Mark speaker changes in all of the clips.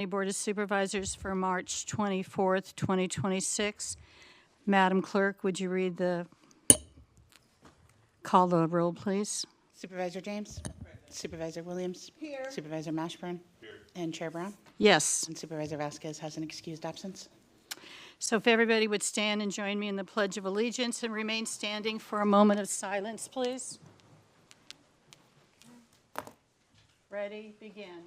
Speaker 1: Board of Supervisors for March 24th, 2026. Madam Clerk, would you call the roll, please?
Speaker 2: Supervisor James? Supervisor Williams?
Speaker 1: Here.
Speaker 2: Supervisor Mashburn? Here. And Chair Brown?
Speaker 1: Yes.
Speaker 2: And Supervisor Vasquez has an excused absence.
Speaker 1: So if everybody would stand and join me in the Pledge of Allegiance and remain standing for a moment of silence, please. Ready, begin.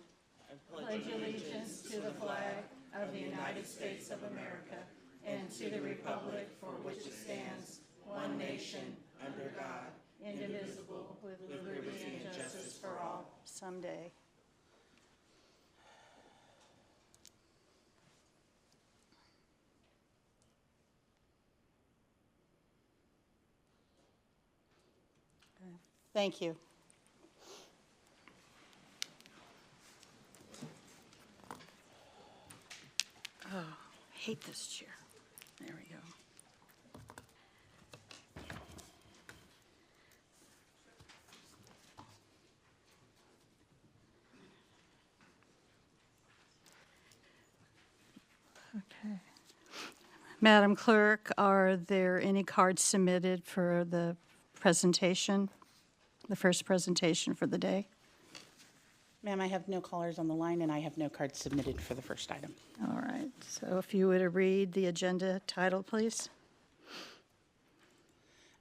Speaker 1: I pledge allegiance to the flag of the United States of America and to the republic for which it stands, one nation, under God, indivisible, with liberty and justice for all. Someday. Thank you. Oh, I hate this chair. There we go. Okay. Madam Clerk, are there any cards submitted for the presentation, the first presentation for the day?
Speaker 2: Ma'am, I have no callers on the line, and I have no cards submitted for the first item.
Speaker 1: All right, so if you would read the agenda title, please.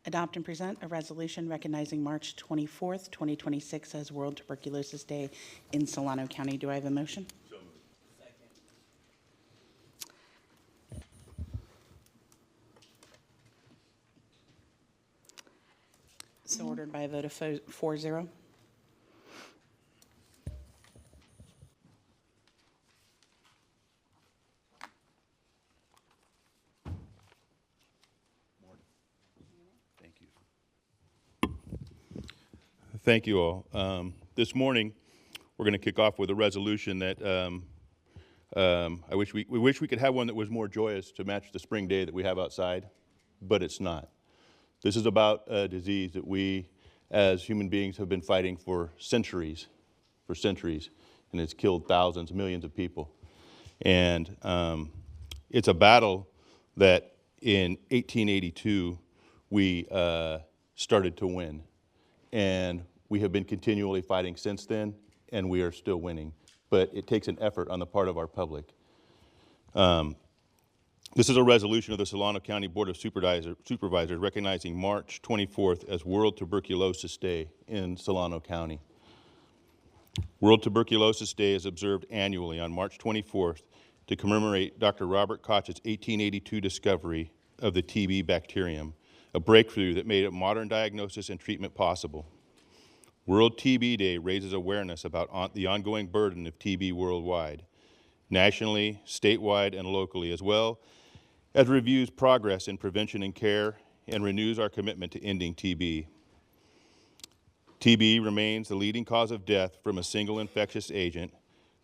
Speaker 2: Adopt and present a resolution recognizing March 24th, 2026 as World Tuberculosis Day in Solano County. Do I have a motion?
Speaker 3: So moved. Second.
Speaker 2: So ordered by a vote of 4-0.
Speaker 3: Thank you all. This morning, we're going to kick off with a resolution that we wish we could have one that was more joyous to match the spring day that we have outside, but it's not. This is about a disease that we, as human beings, have been fighting for centuries, and it's killed thousands, millions of people. And it's a battle that in 1882 we started to win. And we have been continually fighting since then, and we are still winning. But it takes an effort on the part of our public. This is a resolution of the Solano County Board of Supervisors recognizing March 24th as World Tuberculosis Day in Solano County. World Tuberculosis Day is observed annually on March 24th to commemorate Dr. Robert Koch's 1882 discovery of the TB bacterium, a breakthrough that made a modern diagnosis and treatment possible. World TB Day raises awareness about the ongoing burden of TB worldwide, nationally, statewide, and locally, as well as reviews progress in prevention and care and renews our commitment to ending TB. TB remains the leading cause of death from a single infectious agent,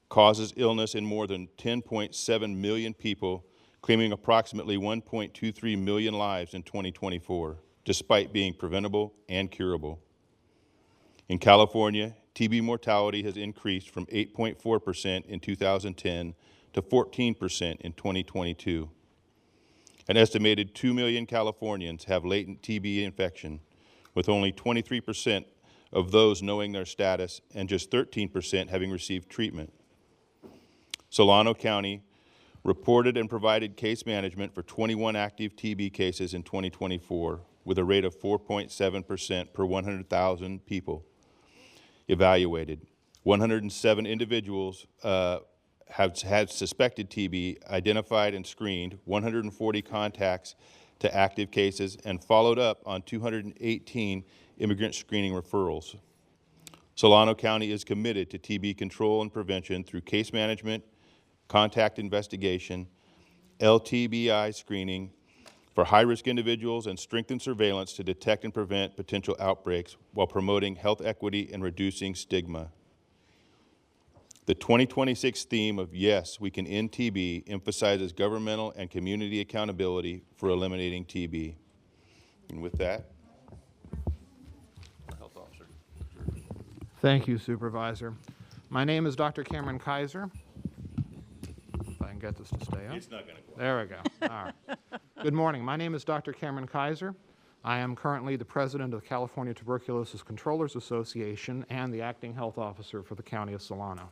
Speaker 3: causes illness in more than 10.7 million people, claiming approximately 1.23 million lives in 2024, despite being preventable and curable. In California, TB mortality has increased from 8.4% in 2010 to 14% in 2022. An estimated 2 million Californians have latent TB infection, with only 23% of those knowing their status and just 13% having received treatment. Solano County reported and provided case management for 21 active TB cases in 2024, with a rate of 4.7% per 100,000 people evaluated. 107 individuals have had suspected TB identified and screened, 140 contacts to active cases, and followed up on 218 immigrant screening referrals. Solano County is committed to TB control and prevention through case management, contact investigation, LTBI screening for high-risk individuals, and strengthened surveillance to detect and prevent potential outbreaks while promoting health equity and reducing stigma. The 2026 theme of Yes, We Can End TB emphasizes governmental and community accountability for eliminating TB. And with that, our health officer.
Speaker 4: Thank you, Supervisor. My name is Dr. Cameron Kaiser. and get this to stay up.
Speaker 3: It's not going to go.
Speaker 4: There we go. All right. Good morning. My name is Dr. Cameron Kaiser. I am currently the president of the California Tuberculosis Controllers Association and the acting health officer for the County of Solano.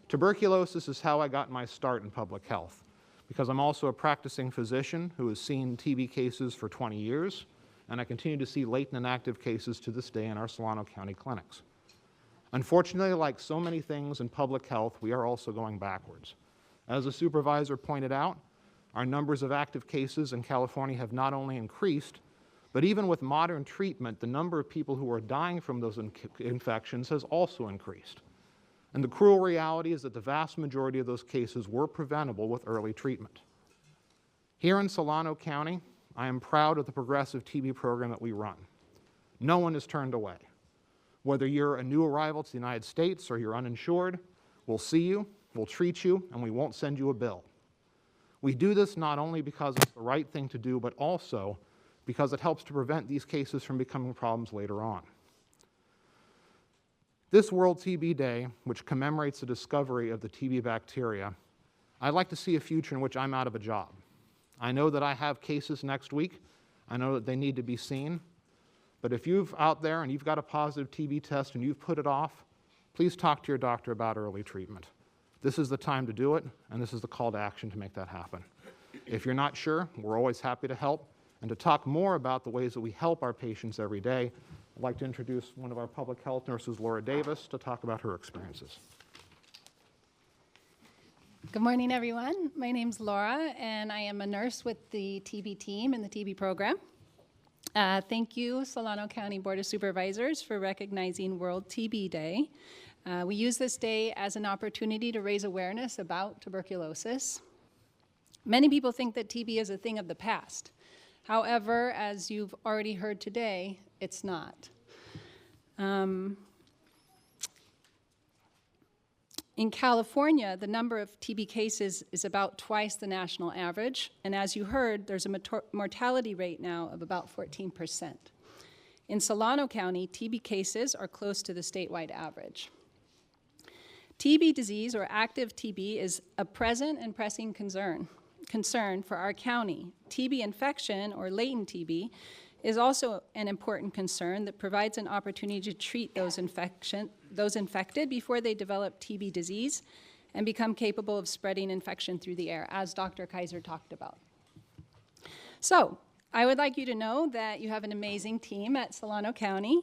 Speaker 4: Tuberculosis is how I got my start in public health, because I'm also a practicing physician who has seen TB cases for 20 years, and I continue to see latent and active cases to this day in our Solano County clinics. Unfortunately, like so many things in public health, we are also going backwards. As the supervisor pointed out, our numbers of active cases in California have not only increased, but even with modern treatment, the number of people who are dying from those infections has also increased. And the cruel reality is that the vast majority of those cases were preventable with early treatment. Here in Solano County, I am proud of the progressive TB program that we run. No one is turned away. Whether you're a new arrival to the United States or you're uninsured, we'll see you, we'll treat you, and we won't send you a bill. We do this not only because it's the right thing to do, but also because it helps to prevent these cases from becoming problems later on. This World TB Day, which commemorates the discovery of the TB bacteria, I'd like to see a future in which I'm out of a job. I know that I have cases next week. I know that they need to be seen. But if you've out there and you've got a positive TB test and you've put it off, please talk to your doctor about early treatment. This is the time to do it, and this is the call to action to make that happen. If you're not sure, we're always happy to help. And to talk more about the ways that we help our patients every day, I'd like to introduce one of our public health nurses, Laura Davis, to talk about her experiences.
Speaker 5: Good morning, everyone. My name's Laura, and I am a nurse with the TB team in the TB program. Thank you, Solano County Board of Supervisors, for recognizing World TB Day. We use this day as an opportunity to raise awareness about tuberculosis. Many people think that TB is a thing of the past. However, as you've already heard today, it's not. In California, the number of TB cases is about twice the national average, and as you heard, there's a mortality rate now of about 14%. In Solano County, TB cases are close to the statewide average. TB disease, or active TB, is a present and pressing concern for our county. TB infection, or latent TB, is also an important concern that provides an opportunity to treat those infected before they develop TB disease and become capable of spreading infection through the air, as Dr. Kaiser talked about. So, I would like you to know that you have an amazing team at Solano County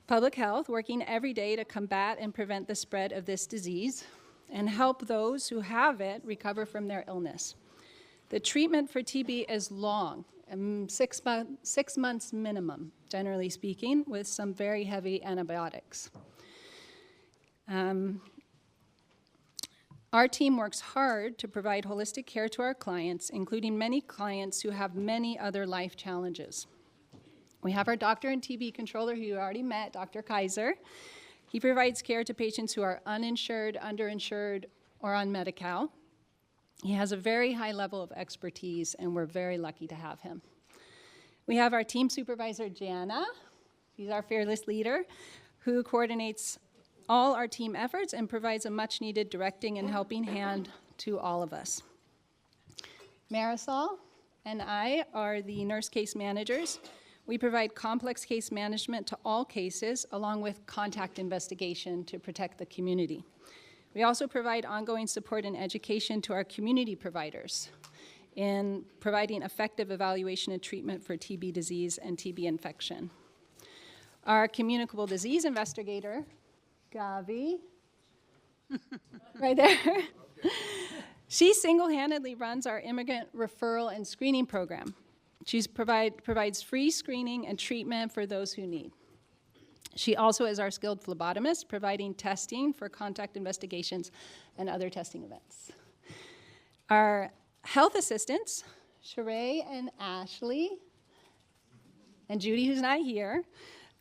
Speaker 5: Public Health working every day to combat and prevent the spread of this disease and help those who have it recover from their illness. The treatment for TB is long, 6 months minimum, generally speaking, with some very heavy antibiotics. Our team works hard to provide holistic care to our clients, including many clients who have many other life challenges. We have our doctor and TB controller who you already met, Dr. Kaiser. He provides care to patients who are uninsured, underinsured, or on Medi-Cal. He has a very high level of expertise, and we're very lucky to have him. We have our team supervisor, Jana. She's our fearless leader, who coordinates all our team efforts and provides a much-needed directing and helping hand to all of us. Marisol and I are the nurse case managers. We provide complex case management to all cases, along with contact investigation to protect the community. We also provide ongoing support and education to our community providers in providing effective evaluation and treatment for TB disease and TB infection. Our communicable disease investigator, Gavi, right there, she single-handedly runs our immigrant referral and screening program. She provides free screening and treatment for those who need. She also is our skilled phlebotomist, providing testing for contact investigations and other testing events. Our health assistants, Sheree and Ashley, and Judy, who's not here,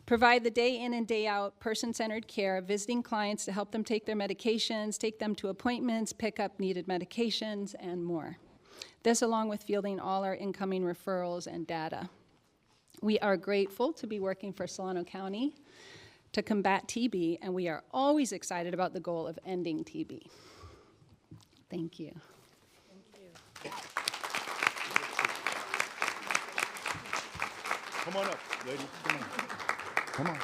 Speaker 5: provide the day in and day out person-centered care, visiting clients to help them take their medications, take them to appointments, pick up needed medications, and more. This along with fielding all our incoming referrals and data. We are grateful to be working for Solano County to combat TB, and we are always excited about the goal of ending TB. Thank you.
Speaker 3: Come on up, ladies. Come on. Come on.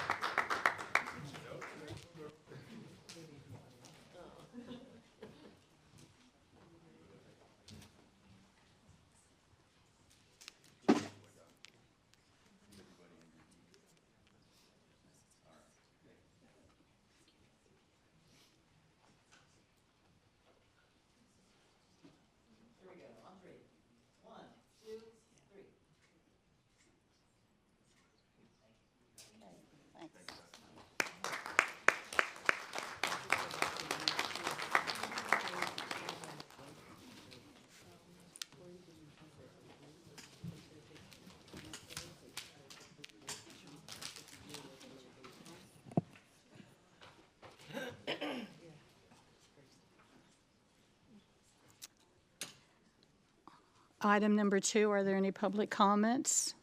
Speaker 1: Item number 2, are there any public comments?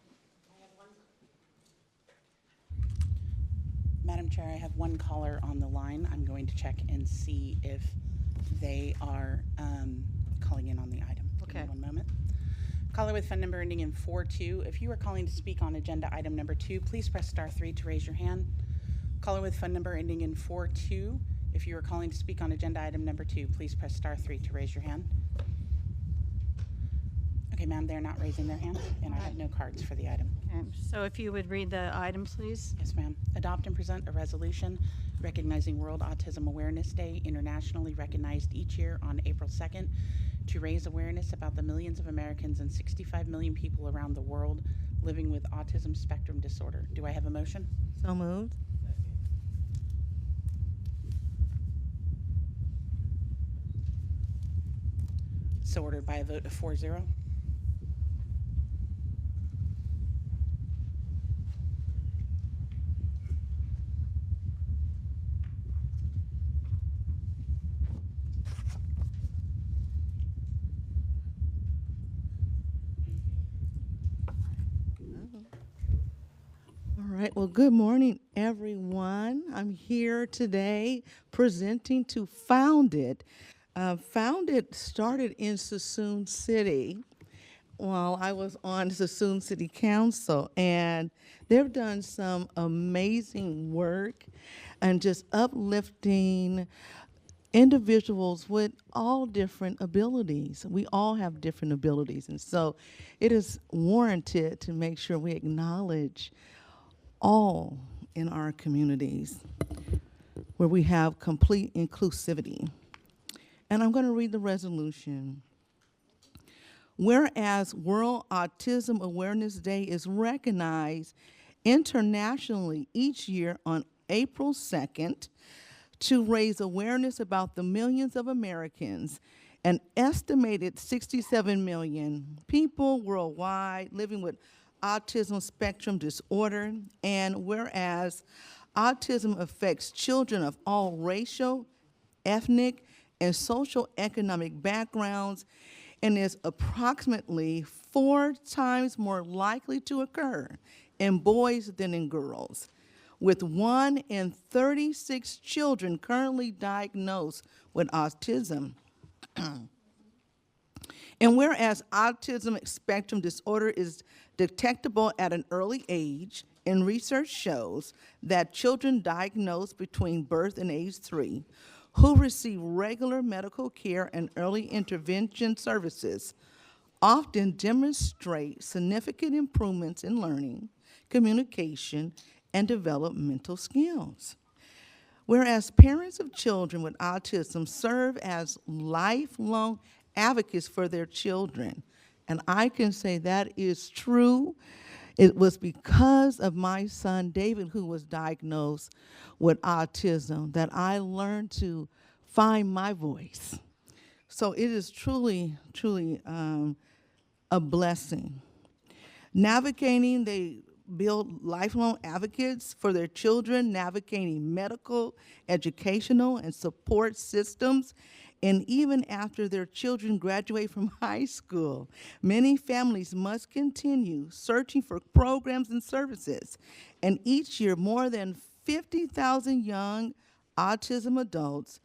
Speaker 2: Madam Chair, I have one caller on the line. I'm going to check and see if they are calling in on the item. Give me
Speaker 1: Okay.
Speaker 2: one moment. Caller with phone number ending in 42. If you are calling to speak on agenda item number 2, please press *3 to raise your hand. Caller with phone number ending in 42. If you are calling to speak on agenda item number 2, please press *3 to raise your hand. Okay, ma'am, they're not raising their hand, and I have no cards for the item.
Speaker 1: Okay, so if you would read the item, please.
Speaker 2: Yes, ma'am. Adopt and present a resolution recognizing World Autism Awareness Day, internationally recognized each year on April 2nd, to raise awareness about the millions of Americans and 65 million people around the world living with autism spectrum disorder. Do I have a motion?
Speaker 6: So moved.
Speaker 2: So ordered by a vote of 4-0.
Speaker 6: All right. Well, good morning, everyone. I'm here today presenting to Founded. Founded started in Suisun City while I was on Suisun City Council, and they've done some amazing work and just uplifting individuals with all different abilities. We all have different abilities, and so it is warranted to make sure we acknowledge all in our communities where we have complete inclusivity. And I'm going to read the resolution. Whereas World Autism Awareness Day is recognized internationally each year on April 2nd to raise awareness about the millions of Americans, an estimated 67 million people worldwide living with autism spectrum disorder, and whereas autism affects children of all racial, ethnic, and social economic backgrounds and is approximately 4 times more likely to occur in boys than in girls, with 1 in 36 children currently diagnosed with autism. And whereas autism spectrum disorder is detectable at an early age, and research shows that children diagnosed between birth and age 3 who receive regular medical care and early intervention services often demonstrate significant improvements in learning, communication, and developmental skills. Whereas parents of children with autism serve as lifelong advocates for their children, and I can say that is true. It was because of my son David, who was diagnosed with autism, that I learned to find my voice. So it is truly, truly a blessing. Navigating, they build lifelong advocates for their children, navigating medical, educational, and support systems. And even after their children graduate from high school, many families must continue searching for programs and services. And each year, more than 50,000 young autism adults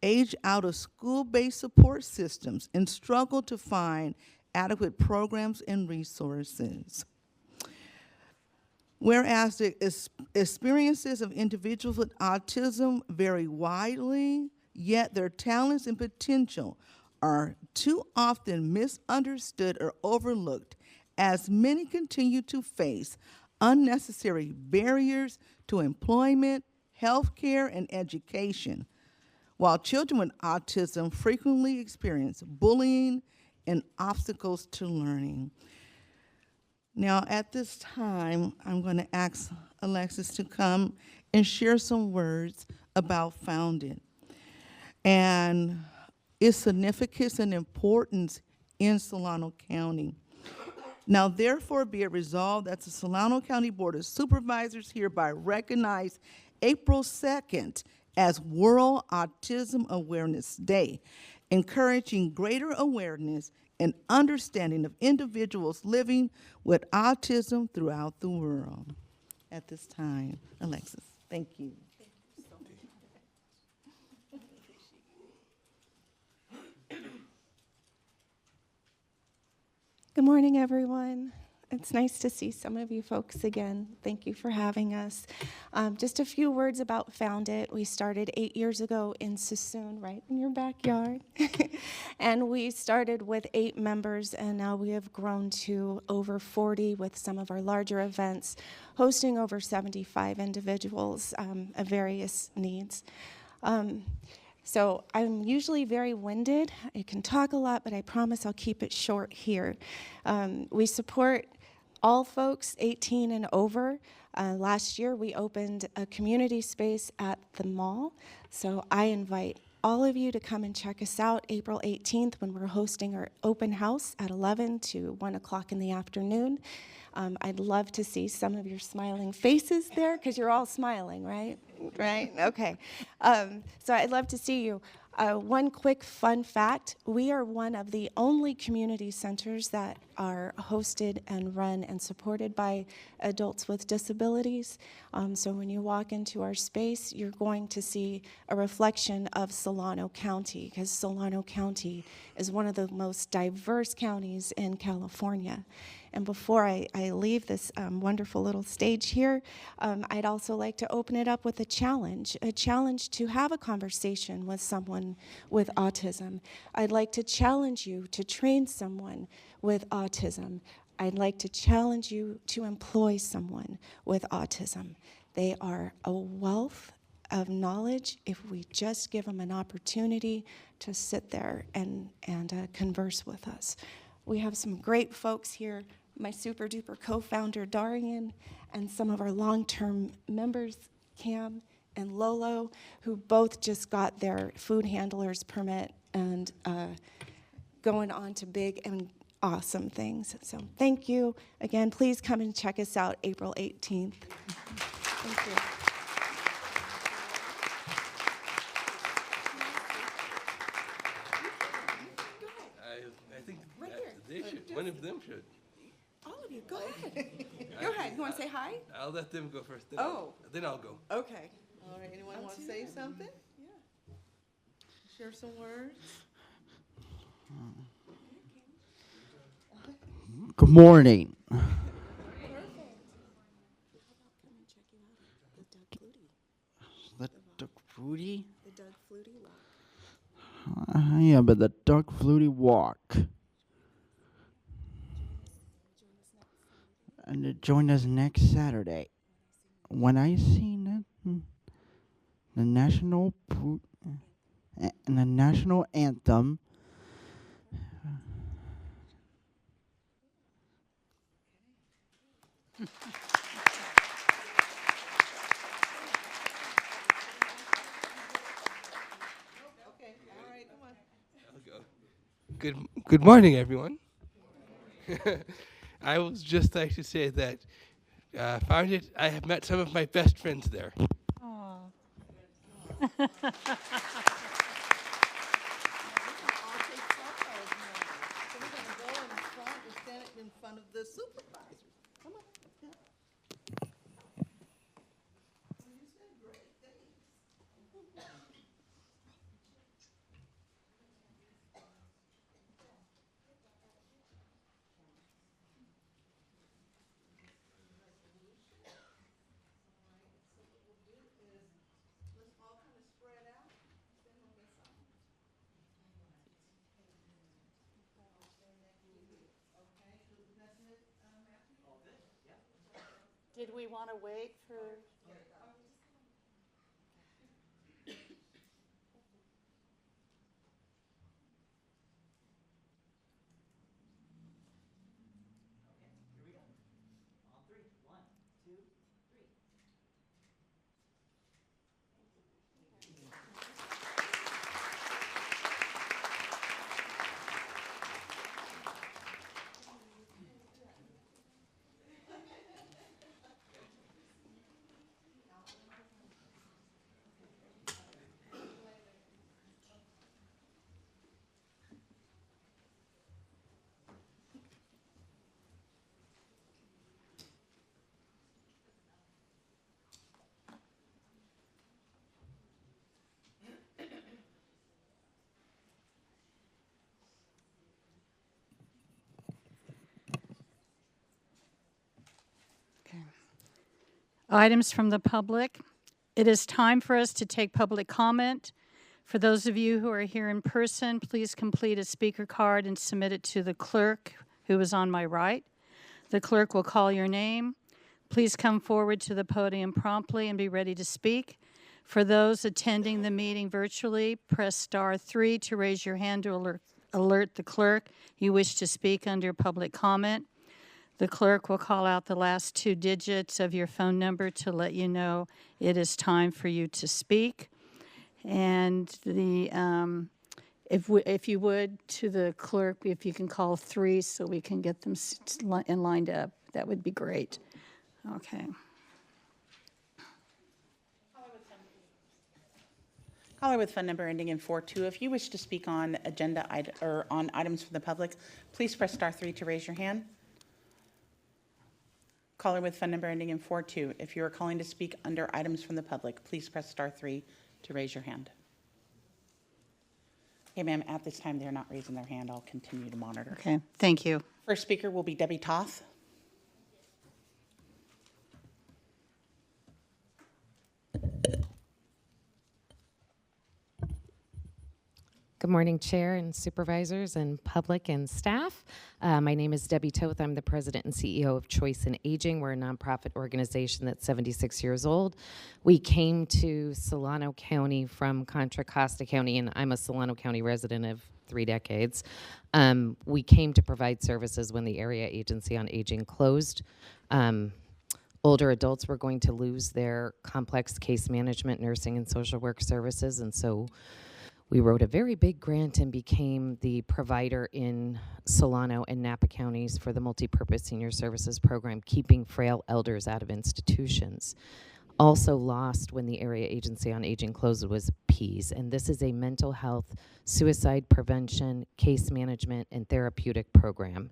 Speaker 6: age out of school-based support systems and struggle to find adequate programs and resources. Whereas the experiences of individuals with autism vary widely, yet their talents and potential are too often misunderstood or overlooked, as many continue to face unnecessary barriers to employment, healthcare, and education, while children with autism frequently experience bullying and obstacles to learning. Now, at this time, I'm going to ask Alexis to come and share some words about Founded and its significance and importance in Solano County. Now, therefore, be it resolved that the Solano County Board of Supervisors hereby recognize April 2nd as World Autism Awareness Day, encouraging greater awareness and understanding of individuals living with autism throughout the world. At this time, Alexis, thank you.
Speaker 7: Good morning, everyone. It's nice to see some of you folks again. Thank you for having us. Just a few words about Found It. We started 8 years ago in Sassoon, right in your backyard. And we started with 8 members, and now we have grown to over 40 with some of our larger events, hosting over 75 individuals of various needs. So I'm usually very winded. I can talk a lot, but I promise I'll keep it short here. We support all folks 18 and over. Last year, we opened a community space at the mall. So I invite all of you to come and check us out April 18th when we're hosting our open house at 11 to 1 o'clock in the afternoon. I'd love to see some of your smiling faces there because you're all smiling, right? Right? Okay. So I'd love to see you. One quick fun fact, we are one of the only community centers that are hosted and run and supported by adults with disabilities. So when you walk into our space, you're going to see a reflection of Solano County, because Solano County is one of the most diverse counties in California. And before I leave this wonderful little stage here, I'd also like to open it up with a challenge to have a conversation with someone with autism. I'd like to challenge you to train someone with autism. I'd like to challenge you to employ someone with autism. They are a wealth of knowledge if we just give them an opportunity to sit there and converse with us. We have some great folks here. My super duper co-founder Darian, and some of our long-term members, Cam and Lolo, who both just got their food handler's permit and going on to big and awesome things. So thank you. Again, please come and check us out April 18th. Thank you.
Speaker 8: I think they should. One of them should.
Speaker 7: All of you, go ahead. Go ahead. You want to say hi?
Speaker 8: I'll let them go first. Then then I'll go.
Speaker 7: Okay.
Speaker 6: All right, anyone want to say something?
Speaker 7: Yeah.
Speaker 6: Share some words?
Speaker 9: Good morning. The Doug Flutie?
Speaker 7: The Doug Flutie Walk.
Speaker 9: Yeah, but the Doug Flutie Walk. And to join us next Saturday. When I seen the national anthem.
Speaker 6: Okay, all right, come on.
Speaker 8: I'll go. Good morning, everyone. I was just like to say that found it. I have met some of my best friends there.
Speaker 1: Aw.
Speaker 6: All take photos now. So we're gonna go in front and stand in front of the supervisors. Come on. You said great things.
Speaker 1: Did we want to wait for? Items from the public. It is time for us to take public comment. For those of you who are here in person, please complete a speaker card and submit it to the clerk, who is on my right. The clerk will call your name. Please come forward to the podium promptly and be ready to speak. For those attending the meeting virtually, press *3 to raise your hand to alert the clerk you wish to speak under public comment. The clerk will call out the last 2 digits of your phone number to let you know it is time for you to speak. And if you would, to the clerk, if you can call 3 so we can get them lined up, that would be great. Okay.
Speaker 2: Caller with phone number ending in 42. If you wish to speak on agenda or on items for the public, please press *3 to raise your hand. Caller with phone number ending in 42. If you are calling to speak under items from the public, please press *3 to raise your hand. Okay, ma'am, at this time, they're not raising their hand. I'll continue to monitor.
Speaker 1: Okay, thank you.
Speaker 2: First speaker will be Debbie Toth.
Speaker 10: Good morning, Chair and Supervisors and public and staff. My name is Debbie Toth. I'm the President and CEO of Choice in Aging. We're a nonprofit organization that's 76 years old. We came to Solano County from Contra Costa County, and I'm a Solano County resident of 3 decades. We came to provide services when the Area Agency on Aging closed. Older adults were going to lose their complex case management, nursing, and social work services, and so we wrote a very big grant and became the provider in Solano and Napa counties for the Multipurpose Senior Services Program, keeping frail elders out of institutions. Also lost when the Area Agency on Aging closed was PEAS, and this is a mental health, suicide prevention, case management, and therapeutic program.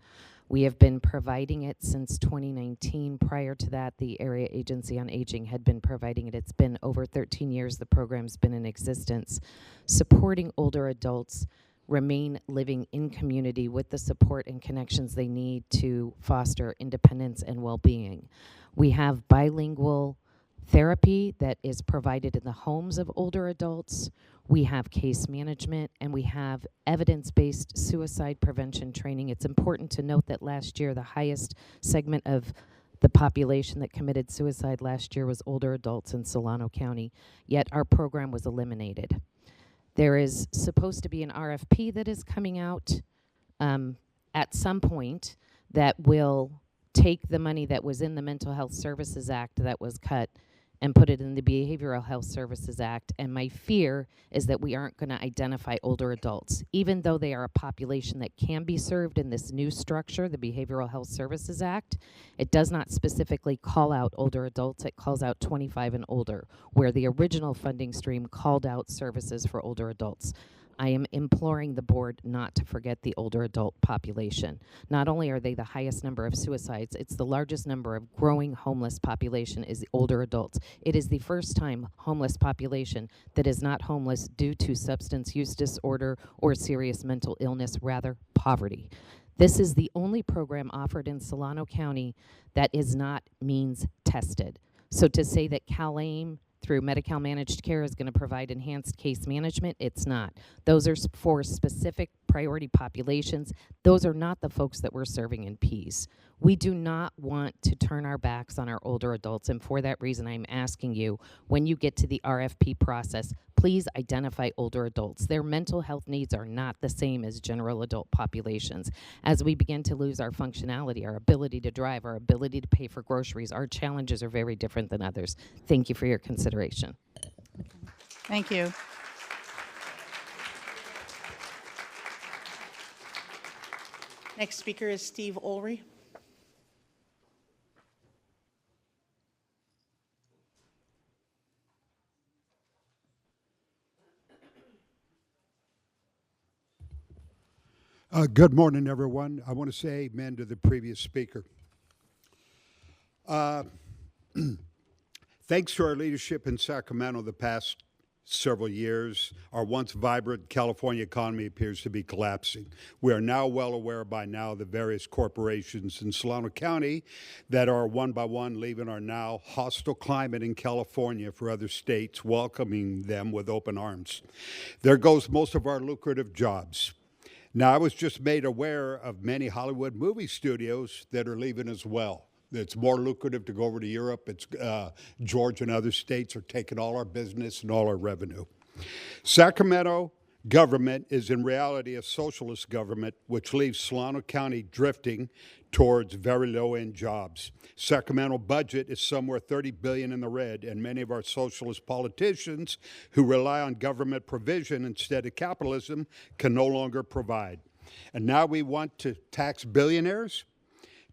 Speaker 10: We have been providing it since 2019. Prior to that, the Area Agency on Aging had been providing it. It's been over 13 years the program's been in existence, supporting older adults remain living in community with the support and connections they need to foster independence and well-being. We have bilingual therapy that is provided in the homes of older adults. We have case management, and we have evidence-based suicide prevention training. It's important to note that last year, the highest segment of the population that committed suicide last year was older adults in Solano County, yet our program was eliminated. There is supposed to be an RFP that is coming out at some point that will take the money that was in the Mental Health Services Act that was cut and put it in the Behavioral Health Services Act, and my fear is that we aren't going to identify older adults. Even though they are a population that can be served in this new structure, the Behavioral Health Services Act, it does not specifically call out older adults, it calls out 25 and older, where the original funding stream called out services for older adults. I am imploring the board not to forget the older adult population. Not only are they the highest number of suicides, it's the largest number of growing homeless population is the older adults. It is the first time homeless population that is not homeless due to substance use disorder or serious mental illness, rather poverty. This is the only program offered in Solano County that is not means tested. So to say that CalAIM through Medi-Cal Managed Care is going to provide enhanced case management, it's not. Those are for specific priority populations, those are not the folks that we're serving in PEAS. We do not want to turn our backs on our older adults, and for that reason, I'm asking you, when you get to the RFP process, please identify older adults. Their mental health needs are not the same as general adult populations. As we begin to lose our functionality, our ability to drive, our ability to pay for groceries, our challenges are very different than others. Thank you for your consideration.
Speaker 1: Thank you. Next speaker is Steve Ulrey.
Speaker 11: Good morning, everyone. I want to say amen to the previous speaker. Thanks to our leadership in Sacramento the past several years, our once vibrant California economy appears to be collapsing. We are now well aware by now the various corporations in Solano County that are one by one leaving our now hostile climate in California for other states, welcoming them with open arms. There goes most of our lucrative jobs. Now, I was just made aware of many Hollywood movie studios that are leaving as well. It's more lucrative to go over to Europe. It's Georgia and other states are taking all our business and all our revenue. Sacramento government is in reality a socialist government, which leaves Solano County drifting towards very low-end jobs. Sacramento budget is somewhere $30 billion in the red, and many of our socialist politicians who rely on government provision instead of capitalism can no longer provide. And now we want to tax billionaires?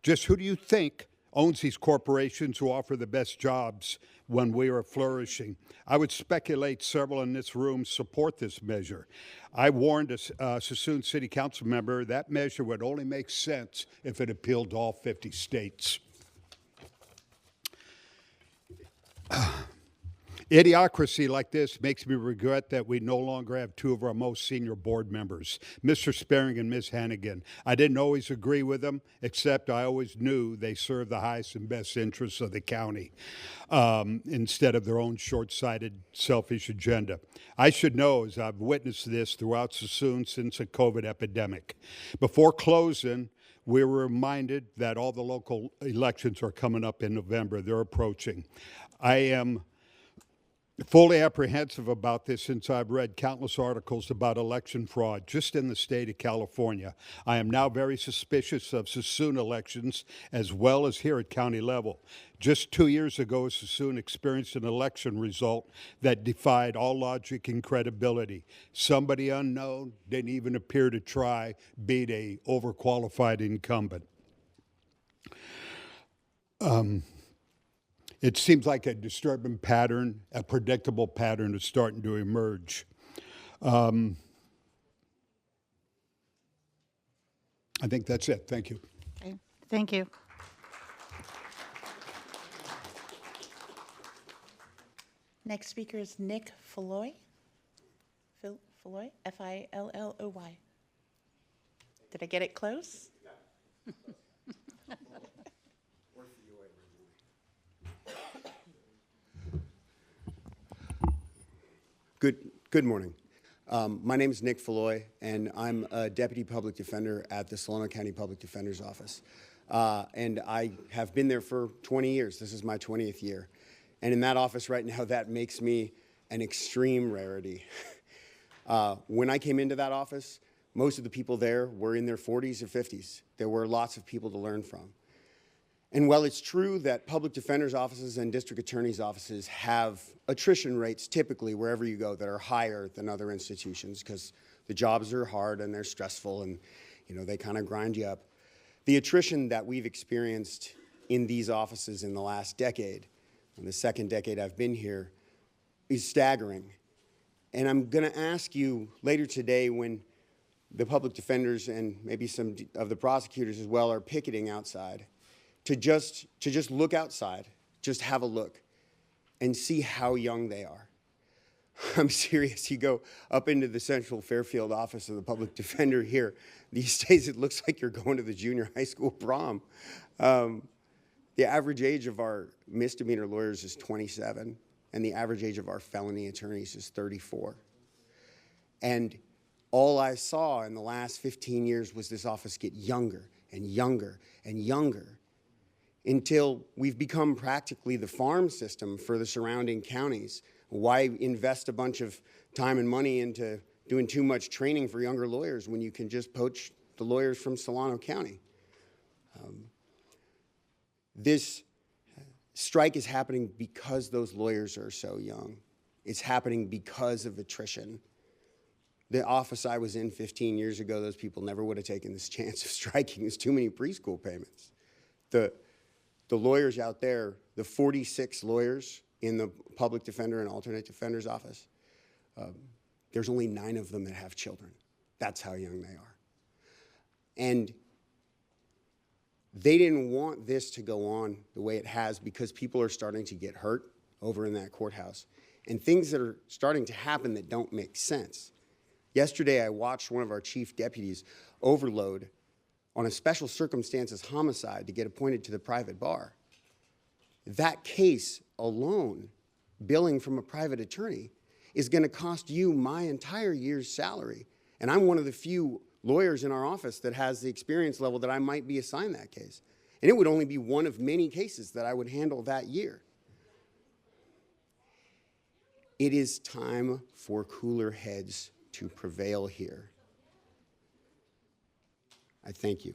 Speaker 11: Just who do you think owns these corporations who offer the best jobs when we are flourishing? I would speculate several in this room support this measure. I warned a Suisun City Council member that measure would only make sense if it appealed to all 50 states. Idiocracy like this makes me regret that we no longer have two of our most senior board members, Mr. Sparing and Ms. Hannigan. I didn't always agree with them, except I always knew they served the highest and best interests of the county instead of their own short-sighted, selfish agenda. I should know, as I've witnessed this throughout Suisun since the COVID epidemic. Before closing, we were reminded that all the local elections are coming up in November. They're approaching. I am fully apprehensive about this since I've read countless articles about election fraud just in the state of California. I am now very suspicious of Suisun elections as well as here at county level. Just 2 years ago, Suisun experienced an election result that defied all logic and credibility. Somebody unknown didn't even appear to try, beat a overqualified incumbent. It seems like a disturbing pattern, a predictable pattern is starting to emerge. I think that's it. Thank you.
Speaker 1: Okay. Thank you. Next speaker is Nick Filloy. Filloy, F-I-L-L-O-Y. Did I get it close?
Speaker 12: Good morning. My name is Nick Filloy, and I'm a Deputy Public Defender at the Solano County Public Defender's Office. And I have been there for 20 years. This is my 20th year. And in that office right now, that makes me an extreme rarity. When I came into that office, most of the people there were in their 40s or 50s. There were lots of people to learn from. And while it's true that public defender's offices and district attorney's offices have attrition rates typically wherever you go that are higher than other institutions because the jobs are hard and they're stressful and they kind of grind you up, the attrition that we've experienced in these offices in the last decade, in the second decade I've been here, is staggering. And I'm going to ask you later today when the public defenders and maybe some of the prosecutors as well are picketing outside, to just look outside, just have a look, and see how young they are. I'm serious. You go up into the Central Fairfield office of the public defender here. These days, it looks like you're going to the junior high school prom. The average age of our misdemeanor lawyers is 27, and the average age of our felony attorneys is 34. And all I saw in the last 15 years was this office get younger and younger and younger until we've become practically the farm system for the surrounding counties. Why invest a bunch of time and money into doing too much training for younger lawyers when you can just poach the lawyers from Solano County? This strike is happening because those lawyers are so young. It's happening because of attrition. The office I was in 15 years ago, those people never would have taken this chance of striking. There's too many preschool payments. The lawyers out there, the 46 lawyers in the public defender and alternate defender's office, there's only 9 of them that have children. That's how young they are. And they didn't want this to go on the way it has because people are starting to get hurt over in that courthouse and things that are starting to happen that don't make sense. Yesterday, I watched one of our chief deputies overload on a special circumstances homicide to get appointed to the private bar. That case alone, billing from a private attorney, is going to cost you my entire year's salary. And I'm one of the few lawyers in our office that has the experience level that I might be assigned that case. And it would only be one of many cases that I would handle that year. It is time for cooler heads to prevail here. I thank you.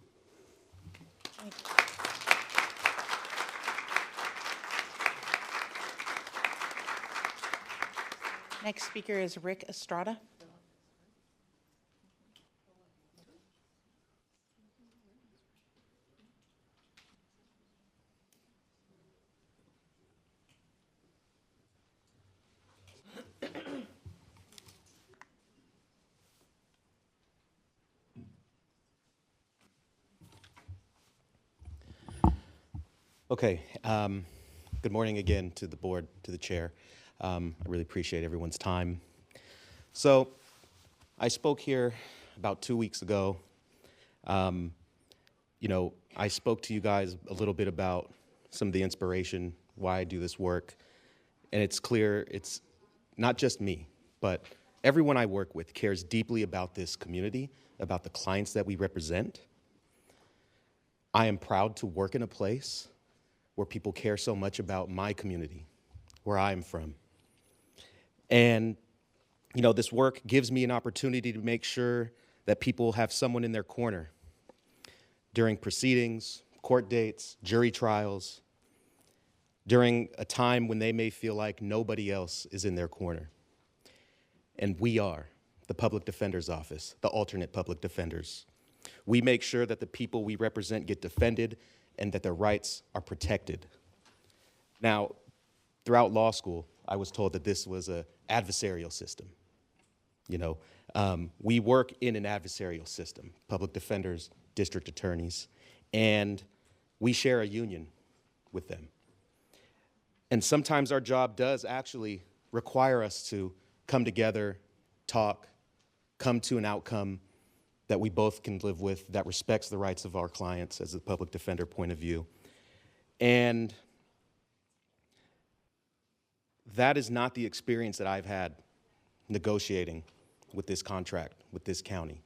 Speaker 2: Next speaker is Rick Estrada.
Speaker 13: Okay, good morning again to the board, to the chair. I really appreciate everyone's time. So I spoke here about 2 weeks ago. I spoke to you guys a little bit about some of the inspiration, why I do this work. And it's clear it's not just me, but everyone I work with cares deeply about this community, about the clients that we represent. I am proud to work in a place where people care so much about my community, where I'm from. And, this work gives me an opportunity to make sure that people have someone in their corner during proceedings, court dates, jury trials, during a time when they may feel like nobody else is in their corner. And we are the Public Defender's Office, the alternate public defenders. We make sure that the people we represent get defended and that their rights are protected. Now, throughout law school, I was told that this was an adversarial system. We work in an adversarial system, public defenders, district attorneys, and we share a union with them. And sometimes our job does actually require us to come together, talk, come to an outcome that we both can live with, that respects the rights of our clients as a public defender point of view. And that is not the experience that I've had negotiating with this contract, with this county.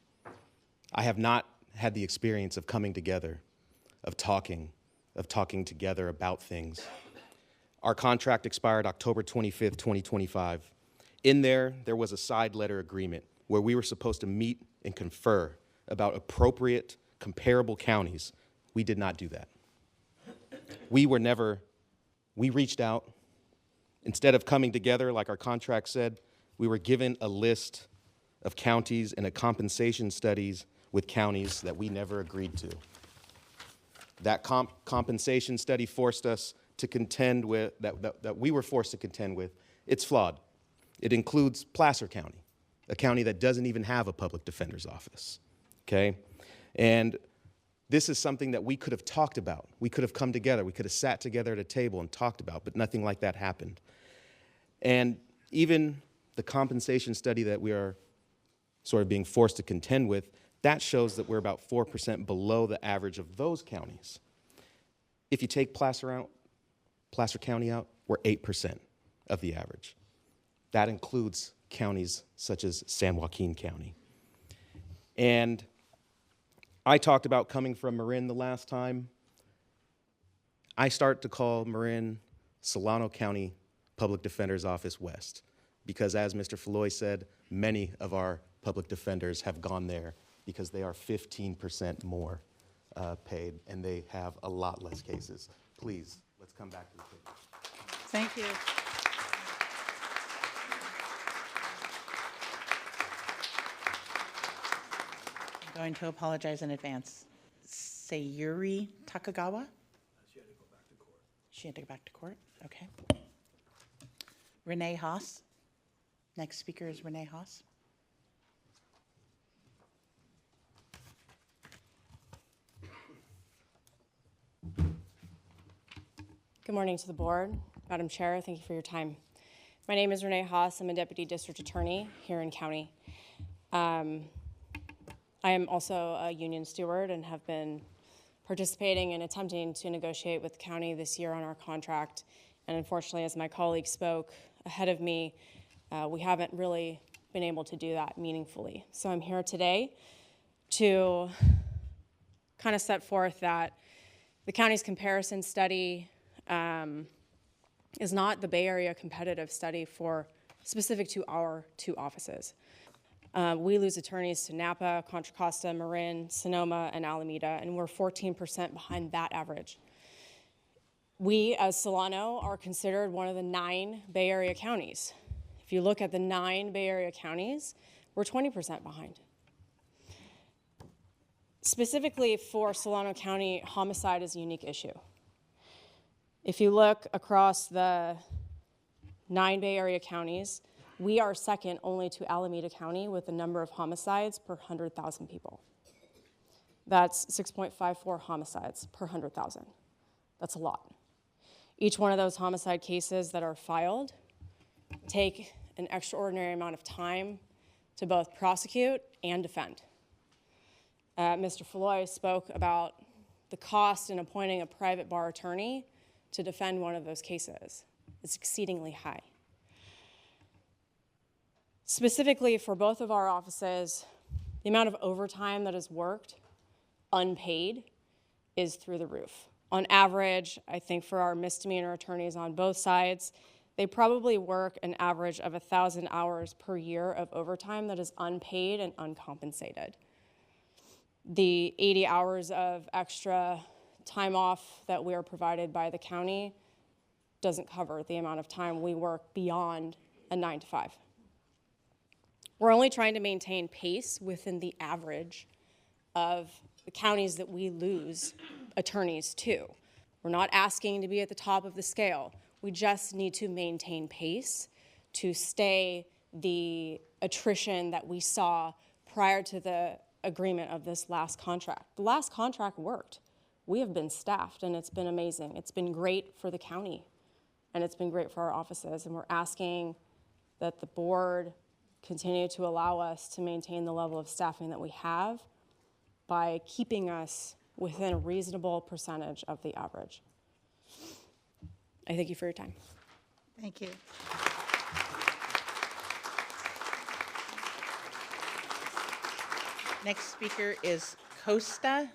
Speaker 13: I have not had the experience of coming together, of talking together about things. Our contract expired October 25th, 2025. In there was a side letter agreement where we were supposed to meet and confer about appropriate, comparable counties. We did not do that. We reached out. Instead of coming together like our contract said, we were given a list of counties and a compensation studies with counties that we never agreed to. That compensation study forced us to contend with, that we were forced to contend with, it's flawed. It includes Placer County, a county that doesn't even have a public defender's office, okay? And this is something that we could have talked about. We could have come together. We could have sat together at a table and talked about, but nothing like that happened. And even the compensation study that we are sort of being forced to contend with, that shows that we're about 4% below the average of those counties. If you take Placer County out, we're 8% of the average. That includes counties such as San Joaquin County. And I talked about coming from Marin the last time. I start to call Marin Solano County Public Defender's Office West, because as Mr. Floyd said, many of our public defenders have gone there because they are 15% more paid and they have a lot less cases. Please, let's come back to the table.
Speaker 1: Thank you.
Speaker 2: I'm going to apologize in advance. Sayuri Takagawa? She had to go back to court. Okay. Renee Haas. Next speaker is Renee Haas.
Speaker 14: Good morning to the board. Madam Chair, thank you for your time. My name is Renee Haas. I'm a Deputy District Attorney here in County. I am also a union steward and have been participating and attempting to negotiate with the county this year on our contract. And unfortunately, as my colleague spoke ahead of me, we haven't really been able to do that meaningfully. So I'm here today to kind of set forth that the county's comparison study is not the Bay Area competitive study for specific to our two offices. We lose attorneys to Napa, Contra Costa, Marin, Sonoma, and Alameda, and we're 14% behind that average. We, as Solano, are considered one of the 9 Bay Area counties. If you look at the 9 Bay Area counties, we're 20% behind. Specifically for Solano County, homicide is a unique issue. If you look across the 9 Bay Area counties, we are second only to Alameda County with the number of homicides per 100,000 people. That's 6.54 homicides per 100,000. That's a lot. Each one of those homicide cases that are filed take an extraordinary amount of time to both prosecute and defend. Mr. Floyd spoke about the cost in appointing a private bar attorney to defend one of those cases. It's exceedingly high. Specifically for both of our offices, the amount of overtime that is worked unpaid is through the roof. On average, I think for our misdemeanor attorneys on both sides, they probably work an average of 1,000 hours per year of overtime that is unpaid and uncompensated. The 80 hours of extra time off that we are provided by the county doesn't cover the amount of time we work beyond a 9 to 5. We're only trying to maintain pace within the average of the counties that we lose attorneys to. We're not asking to be at the top of the scale. We just need to maintain pace to stay the attrition that we saw prior to the agreement of this last contract. The last contract worked. We have been staffed and it's been amazing. It's been great for the county and it's been great for our offices, and we're asking that the board continue to allow us to maintain the level of staffing that we have by keeping us within a reasonable percentage of the average. I thank you for your time.
Speaker 1: Thank you.
Speaker 2: Next speaker is Costa.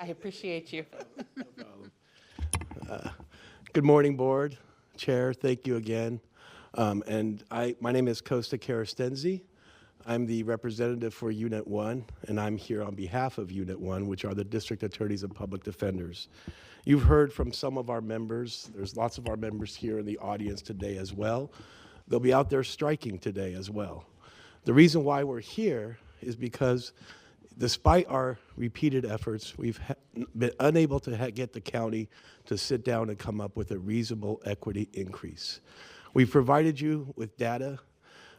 Speaker 2: I appreciate you.
Speaker 15: Good morning, board, chair. Thank you again. My name is Costa Carastenzi. I'm the representative for Unit 1, and I'm here on behalf of Unit 1, which are the District Attorneys and Public Defenders. You've heard from some of our members. There's lots of our members here in the audience today as well. They'll be out there striking today as well. The reason why we're here is because despite our repeated efforts, we've been unable to get the county to sit down and come up with a reasonable equity increase. We've provided you with data.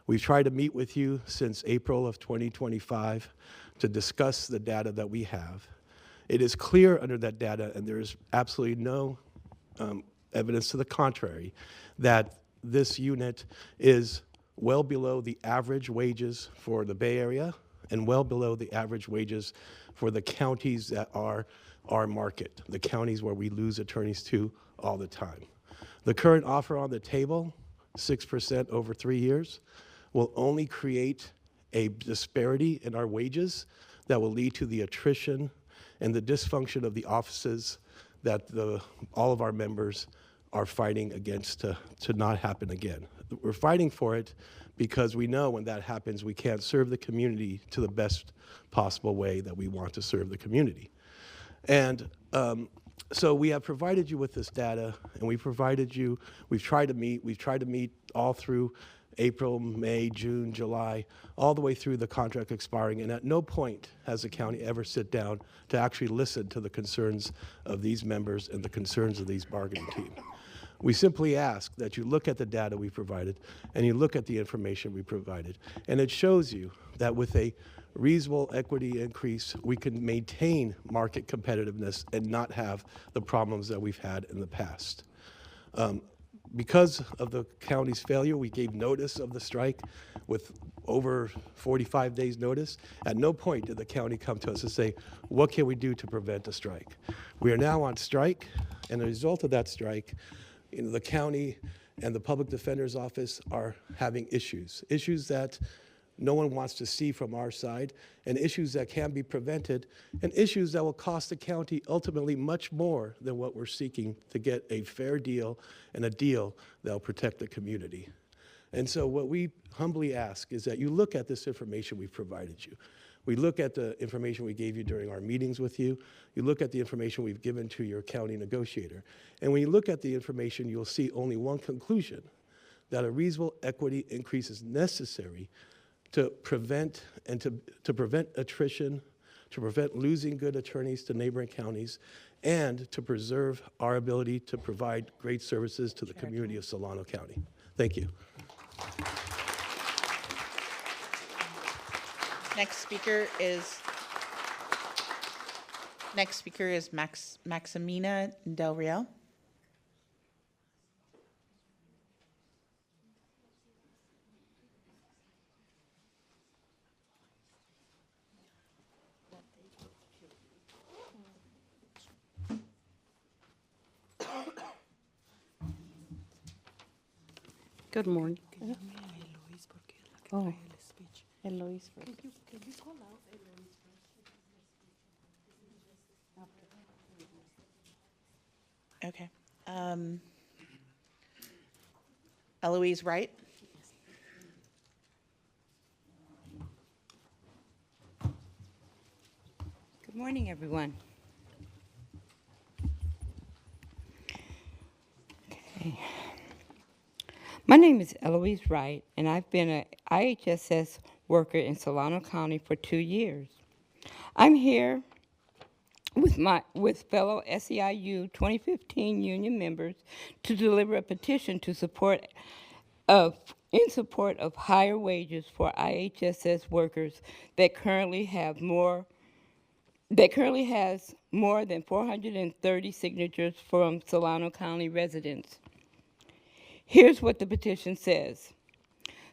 Speaker 15: We've tried to meet with you since April of 2025 to discuss the data that we have. It is clear under that data, and there is absolutely no evidence to the contrary, that this unit is well below the average wages for the Bay Area and well below the average wages for the counties that are our market, the counties where we lose attorneys to all the time. The current offer on the table, 6% over 3 years, will only create a disparity in our wages that will lead to the attrition and the dysfunction of the offices that all of our members are fighting against to not happen again. We're fighting for it because we know when that happens, we can't serve the community to the best possible way that we want to serve the community. And so we have provided you with this data, and we've tried to meet all through April, May, June, July, all the way through the contract expiring, and at no point has the county ever sit down to actually listen to the concerns of these members and the concerns of these bargaining team. We simply ask that you look at the data we provided and you look at the information we provided, and it shows you that with a reasonable equity increase, we can maintain market competitiveness and not have the problems that we've had in the past. Because of the county's failure, we gave notice of the strike with over 45 days notice. At no point did the county come to us and say, what can we do to prevent a strike? We are now on strike, and as a result of that strike, the county and the public defender's office are having issues that no one wants to see from our side, and issues that can be prevented, and issues that will cost the county ultimately much more than what we're seeking to get a fair deal and a deal that will protect the community. And so what we humbly ask is that you look at this information we've provided you. We look at the information we gave you during our meetings with you. You look at the information we've given to your county negotiator. And when you look at the information, you'll see only one conclusion, that a reasonable equity increase is necessary to prevent attrition, to prevent losing good attorneys to neighboring counties, and to preserve our ability to provide great services to the community of Solano County. Thank you.
Speaker 2: Next speaker is Maximina Del Real.
Speaker 16: Good morning. Oh, Eloise first.
Speaker 2: Okay. Eloise Wright.
Speaker 16: Good morning, everyone. Okay. My name is Eloise Wright, and I've been an IHSS worker in Solano County for 2 years. I'm here with fellow SEIU 2015 union members to deliver a petition to in support of higher wages for IHSS workers that currently has more than 430 signatures from Solano County residents. Here's what the petition says.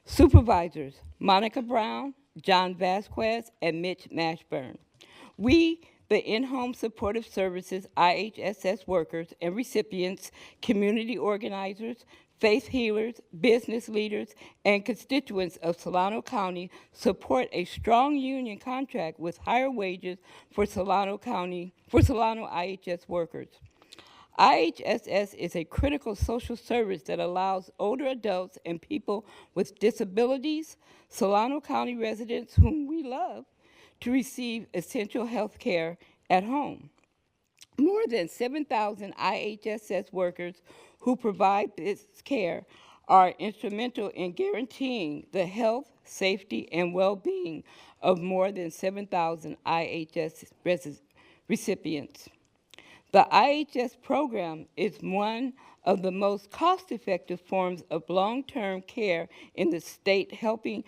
Speaker 16: Supervisors, Monica Brown, John Vasquez, and Mitch Mashburn. We, the in-home supportive services IHSS workers and recipients, community organizers, faith healers, business leaders, and constituents of Solano County support a strong union contract with higher wages for Solano IHS workers. IHSS is a critical social service that allows older adults and people with disabilities, Solano County residents whom we love, to receive essential health care at home. More than 7,000 IHSS workers who provide this care are instrumental in guaranteeing the health, safety, and well-being of more than 7,000 IHS recipients. The IHS program is one of the most cost-effective forms of long-term care in the state, helping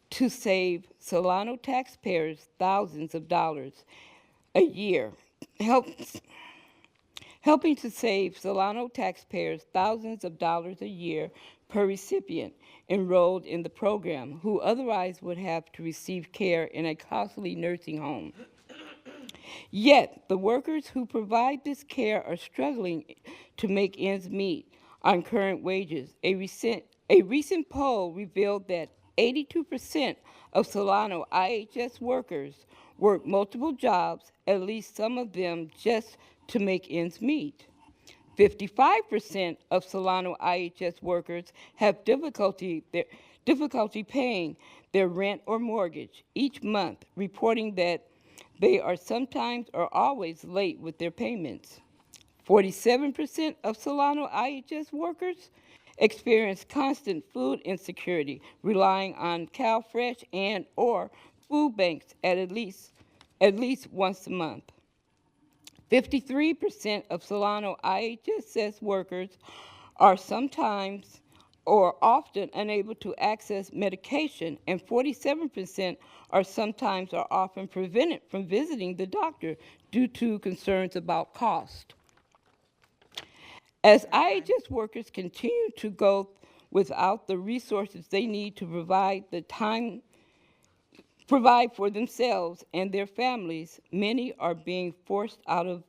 Speaker 16: to save Solano taxpayers thousands of dollars a year. Helping to save Solano taxpayers thousands of dollars a year per recipient enrolled in the program, who otherwise would have to receive care in a costly nursing home. Yet, the workers who provide this care are struggling to make ends meet on current wages. A recent poll revealed that 82% of Solano IHS workers work multiple jobs, at least some of them just to make ends meet. 55% of Solano IHS workers have difficulty paying their rent or mortgage each month, reporting that they are sometimes or always late with their payments. 47% of Solano IHS workers experience constant food insecurity, relying on CalFresh and or food banks at least once a month. 53% of Solano IHSS workers are sometimes or often unable to access medication, and 47% are sometimes or often prevented from visiting the doctor due to concerns about cost. As IHS workers continue to go without the resources they need to provide for themselves and their families, many are being forced out of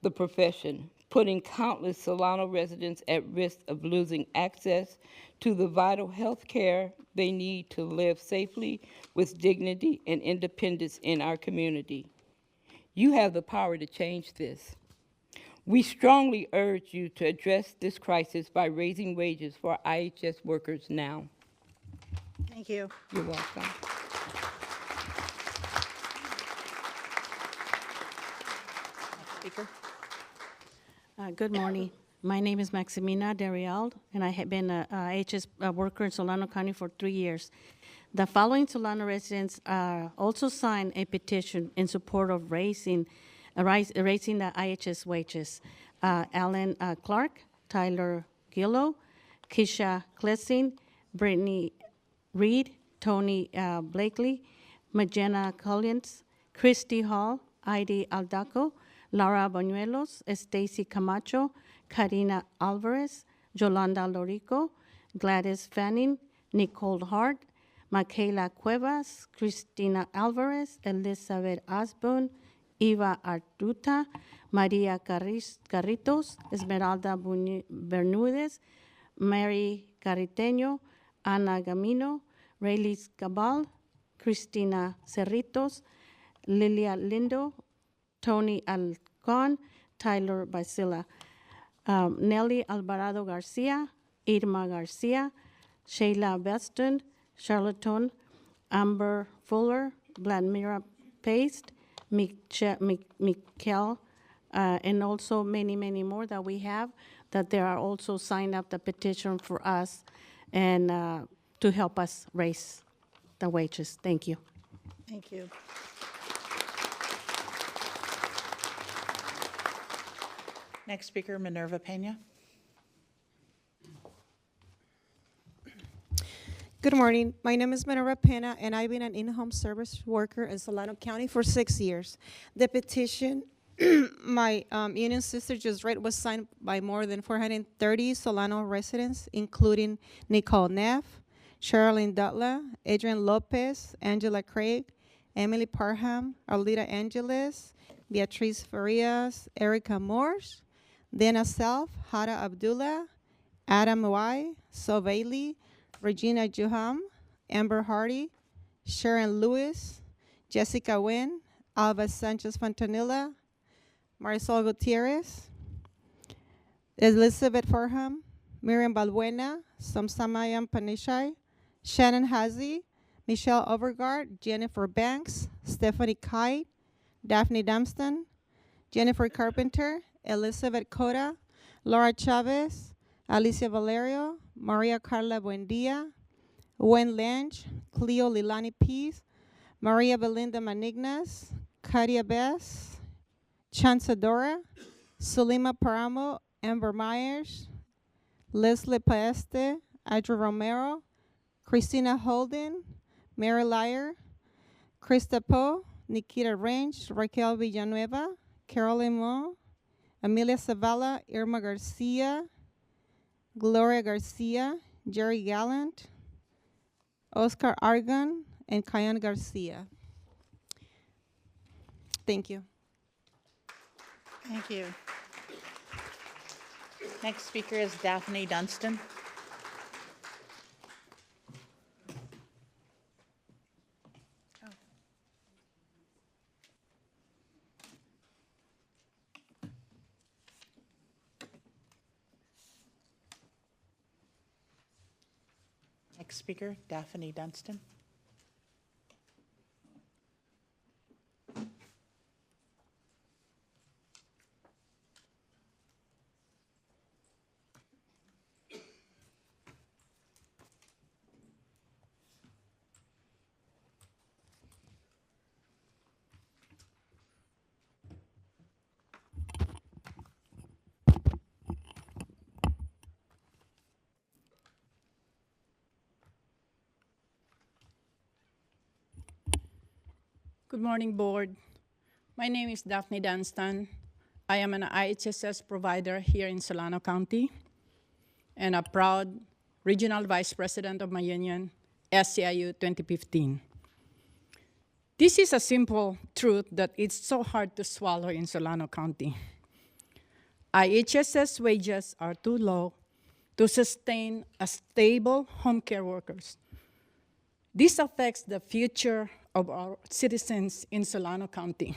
Speaker 16: the profession, putting countless Solano residents at risk of losing access to the vital health care they need to live safely with dignity and independence in our community. You have the power to change this. We strongly urge you to address this crisis by raising wages for IHS workers now.
Speaker 1: Thank you.
Speaker 16: You're welcome.
Speaker 1: Speaker.
Speaker 17: Good morning. My name is Maximina Derial, and I have been a IHS worker in Solano County for 3 years. The following Solano residents also signed a petition in support of raising the IHS wages. Alan Clark, Tyler Gillow, Keisha Klessing, Brittany Reed, Tony Blakely, Magena Collins, Christy Hall, Heidi Aldaco, Laura Bañuelos, Stacy Camacho, Karina Alvarez, Yolanda Lorico, Gladys Fanning, Nicole Hart, Michaela Cuevas, Cristina Alvarez, Elizabeth Osborne, Eva Artuta, Maria Carritos, Esmeralda Bermudez, Mary Cariteño, Ana Gamino, Raylis Cabal, Cristina Cerritos, Lilia Lindo, Tony Alcon, Tyler Basila, Nelly Alvarado Garcia, Irma Garcia, Sheila Beston, Charlotte, Amber Fuller, Vladimira Paste, Mikkel, and also many, many more that we have, that they are also signed up the petition for us and to help us raise the wages. Thank you.
Speaker 1: Thank you.
Speaker 2: Next speaker, Minerva Pena.
Speaker 18: Good morning. My name is Minerva Pena, and I've been an in-home service worker in Solano County for 6 years. The petition my union sister just read was signed by more than 430 Solano residents, including Nicole Neff, Sherilyn Dutla, Adrian Lopez, Angela Craig, Emily Parham, Arlita Angeles, Beatriz Farias, Erica Morse, Dana Self, Hada Abdullah, Adam Y, So Bailey, Regina Juham, Amber Hardy, Sharon Lewis, Jessica Wynn, Alva Sanchez Fontanilla, Marisol Gutierrez, Elizabeth Farham, Miriam Balbuena, Samsamayam Panishai, Shannon Hazy, Michelle Overgard, Jennifer Banks, Stephanie Kite, Daphne Dunstan, Jennifer Carpenter, Elizabeth Cota, Laura Chavez, Alicia Valerio, Maria Carla Buendia, Wen Lange, Cleo Lilani Pease, Maria Belinda Manignas, Katia Bess, Chansadora, Sulima Paramo, Amber Myers, Leslie Paeste, Adra Romero, Christina Holden, Mary Lyer, Krista Poe, Nikita Range, Raquel Villanueva, Carolyn Mo, Amelia Zavala, Irma Garcia, Gloria Garcia, Jerry Gallant, Oscar Argon, and Kayan Garcia. Thank you.
Speaker 2: Thank you. Next speaker is Daphne Dunstan. Next speaker, Daphne Dunstan.
Speaker 1: Good morning, Board. My name is Daphne Dunstan. I am an IHSS provider here in Solano County and a proud Regional Vice President of my union, SCIU 2015. This is a simple truth that it's so hard to swallow in Solano County. IHSS wages are too low to sustain a stable home care workers. This affects the future of our citizens in Solano County,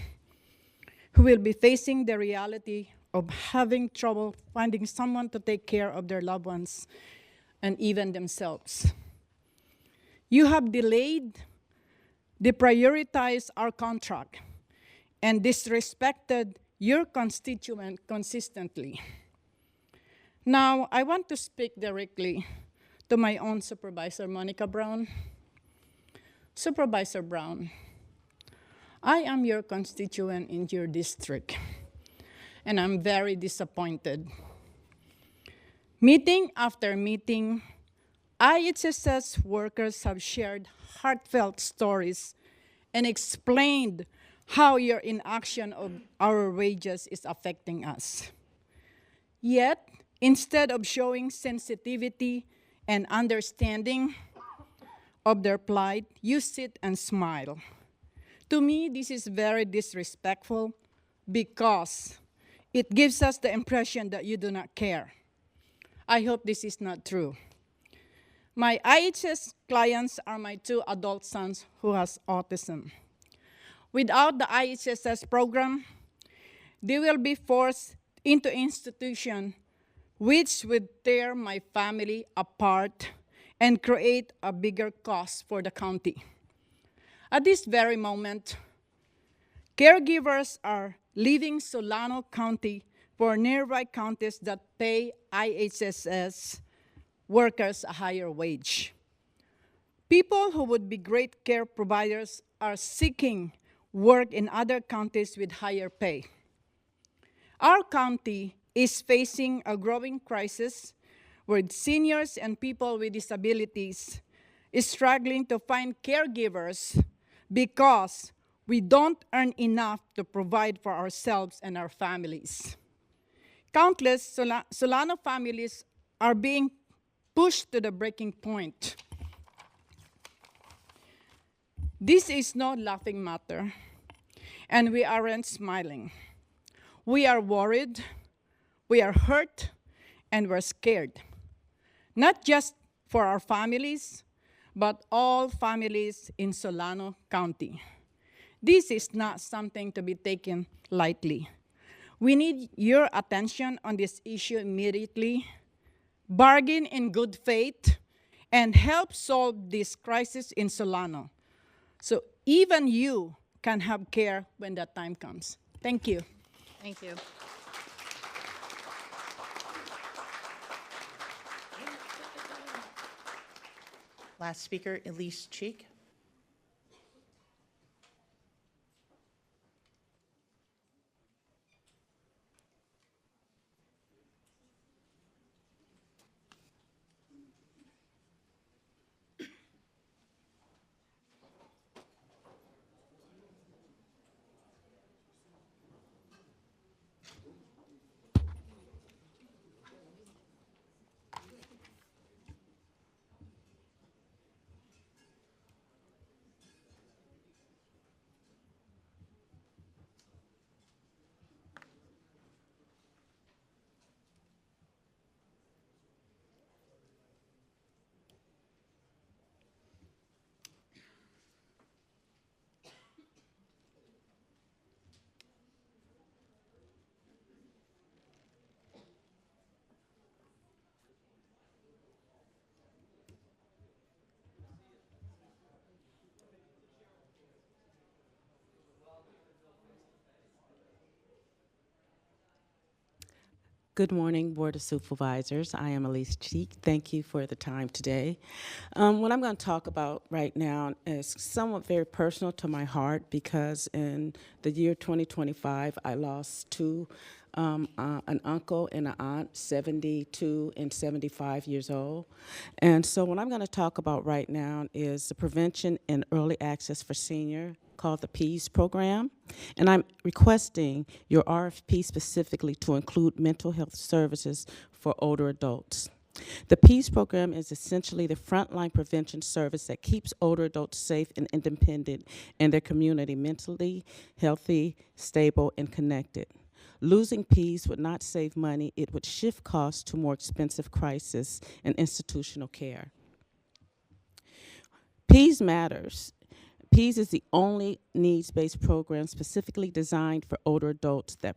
Speaker 1: who will be facing the reality of having trouble finding someone to take care of their loved ones and even themselves. You have delayed, deprioritized our contract, and disrespected your constituent consistently. Now, I want to speak directly to my own supervisor, Monica Brown. Supervisor Brown, I am your constituent in your district, and I'm very disappointed. Meeting after meeting, IHSS workers have shared heartfelt stories and explained how your inaction of our wages is affecting us. Yet, instead of showing sensitivity and understanding of their plight, you sit and smile. To me, this is very disrespectful because it gives us the impression that you do not care. I hope this is not true. My IHS clients are my 2 adult sons who has autism. Without the IHSS program, they will be forced into institution which would tear my family apart and create a bigger cost for the county. At this very moment, caregivers are leaving Solano County for nearby counties that pay IHSS workers a higher wage. People who would be great care providers are seeking work in other counties with higher pay. Our county is facing a growing crisis where seniors and people with disabilities is struggling to find caregivers because we don't earn enough to provide for ourselves and our families. Countless Solano families are being pushed to the breaking point. This is no laughing matter, and we aren't smiling. We are worried, we are hurt, and we're scared. Not just for our families, but all families in Solano County. This is not something to be taken lightly. We need your attention on this issue immediately, bargain in good faith, and help solve this crisis in Solano, so even you can have care when that time comes. Thank you.
Speaker 19: Thank you.
Speaker 2: Last speaker, Elise Cheek.
Speaker 19: Good morning, Board of Supervisors. I am Elise Cheek. Thank you for the time today. What I'm going to talk about right now is somewhat very personal to my heart because in the year 2025, I lost an uncle and an aunt, 72 and 75 years old. And so what I'm going to talk about right now is the prevention and early access for senior called the PEAS program. And I'm requesting your RFP specifically to include mental health services for older adults. The PEAS program is essentially the frontline prevention service that keeps older adults safe and independent in their community, mentally healthy, stable, and connected. Losing PEAS would not save money, it would shift costs to more expensive crisis and institutional care. PEAS matters. PEAS is the only needs-based program specifically designed for older adults that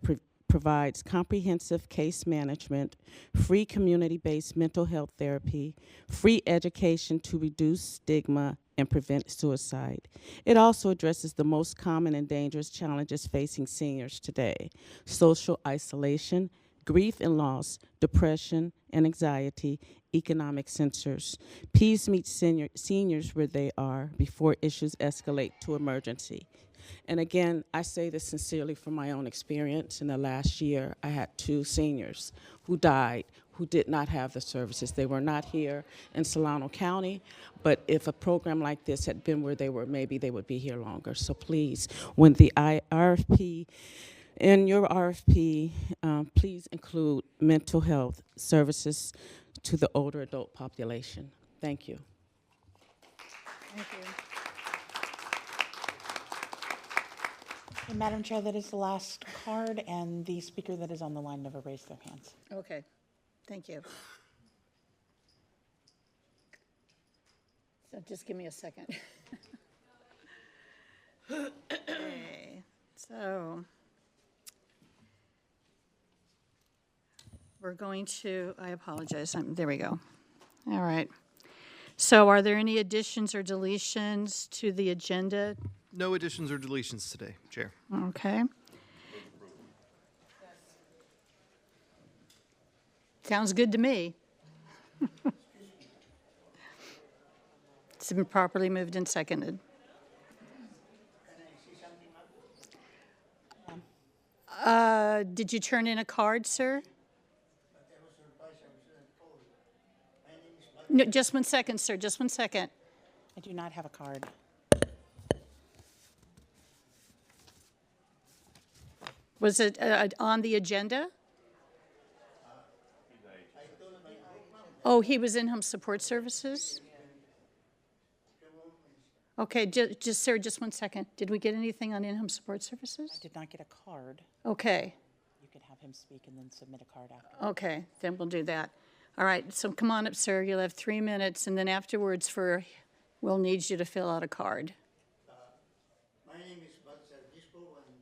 Speaker 19: provides comprehensive case management, free community-based mental health therapy, free education to reduce stigma and prevent suicide. It also addresses the most common and dangerous challenges facing seniors today: social isolation, grief and loss, depression and anxiety, economic censors. PEAS meets seniors where they are before issues escalate to emergency. And again, I say this sincerely from my own experience. In the last year, I had 2 seniors who died who did not have the services. They were not here in Solano County, but if a program like this had been where they were, maybe they would be here longer. So please, when the RFP, in your RFP, please include mental health services to the older adult population. Thank you.
Speaker 2: Thank you. And Madam Chair, that is the last card, and the speaker that is on the line never raised their hands.
Speaker 1: Okay, thank you. So just give me a second. Okay, so we're going to, I apologize, there we go. All right. So are there any additions or deletions to the agenda?
Speaker 20: No additions or deletions today, Chair.
Speaker 1: Okay. Sounds good to me. It's been properly moved and seconded. Did you turn in a card, sir? No, just 1 second, sir, just 1 second.
Speaker 2: I do not have a card.
Speaker 1: Was it on the agenda? Oh, he was in-home support services? Okay, just sir, just 1 second. Did we get anything on in-home support services?
Speaker 2: I did not get a card.
Speaker 1: Okay.
Speaker 2: You could have him speak and then submit a card after.
Speaker 1: Okay, then we'll do that. All right, so come on up, sir. You'll have 3 minutes, and then afterwards we'll need you to fill out a card.
Speaker 21: My name is Balthazar Gispo, and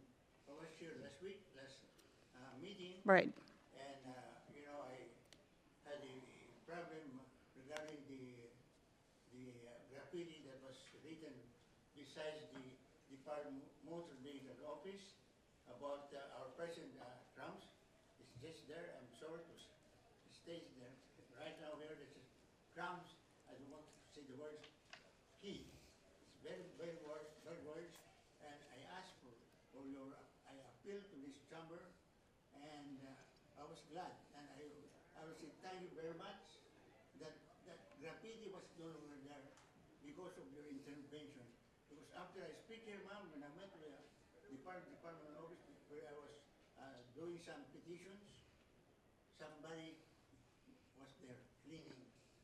Speaker 21: I was here last meeting.
Speaker 1: Right.
Speaker 21: And, I had a problem regarding the graffiti that was written besides the motor vehicle office about our present trams. It's just there. I'm sorry to state there. Right now here, there's trams. I don't want to say the word key. It's very, very words, and I asked for I appealed to this chamber, and I was glad, and I will say thank you very much that graffiti was no longer there because of your intervention. Because after I speak here, ma'am, when I went to the department office where I was doing some petitions, somebody was there cleaning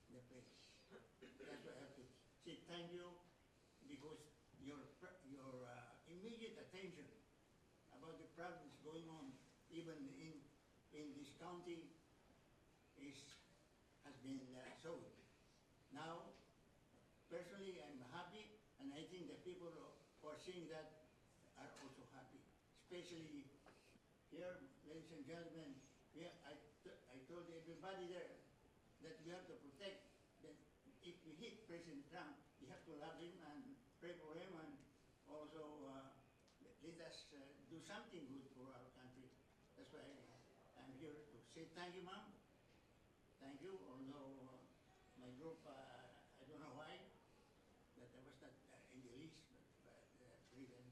Speaker 21: the place. That's why I have to say thank you, because your immediate attention about the problems going on even in this county has been solved. Now, personally, I'm happy, and I think the people who are seeing that are also happy, especially here, ladies and gentlemen. I told everybody there that we have to protect. That if we hit President Trump, we have to love him and pray for him, and also let us do something good for our country. That's why I'm here to say thank you, ma'am. Thank you, although my group, I don't know why, that I was not in the list, but written.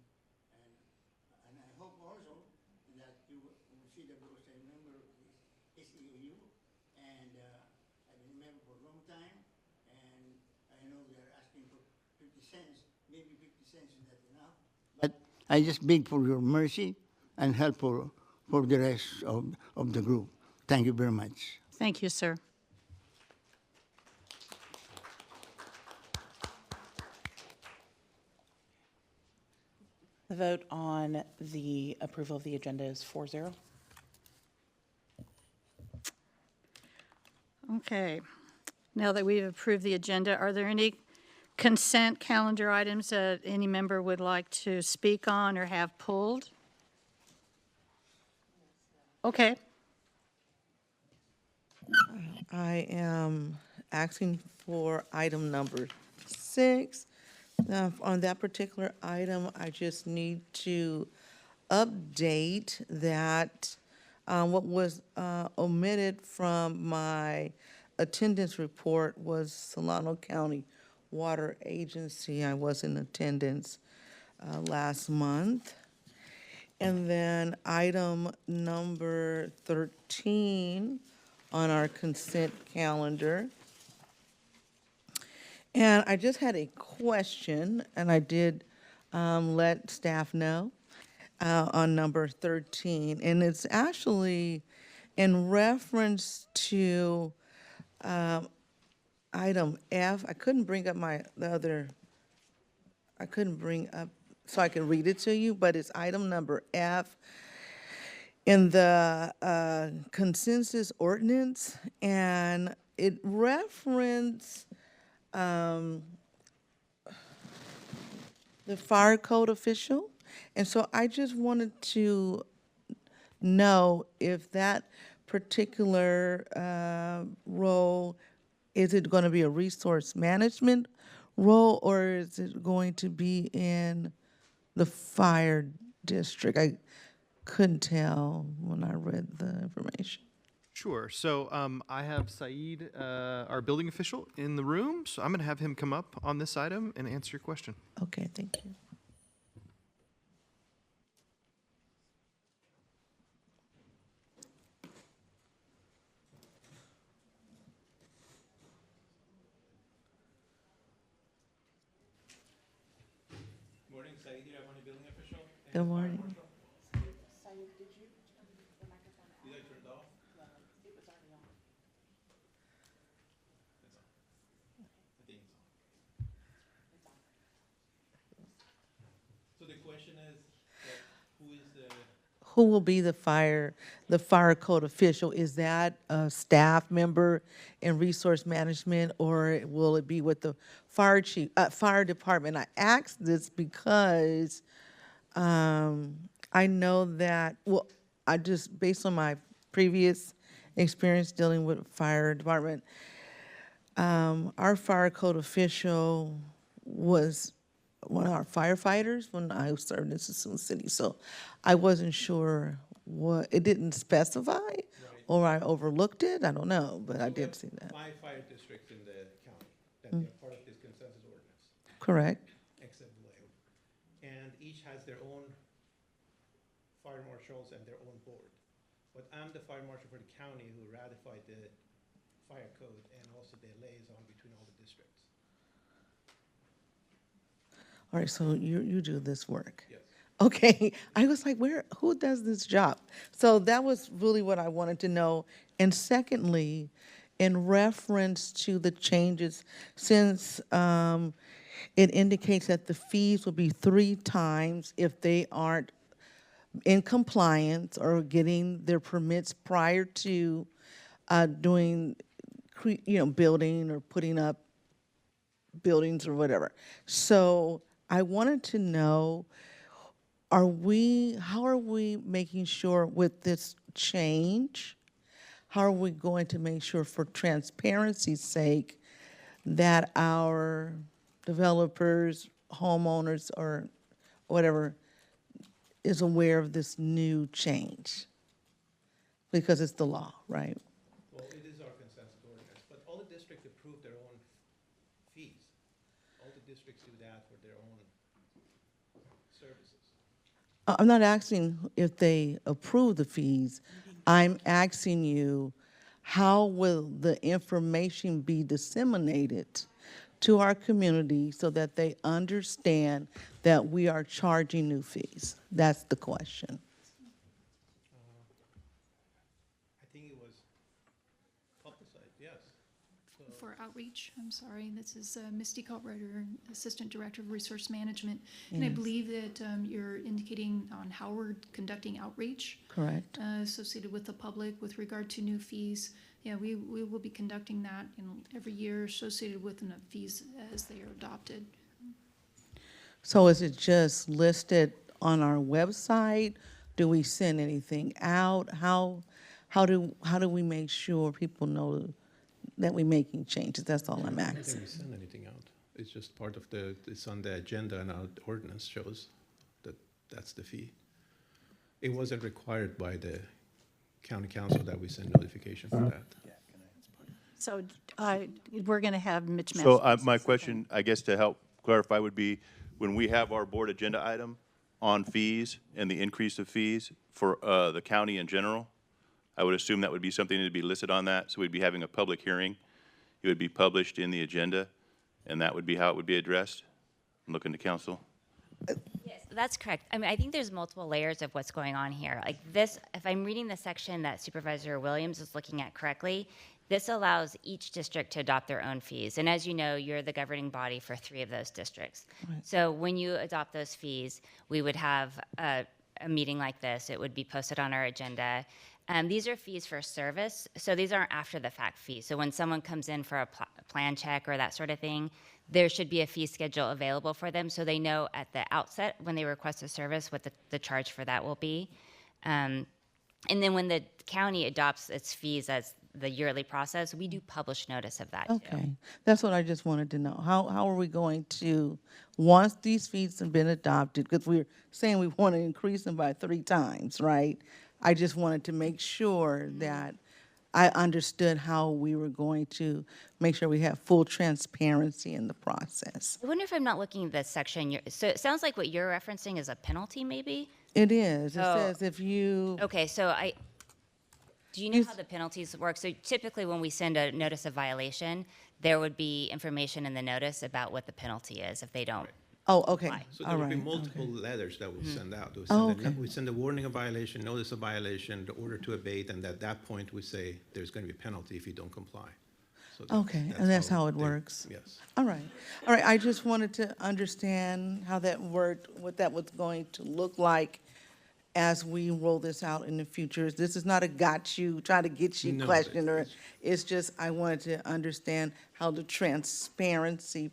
Speaker 21: And I hope also that you will see that because I'm a member of the SEOU, and I've been a member for a long time, and I know they're asking for 50 cents. Maybe 50 cents is not enough. But I just beg for your mercy and help for the rest of the group. Thank you very much.
Speaker 1: Thank you, sir.
Speaker 2: The vote on the approval of the agenda is 4-0.
Speaker 1: Okay. Now that we've approved the agenda, are there any consent calendar items that any member would like to speak on or have pulled? Okay.
Speaker 6: I am asking for item number 6. On that particular item, I just need to update that what was omitted from my attendance report was Solano County Water Agency. I was in attendance last month. And then item number 13 on our consent calendar. And I just had a question, and I did let staff know on number 13. And it's actually in reference to item F. I couldn't bring up I couldn't bring up so I can read it to you, but it's item number F in the consensus ordinance, and it referenced the fire code official. And so I just wanted to know if that particular role, is it going to be a resource management role, or is it going to be in the fire district? I couldn't tell when I read the information.
Speaker 20: Sure. So I have Saeed, our building official, in the room. So I'm going to have him come up on this item and answer your question.
Speaker 6: Okay, thank you.
Speaker 8: Morning, Saeed here. I'm the building official.
Speaker 6: Good morning.
Speaker 8: So the question is, who is the...
Speaker 6: Who will be the fire code official? Is that a staff member in resource management, or will it be with the fire department? I asked this because I know that, well, I just, based on my previous experience dealing with fire department, our fire code official was one of our firefighters when I served in Sassoon City. So I wasn't sure what, it didn't specify, or I overlooked it, I don't know, but I did see that.
Speaker 8: 5 fire districts in the county that they are part of this consensus ordinance.
Speaker 6: Correct.
Speaker 8: Except Vallejo. And each has their own fire marshals and their own board. But I'm the fire marshal for the county who ratified the fire code and also the liaison between all the districts.
Speaker 6: All right, so you do this work?
Speaker 8: Yes.
Speaker 6: Okay, I was like, who does this job? So that was really what I wanted to know. And secondly, in reference to the changes, since it indicates that the fees will be 3 times if they aren't in compliance or getting their permits prior to doing, building or putting up buildings or whatever. So I wanted to know, how are we making sure with this change, how are we going to make sure for transparency's sake that our developers, homeowners, or whatever is aware of this new change? because it's the law, right?
Speaker 8: Well, it is our consensus ordinance, but all the districts approve their own fees. All the districts do that for their own services.
Speaker 6: I'm not asking if they approve the fees. I'm asking you, how will the information be disseminated to our community so that they understand that we are charging new fees? That's the question.
Speaker 8: I think it was publicized, yes.
Speaker 4: For outreach, I'm sorry, this is Misty Cartwriter, Assistant Director of Resource Management. And I
Speaker 6: Yes.
Speaker 4: believe that you're indicating on how we're conducting outreach.
Speaker 6: Correct.
Speaker 4: Associated with the public with regard to new fees. Yeah, we will be conducting that every year associated with the fees as they are adopted.
Speaker 6: So is it just listed on our website? Do we send anything out? How do we make sure people know that we're making changes? That's all I'm
Speaker 8: I don't think
Speaker 6: asking.
Speaker 8: we send anything out. It's just part of it's on the agenda, and our ordinance shows that that's the fee. It wasn't required by the county council that we send notification for that.
Speaker 1: So we're going to have Mitch
Speaker 3: So
Speaker 1: Matheson.
Speaker 3: my question, I guess to help clarify, would be when we have our board agenda item on fees and the increase of fees for the county in general, I would assume that would be something to be listed on that. So we'd be having a public hearing. It would be published in the agenda, and that would be how it would be addressed. I'm looking to council.
Speaker 22: Yes, that's correct. I mean, I think there's multiple layers of what's going on here. Like this, if I'm reading the section that Supervisor Williams is looking at correctly, this allows each district to adopt their own fees. And as you know, you're the governing body for 3 of those districts.
Speaker 6: Right.
Speaker 22: So when you adopt those fees, we would have a meeting like this. It would be posted on our agenda. These are fees for service, so these aren't after the fact fees. So when someone comes in for a plan check or that sort of thing, there should be a fee schedule available for them so they know at the outset when they request a service what the charge for that will be. And then when the county adopts its fees as the yearly process, we do publish notice of that too.
Speaker 6: Okay, that's what I just wanted to know. How are we going to, once these fees have been adopted, because we're saying we want to increase them by 3 times, right? I just wanted to make sure that I understood how we were going to make sure we have full transparency in the process.
Speaker 22: I wonder if I'm not looking at this section. So it sounds like what you're referencing is a penalty, maybe?
Speaker 6: It is. It
Speaker 22: Oh.
Speaker 6: says if you.
Speaker 22: Okay, so do you know how the penalties work? So typically when we send a notice of violation, there would be information in the notice about what the penalty is if they don't.
Speaker 6: Oh, okay.
Speaker 8: So
Speaker 6: All
Speaker 8: there will be
Speaker 6: right.
Speaker 8: multiple letters that we send out. We
Speaker 6: Oh,
Speaker 8: send,
Speaker 6: okay.
Speaker 8: we send a warning of violation, notice of violation, the order to abate, and at that point, we say there's going to be a penalty if you don't comply. So
Speaker 6: Okay, and that's how it
Speaker 8: they-
Speaker 6: works?
Speaker 8: Yes.
Speaker 6: All right. All right, I just wanted to understand how that worked, what that was going to look like as we roll this out in the future. This is not a try to get you
Speaker 8: No,
Speaker 6: question, or it's just, I wanted to understand how the transparency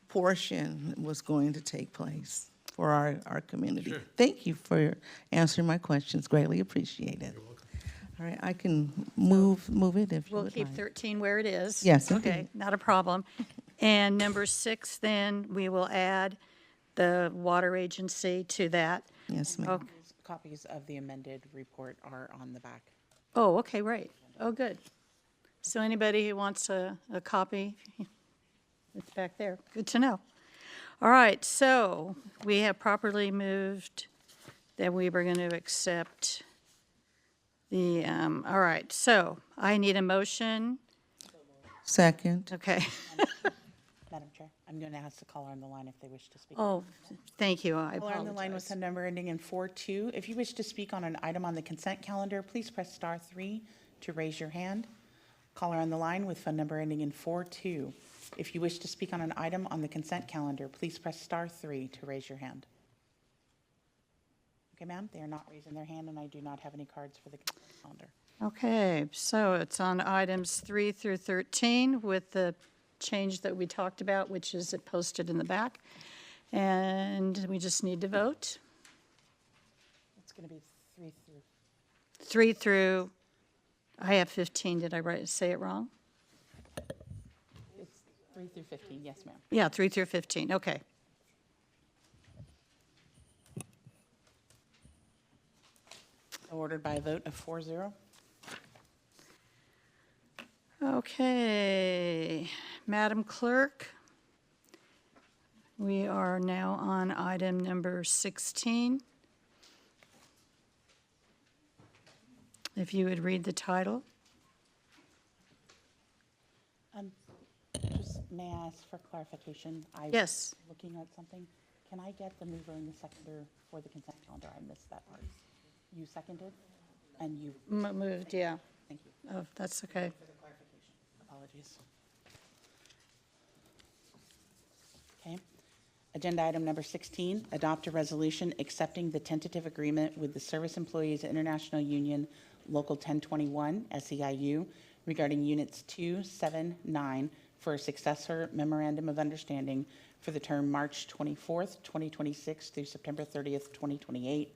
Speaker 6: portion was going to take place for our community.
Speaker 8: Sure.
Speaker 6: Thank you for answering my questions, greatly appreciate it. All right, I can move it if you
Speaker 1: We'll
Speaker 6: would
Speaker 1: keep
Speaker 6: like.
Speaker 1: 13 where it is.
Speaker 6: Yes,
Speaker 1: Okay,
Speaker 6: indeed.
Speaker 1: not a problem. And number 6, then, we will add the water agency to that.
Speaker 6: Yes, ma'am.
Speaker 1: Okay.
Speaker 2: Copies of the amended report are on the back.
Speaker 1: Oh, okay, right. Oh, good. So anybody who wants a copy, it's back there. Good to know. All right, so we have properly moved that we were going to accept the, all right, so I need a motion.
Speaker 6: Second.
Speaker 1: Okay.
Speaker 2: Madam Chair, I'm going to ask the caller on the line if they wish to speak.
Speaker 1: Oh, thank you, I
Speaker 2: Caller on the line with
Speaker 1: apologize.
Speaker 2: some number ending in 42. If you wish to speak on an item on the consent calendar, please press *3 to raise your hand. Caller on the line with phone number ending in 42. If you wish to speak on an item on the consent calendar, please press *3 to raise your hand. Okay, ma'am, they are not raising their hand, and I do not have any cards for the consent calendar.
Speaker 1: Okay, so it's on items 3 through 13 with the change that we talked about, which is posted in the back. And we just need to vote.
Speaker 2: It's going to be 3 through.
Speaker 1: 3 through, I have 15, did I say it wrong?
Speaker 2: It's 3 through 15, yes, ma'am.
Speaker 1: Yeah, 3 through 15, okay.
Speaker 2: Ordered by a vote of 4-0.
Speaker 1: Okay, Madam Clerk, we are now on item number 16. If you would read the title.
Speaker 2: Just may I ask for clarification? I
Speaker 1: Yes.
Speaker 2: was looking at something. Can I get the mover and the seconder for the consent calendar? I missed that part. You seconded, and you.
Speaker 1: Moved, yeah.
Speaker 2: Thank you.
Speaker 1: Oh, that's okay.
Speaker 2: For the clarification. Apologies. Okay. Agenda item number 16, adopt a resolution accepting the tentative agreement with the Service Employees International Union Local 1021, SEIU, regarding Units 2, 7, 9 for a successor memorandum of understanding for the term March 24th, 2026 through September 30th, 2028.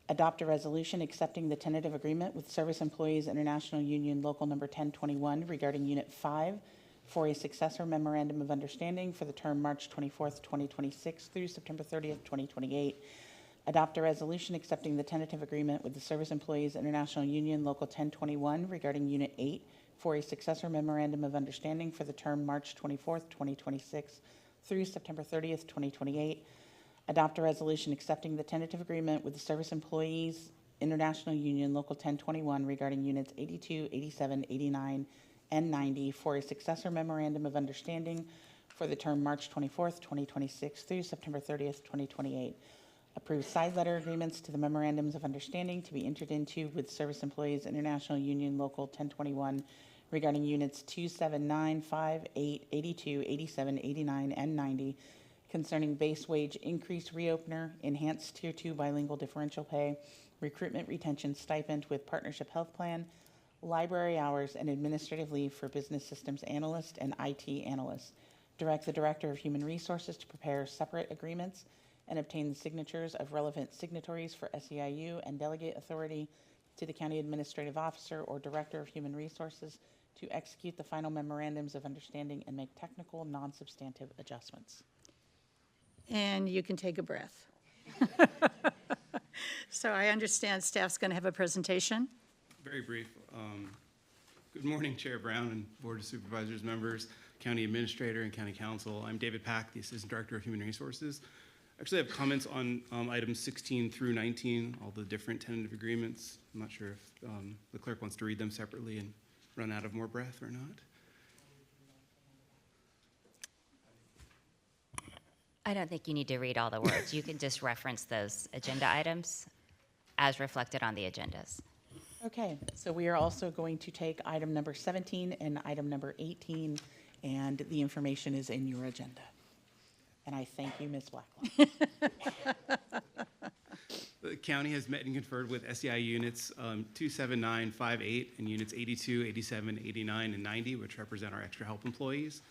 Speaker 2: Adopt a resolution accepting the tentative agreement with Service Employees International Union Local Number 1021 regarding Unit 5 for a successor memorandum of understanding for the term March 24th, 2026 through September 30th, 2028. Adopt a resolution accepting the tentative agreement with the Service Employees International Union Local 1021 regarding Unit 8 for a successor memorandum of understanding for the term March 24th, 2026 through September 30th, 2028. Adopt a resolution accepting the tentative agreement with the Service Employees International Union Local 1021 regarding Units 82, 87, 89, and 90 for a successor memorandum of understanding for the term March 24th, 2026 through September 30th, 2028. Approve side letter agreements to the memorandums of understanding to be entered into with Service Employees International Union Local 1021 regarding Units 2, 7, 9, 5, 8, 82, 87, 89, and 90 concerning base wage increase reopener, enhanced Tier 2 bilingual differential pay, recruitment retention stipend with partnership health plan, library hours, and administrative leave for business systems analyst and IT analyst. Direct the Director of Human Resources to prepare separate agreements and obtain the signatures of relevant signatories for SEIU and delegate authority to the County Administrative Officer or Director of Human Resources to execute the final memorandums of understanding and make technical, non-substantive adjustments.
Speaker 1: And you can take a breath. So I understand staff's going to have a presentation.
Speaker 5: Very brief. Good morning, Chair Brown and Board of Supervisors members, County Administrator and County Council. I'm David Pack, the Assistant Director of Human Resources. Actually, I have comments on items 16 through 19, all the different tentative agreements. I'm not sure if the clerk wants to read them separately and run out of more breath or not.
Speaker 22: I don't think you need to read all the words. You can just reference those agenda items as reflected on the agendas.
Speaker 2: Okay, so we are also going to take item number 17 and item number 18, and the information is in your agenda. And I thank you, Ms. Blacklock.
Speaker 5: The county has met and conferred with SEI units 279, 58, and units 82, 87, 89, and 90, which represent our extra help employees.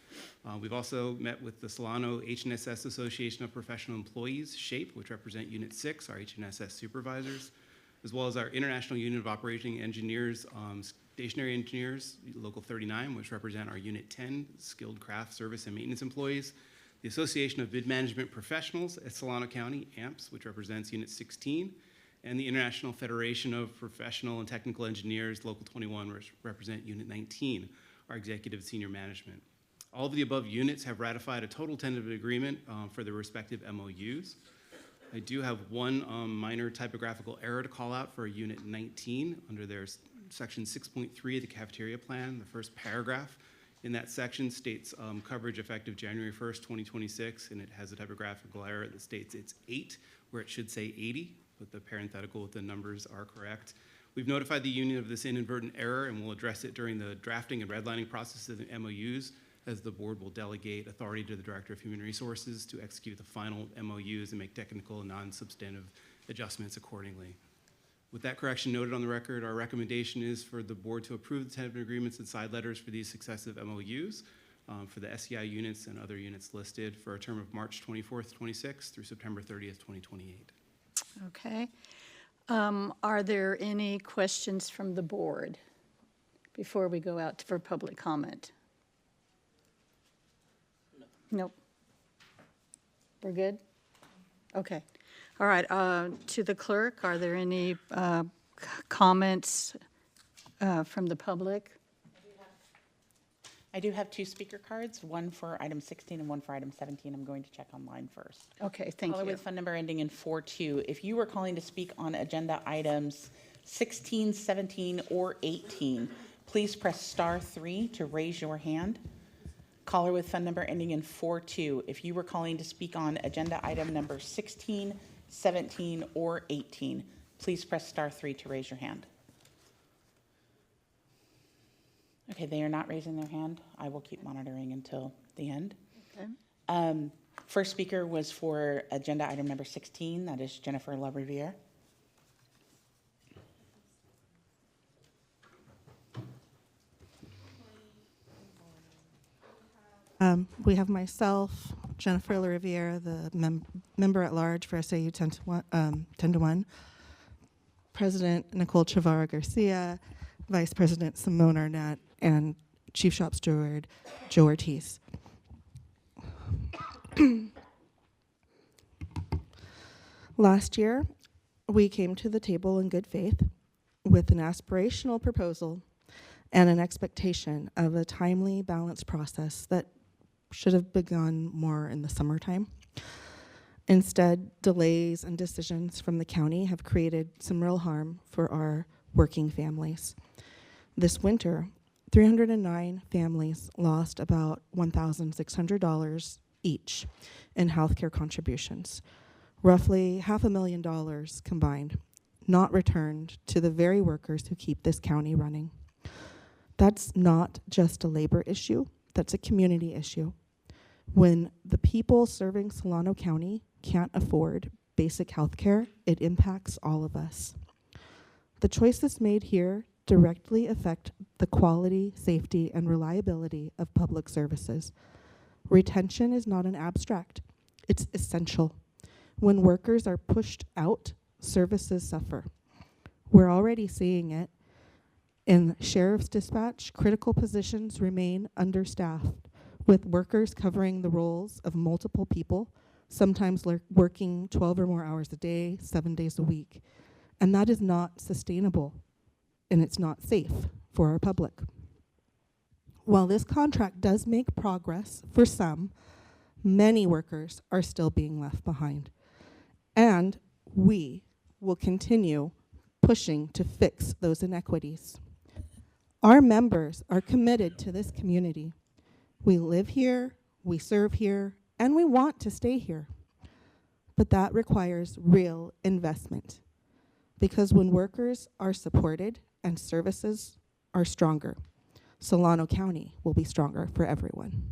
Speaker 5: We've also met with the Solano HNSS Association of Professional Employees, SHAPE, which represent Unit 6, our HNSS supervisors, as well as our International Union of Operating Engineers, Stationary Engineers, Local 39, which represent our Unit 10, Skilled Craft Service and Maintenance Employees, the Association of Bid Management Professionals at Solano County, AMPS, which represents Unit 16, and the International Federation of Professional and Technical Engineers, Local 21, which represent Unit 19, our Executive Senior Management. All of the above units have ratified a total tentative agreement for their respective MOUs. I do have one minor typographical error to call out for Unit 19 under their Section 6.3 of the Cafeteria Plan. The first paragraph in that section states coverage effective January 1st, 2026, and it has a typographical error that states it's 8, where it should say 80, but the parenthetical with the numbers are correct. We've notified the union of this inadvertent error, and we'll address it during the drafting and redlining process of the MOUs, as the board will delegate authority to the Director of Human Resources to execute the final MOUs and make technical and non-substantive adjustments accordingly. With that correction noted on the record, our recommendation is for the board to approve the tentative agreements and side letters for these successive MOUs for the SEI units and other units listed for a term of March 24th, 26 through September 30th, 2028.
Speaker 1: Okay. Are there any questions from the board before we go out for public comment? Nope. We're good? Okay. All right. To the clerk, are there any comments from the public?
Speaker 2: I do have two speaker cards, one for item 16 and one for item 17. I'm going to check online first.
Speaker 1: Okay, thank
Speaker 2: Caller
Speaker 1: you.
Speaker 2: with phone number ending in 42. If you were calling to speak on agenda items 16, 17, or 18, please press star 3 to raise your hand. Caller with phone number ending in 42. If you were calling to speak on agenda item number 16, 17, or 18, please press star 3 to raise your hand. Okay, they are not raising their hand. I will keep monitoring until the end.
Speaker 1: Okay.
Speaker 2: First speaker was for agenda item number 16. That is Jennifer LaRiviere.
Speaker 7: We have myself, Jennifer LaRiviere, the member at large for SAU 10 to 1, President Nicole Chavara Garcia, Vice President Simone Arnett, and Chief Shop Steward Joe Ortiz. Last year, we came to the table in good faith with an aspirational proposal and an expectation of a timely, balanced process that should have begun more in the summertime. Instead, delays and decisions from the county have created some real harm for our working families. This winter, 309 families lost about $1,600 each in healthcare contributions, roughly $500,000 combined, not returned to the very workers who keep this county running. That's not just a labor issue, that's a community issue. When the people serving Solano County can't afford basic health care, it impacts all of us. The choices made here directly affect the quality, safety, and reliability of public services. Retention is not an abstract, it's essential. When workers are pushed out, services suffer. We're already seeing it. In sheriff's dispatch, critical positions remain understaffed, with workers covering the roles of multiple people, sometimes working 12 or more hours a day, 7 days a week. And that is not sustainable, and it's not safe for our public. While this contract does make progress for some, many workers are still being left behind. And we will continue pushing to fix those inequities. Our members are committed to this community. We live here, we serve here, and we want to stay here. But that requires real investment, because when workers are supported and services are stronger, Solano County will be stronger for everyone.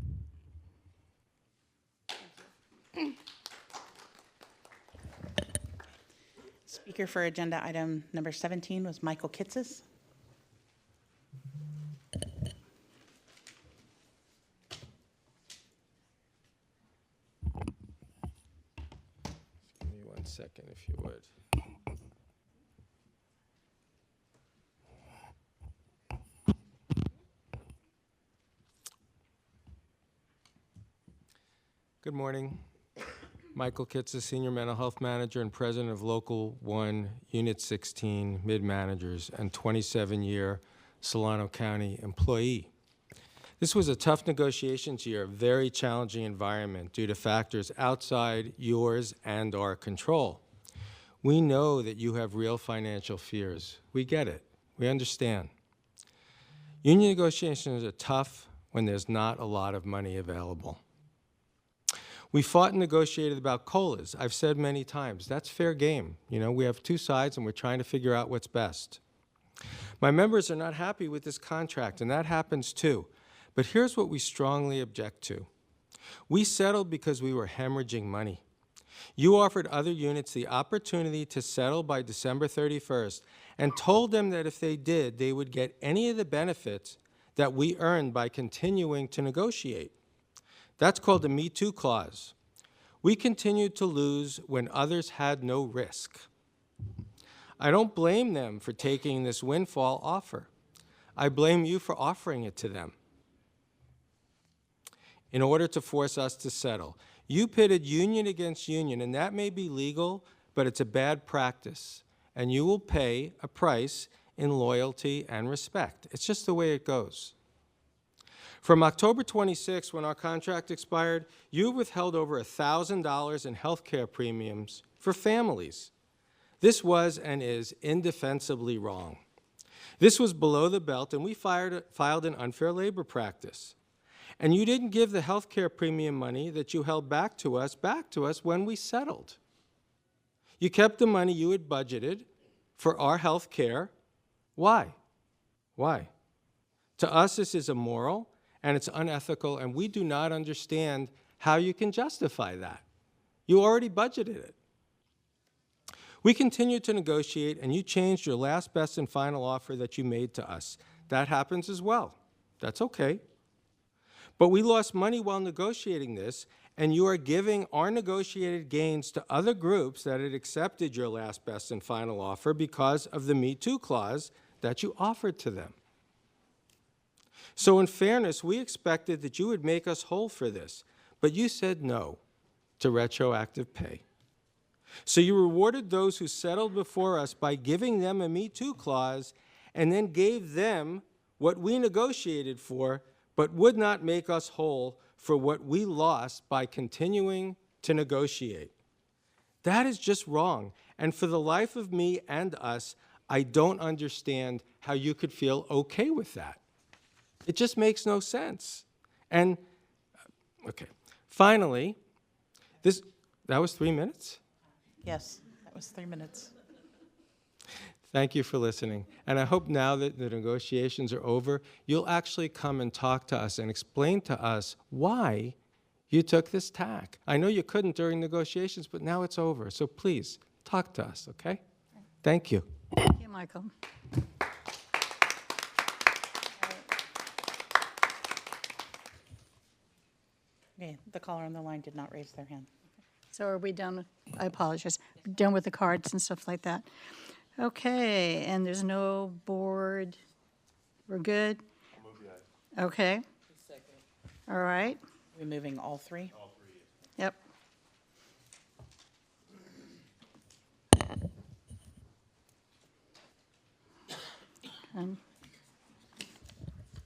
Speaker 2: Speaker for agenda item number 17 was Michael Kitces.
Speaker 9: Give me 1 second, if you would. Good morning. Michael Kitsa, Senior Mental Health Manager and President of Local 1, Unit 16, Mid-Managers, and 27-year Solano County employee. This was a tough negotiations year, a very challenging environment due to factors outside yours and our control. We know that you have real financial fears. We get it. We understand. Union negotiations are tough when there's not a lot of money available. We fought and negotiated about COLAs. I've said many times, that's fair game. You know, we have two sides and we're trying to figure out what's best. My members are not happy with this contract, and that happens too. But here's what we strongly object to. We settled because we were hemorrhaging money. You offered other units the opportunity to settle by December 31st and told them that if they did, they would get any of the benefits that we earned by continuing to negotiate. That's called the Me Too clause. We continued to lose when others had no risk. I don't blame them for taking this windfall offer. I blame you for offering it to them in order to force us to settle. You pitted union against union, and that may be legal, but it's a bad practice, and you will pay a price in loyalty and respect. It's just the way it goes. From October 26, when our contract expired, you withheld over $1,000 in health care premiums for families. This was and is indefensibly wrong. This was below the belt, and we filed an unfair labor practice. And you didn't give the health care premium money that you held back to us when we settled. You kept the money you had budgeted for our health care. Why? Why? To us, this is immoral, and it's unethical, and we do not understand how you can justify that. You already budgeted it. We continued to negotiate, and you changed your last, best, and final offer that you made to us. That happens as well. That's okay. But we lost money while negotiating this, and you are giving our negotiated gains to other groups that had accepted your last, best, and final offer because of the Me Too clause that you offered to them. So in fairness, we expected that you would make us whole for this, but you said no to retroactive pay. So you rewarded those who settled before us by giving them a Me Too clause and then gave them what we negotiated for, but would not make us whole for what we lost by continuing to negotiate. That is just wrong. And for the life of me and us, I don't understand how you could feel okay with that. It just makes no sense. And, okay, finally, that was 3 minutes?
Speaker 2: Yes, that was 3 minutes.
Speaker 9: Thank you for listening. And I hope now that the negotiations are over, you'll actually come and talk to us and explain to us why you took this tack. I know you couldn't during negotiations, but now it's over. So please, talk to us, okay? Thank you.
Speaker 1: Thank you, Michael.
Speaker 2: Okay, the caller on the line did not raise their hand.
Speaker 1: So are we done? I apologize. Done with the cards and stuff like that. Okay, and there's no board. We're good? Okay. All right.
Speaker 2: Removing all three?
Speaker 1: Yep.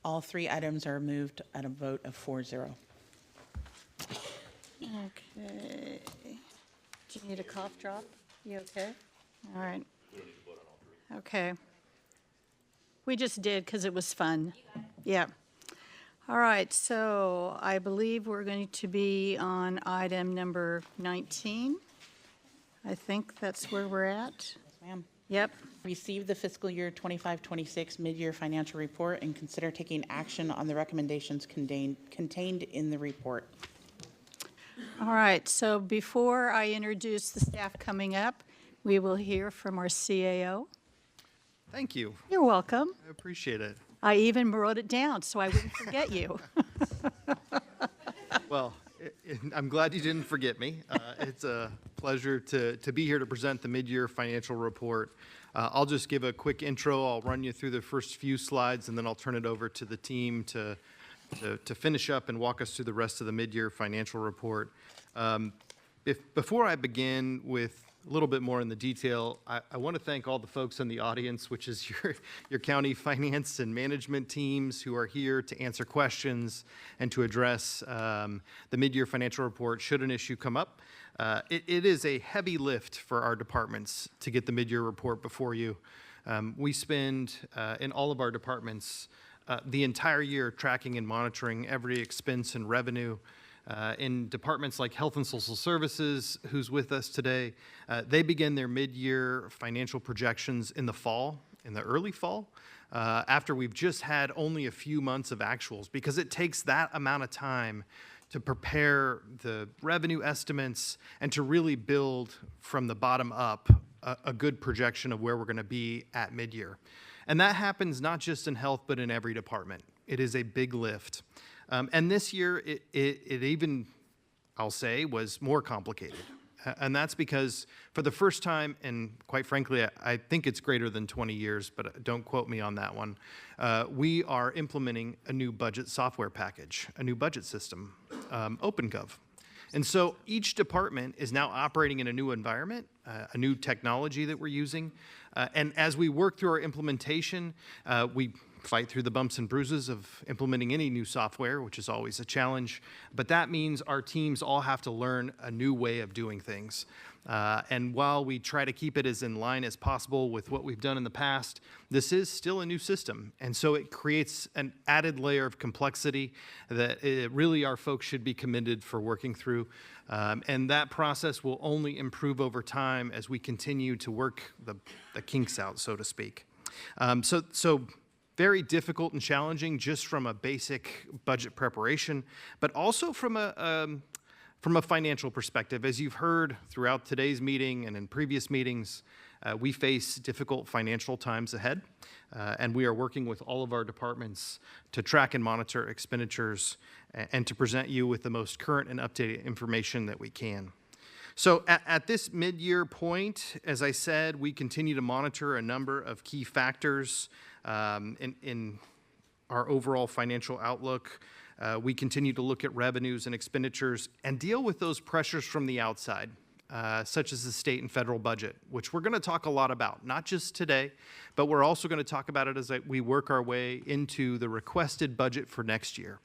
Speaker 2: All three items are moved at a vote of 4-0.
Speaker 1: Okay. Do you need a cough drop? You okay? All right. Okay. We just did because it was fun. Yeah. All right, so I believe we're going to be on item number 19. I think that's where we're at.
Speaker 2: Yes, ma'am.
Speaker 1: Yep.
Speaker 2: Receive the fiscal year 25-26 mid-year financial report and consider taking action on the recommendations contained in the report.
Speaker 1: All right, so before I introduce the staff coming up, we will hear from our CAO.
Speaker 20: Thank you.
Speaker 1: You're welcome.
Speaker 20: I appreciate it.
Speaker 1: I even wrote it down so I wouldn't forget you.
Speaker 20: Well, I'm glad you didn't forget me. It's a pleasure to be here to present the mid-year financial report. I'll just give a quick intro. I'll run you through the first few slides, and then I'll turn it over to the team to finish up and walk us through the rest of the mid-year financial report. Before I begin with a little bit more in the detail, I want to thank all the folks in the audience, which is your county finance and management teams who are here to answer questions and to address the mid-year financial report should an issue come up. It is a heavy lift for our departments to get the mid-year report before you. We spend in all of our departments the entire year tracking and monitoring every expense and revenue. In departments like Health and Social Services, who's with us today, they begin their mid-year financial projections in the fall, in the early fall, after we've just had only a few months of actuals, because it takes that amount of time to prepare the revenue estimates and to really build from the bottom up a good projection of where we're going to be at mid-year. And that happens not just in health, but in every department. It is a big lift. And this year, it even, I'll say, was more complicated. And that's because for the first time, and quite frankly, I think it's greater than 20 years, but don't quote me on that one, we are implementing a new budget software package, a new budget system, OpenGov. And so each department is now operating in a new environment, a new technology that we're using. And as we work through our implementation, we fight through the bumps and bruises of implementing any new software, which is always a challenge. But that means our teams all have to learn a new way of doing things. And while we try to keep it as in line as possible with what we've done in the past, this is still a new system. And so it creates an added layer of complexity that really our folks should be commended for working through. And that process will only improve over time as we continue to work the kinks out, so to speak. So very difficult and challenging just from a basic budget preparation, but also from a financial perspective. As you've heard throughout today's meeting and in previous meetings, we face difficult financial times ahead, and we are working with all of our departments to track and monitor expenditures and to present you with the most current and updated information that we can. So at this mid-year point, as I said, we continue to monitor a number of key factors in our overall financial outlook. We continue to look at revenues and expenditures and deal with those pressures from the outside, such as the state and federal budget, which we're going to talk a lot about, not just today, but we're also going to talk about it as we work our way into the requested budget for next year.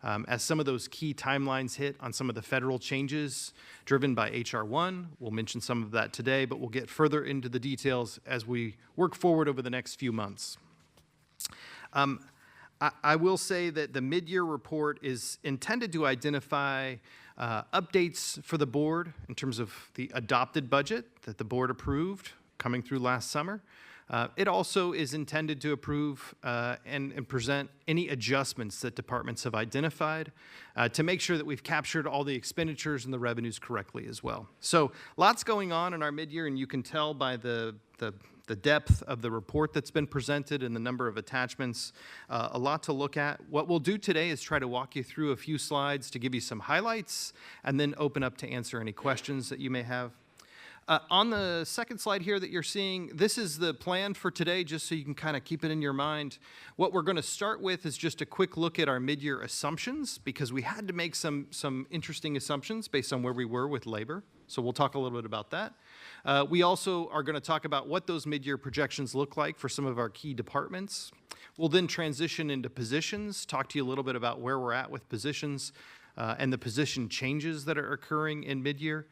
Speaker 20: As some of those key timelines hit on some of the federal changes driven by H.R. 1, we'll mention some of that today, but we'll get further into the details as we work forward over the next few months. I will say that the mid-year report is intended to identify updates for the board in terms of the adopted budget that the board approved coming through last summer. It also is intended to approve and present any adjustments that departments have identified to make sure that we've captured all the expenditures and the revenues correctly as well. So lots going on in our mid-year, and you can tell by the depth of the report that's been presented and the number of attachments, a lot to look at. What we'll do today is try to walk you through a few slides to give you some highlights and then open up to answer any questions that you may have. On the second slide here that you're seeing, this is the plan for today, just so you can kind of keep it in your mind. What we're going to start with is just a quick look at our mid-year assumptions, because we had to make some interesting assumptions based on where we were with labor. So we'll talk a little bit about that. We also are going to talk about what those mid-year projections look like for some of our key departments. We'll then transition into positions, talk to you a little bit about where we're at with positions and the position changes that are occurring in mid-year,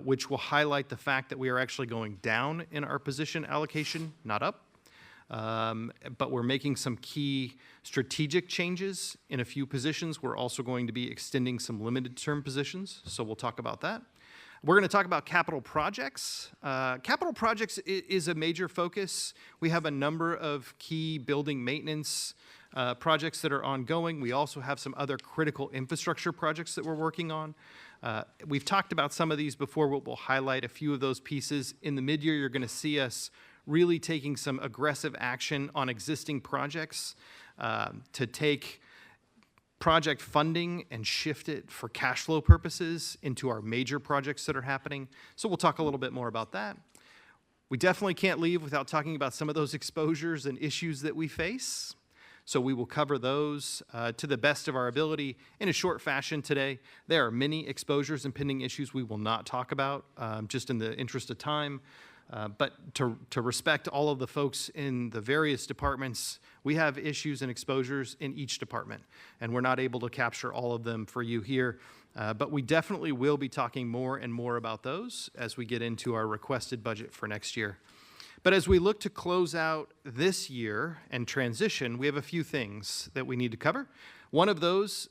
Speaker 20: which will highlight the fact that we are actually going down in our position allocation, not up. But we're making some key strategic changes in a few positions. We're also going to be extending some limited term positions, so we'll talk about that. We're going to talk about capital projects. Capital projects is a major focus. We have a number of key building maintenance projects that are ongoing. We also have some other critical infrastructure projects that we're working on. We've talked about some of these before, but we'll highlight a few of those pieces. In the mid-year, you're going to see us really taking some aggressive action on existing projects to take project funding and shift it for cash flow purposes into our major projects that are happening. So we'll talk a little bit more about that. We definitely can't leave without talking about some of those exposures and issues that we face. So we will cover those to the best of our ability in a short fashion today. There are many exposures and pending issues we will not talk about, just in the interest of time. But to respect all of the folks in the various departments, we have issues and exposures in each department, and we're not able to capture all of them for you here. But we definitely will be talking more and more about those as we get into our requested budget for next year. But as we look to close out this year and transition, we have a few things that we need to cover. One of those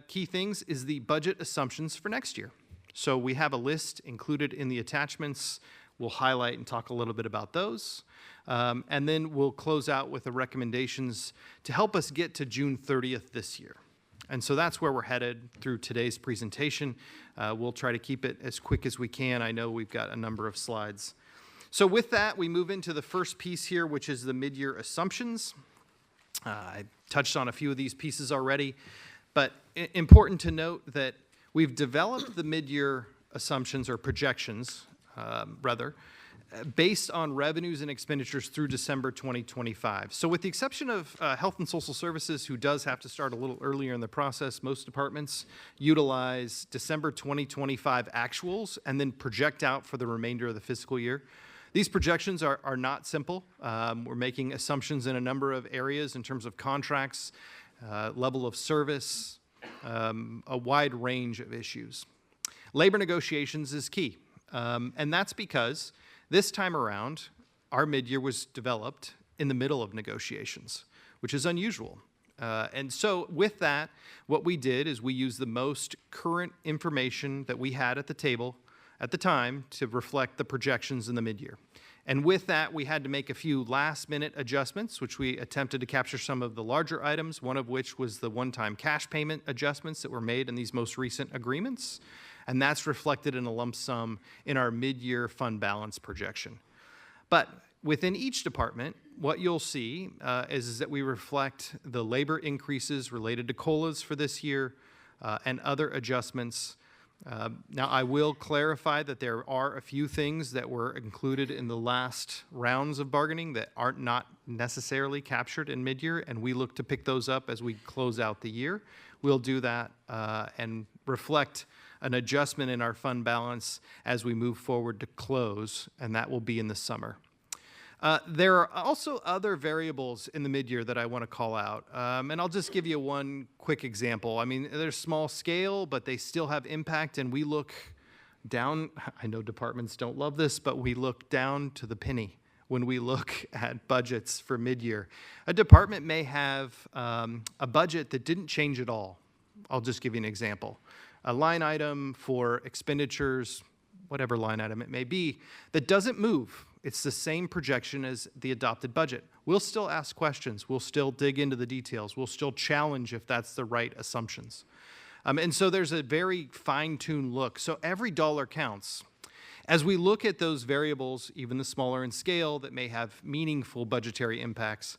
Speaker 20: key things is the budget assumptions for next year. So we have a list included in the attachments. We'll highlight and talk a little bit about those. And then we'll close out with the recommendations to help us get to June 30th this year. And so that's where we're headed through today's presentation. We'll try to keep it as quick as we can. I know we've got a number of slides. So with that, we move into the first piece here, which is the mid-year assumptions. I touched on a few of these pieces already, but important to note that we've developed the mid-year assumptions or projections, based on revenues and expenditures through December 2025. So with the exception of Health and Social Services, who does have to start a little earlier in the process, most departments utilize December 2025 actuals and then project out for the remainder of the fiscal year. These projections are not simple. We're making assumptions in a number of areas in terms of contracts, level of service, a wide range of issues. Labor negotiations is key, and that's because this time around, our mid-year was developed in the middle of negotiations, which is unusual. And so with that, what we did is we used the most current information that we had at the table at the time to reflect the projections in the mid-year. And with that, we had to make a few last-minute adjustments, which we attempted to capture some of the larger items, one of which was the one-time cash payment adjustments that were made in these most recent agreements. And that's reflected in a lump sum in our mid-year fund balance projection. But within each department, what you'll see is that we reflect the labor increases related to COLAs for this year and other adjustments. Now, I will clarify that there are a few things that were included in the last rounds of bargaining that aren't not necessarily captured in mid-year, and we look to pick those up as we close out the year. We'll do that and reflect an adjustment in our fund balance as we move forward to close, and that will be in the summer. There are also other variables in the mid-year that I want to call out, and I'll just give you one quick example. I mean, they're small scale, but they still have impact, and we look down. I know departments don't love this, but we look down to the penny when we look at budgets for mid-year. A department may have a budget that didn't change at all. I'll just give you an example. A line item for expenditures, whatever line item it may be, that doesn't move. It's the same projection as the adopted budget. We'll still ask questions. We'll still dig into the details. We'll still challenge if that's the right assumptions. And so there's a very fine-tuned look. So every dollar counts. As we look at those variables, even the smaller in scale, that may have meaningful budgetary impacts,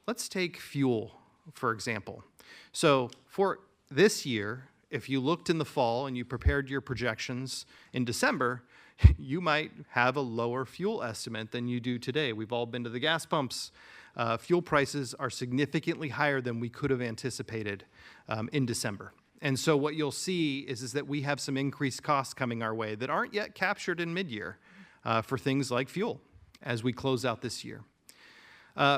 Speaker 20: let's take fuel, for example. So for this year, if you looked in the fall and you prepared your projections in December, you might have a lower fuel estimate than you do today. We've all been to the gas pumps. Fuel prices are significantly higher than we could have anticipated in December. And so what you'll see is that we have some increased costs coming our way that aren't yet captured in mid-year for things like fuel as we close out this year.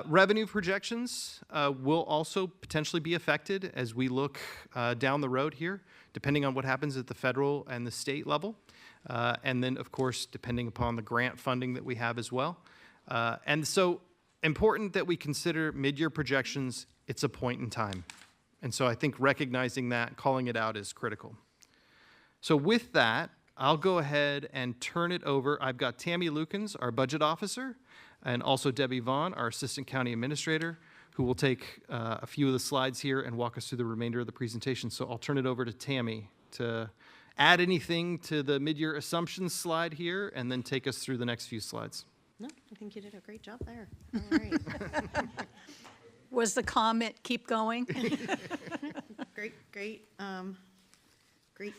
Speaker 20: Revenue projections will also potentially be affected as we look down the road here, depending on what happens at the federal and the state level. And then, of course, depending upon the grant funding that we have as well. And so important that we consider mid-year projections. It's a point in time. And so I think recognizing that, calling it out is critical. So with that, I'll go ahead and turn it over. I've got Tammy Lukens, our budget officer, and also Debbie Vaughn, our assistant county administrator, who will take a few of the slides here and walk us through the remainder of the presentation. So I'll turn it over to Tammy to add anything to the mid-year assumptions slide here, and then take us through the next few slides.
Speaker 1: No, I think you did a great job there. All right. Was the comment, keep going?
Speaker 10: Great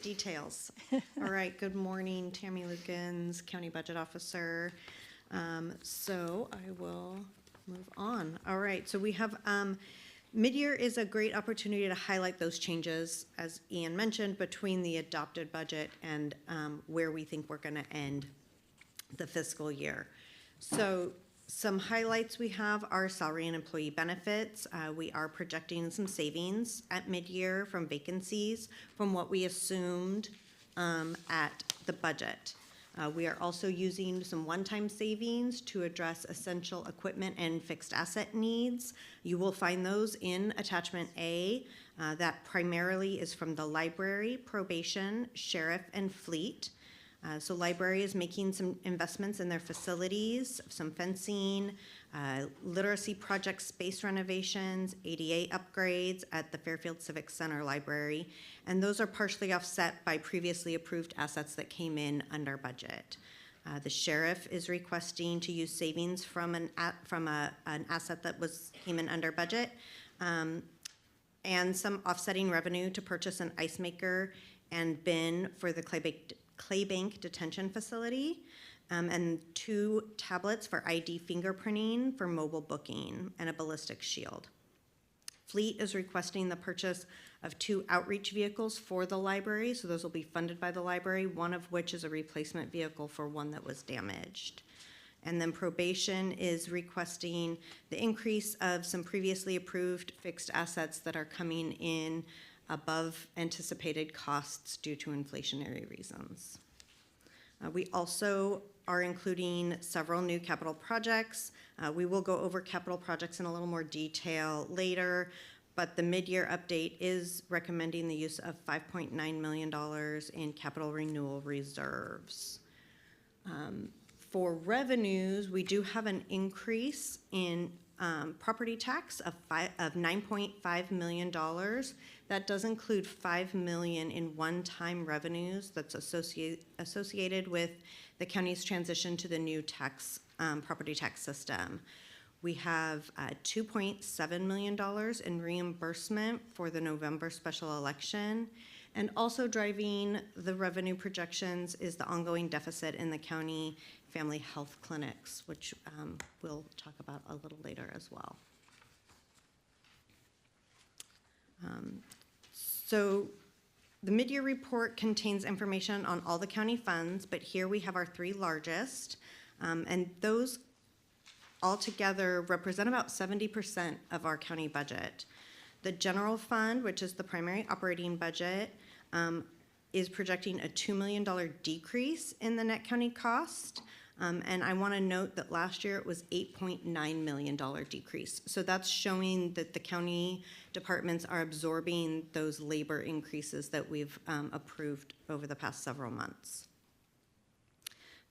Speaker 10: details. All right, good morning, Tammy Lukens, County Budget Officer. So I will move on. All right, so we have mid-year is a great opportunity to highlight those changes, as Ian mentioned, between the adopted budget and where we think we're going to end the fiscal year. So some highlights we have are salary and employee benefits. We are projecting some savings at mid-year from vacancies from what we assumed at the budget. We are also using some one-time savings to address essential equipment and fixed asset needs. You will find those in Attachment A. That primarily is from the library, probation, sheriff, and fleet. So library is making some investments in their facilities, some fencing, literacy project space renovations, ADA upgrades at the Fairfield Civic Center Library, and those are partially offset by previously approved assets that came in under budget. The sheriff is requesting to use savings from an asset that came in under budget, and some offsetting revenue to purchase an ice maker and bin for the Claybank Detention Facility, and 2 tablets for ID fingerprinting for mobile booking, and a ballistic shield. Fleet is requesting the purchase of 2 outreach vehicles for the library, so those will be funded by the library, one of which is a replacement vehicle for one that was damaged. And then probation is requesting the increase of some previously approved fixed assets that are coming in above anticipated costs due to inflationary reasons. We also are including several new capital projects. We will go over capital projects in a little more detail later, but the mid-year update is recommending the use of $5.9 million in capital renewal reserves. For revenues, we do have an increase in property tax of $9.5 million. That does include $5 million in one-time revenues that's associated with the county's transition to the new property tax system. We have $2.7 million in reimbursement for the November special election. And also driving the revenue projections is the ongoing deficit in the county family health clinics, which we'll talk about a little later as well. So the mid-year report contains information on all the county funds, but here we have our three largest, and those altogether represent about 70% of our county budget. The general fund, which is the primary operating budget, is projecting a $2 million decrease in the net county cost. And I want to note that last year it was $8.9 million decrease. So that's showing that the county departments are absorbing those labor increases that we've approved over the past several months.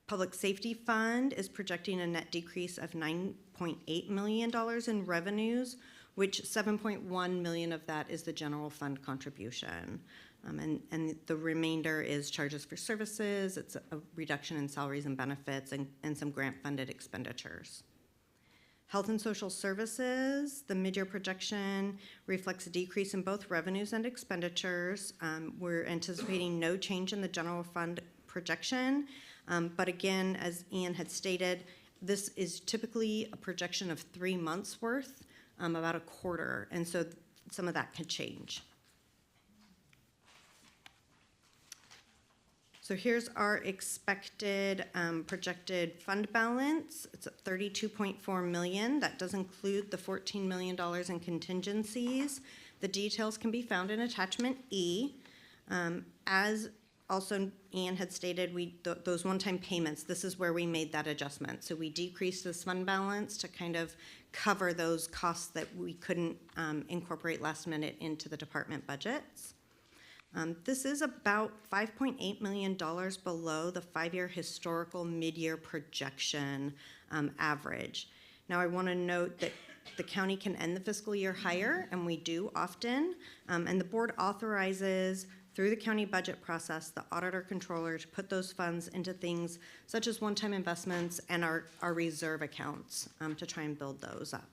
Speaker 10: Public Safety Fund is projecting a net decrease of $9.8 million in revenues, which $7.1 million of that is the general fund contribution. And the remainder is charges for services, it's a reduction in salaries and benefits, and some grant-funded expenditures. Health and Social Services, the mid-year projection reflects a decrease in both revenues and expenditures. We're anticipating no change in the general fund projection, but again, as Ian had stated, this is typically a projection of 3 months worth, about a quarter, and so some of that could change. So here's our expected projected fund balance. It's at $32.4 million. That does include the $14 million in contingencies. The details can be found in attachment E. As also Ian had stated, those one-time payments, this is where we made that adjustment. So we decreased this fund balance to kind of cover those costs that we couldn't incorporate last minute into the department budgets. This is about $5.8 million below the 5-year historical mid-year projection average. Now, I want to note that the county can end the fiscal year higher, and we do often, and the board authorizes through the county budget process the auditor controller to put those funds into things such as one-time investments and our reserve accounts to try and build those up.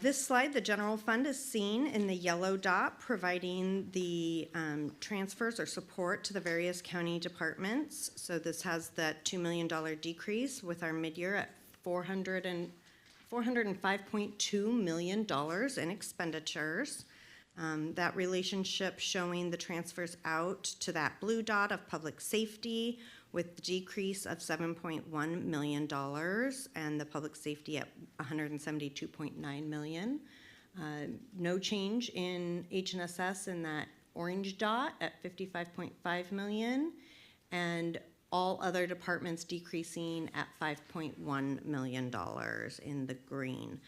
Speaker 10: This slide, the general fund, is seen in the yellow dot, providing the transfers or support to the various county departments. So this has that $2 million decrease with our mid-year at $405.2 million in expenditures. That relationship showing the transfers out to that blue dot of public safety with the decrease of $7.1 million and the public safety at $172.9 million. No change in H&SS in that orange dot at $55.5 million, and all other departments decreasing at $5.1 million in the green.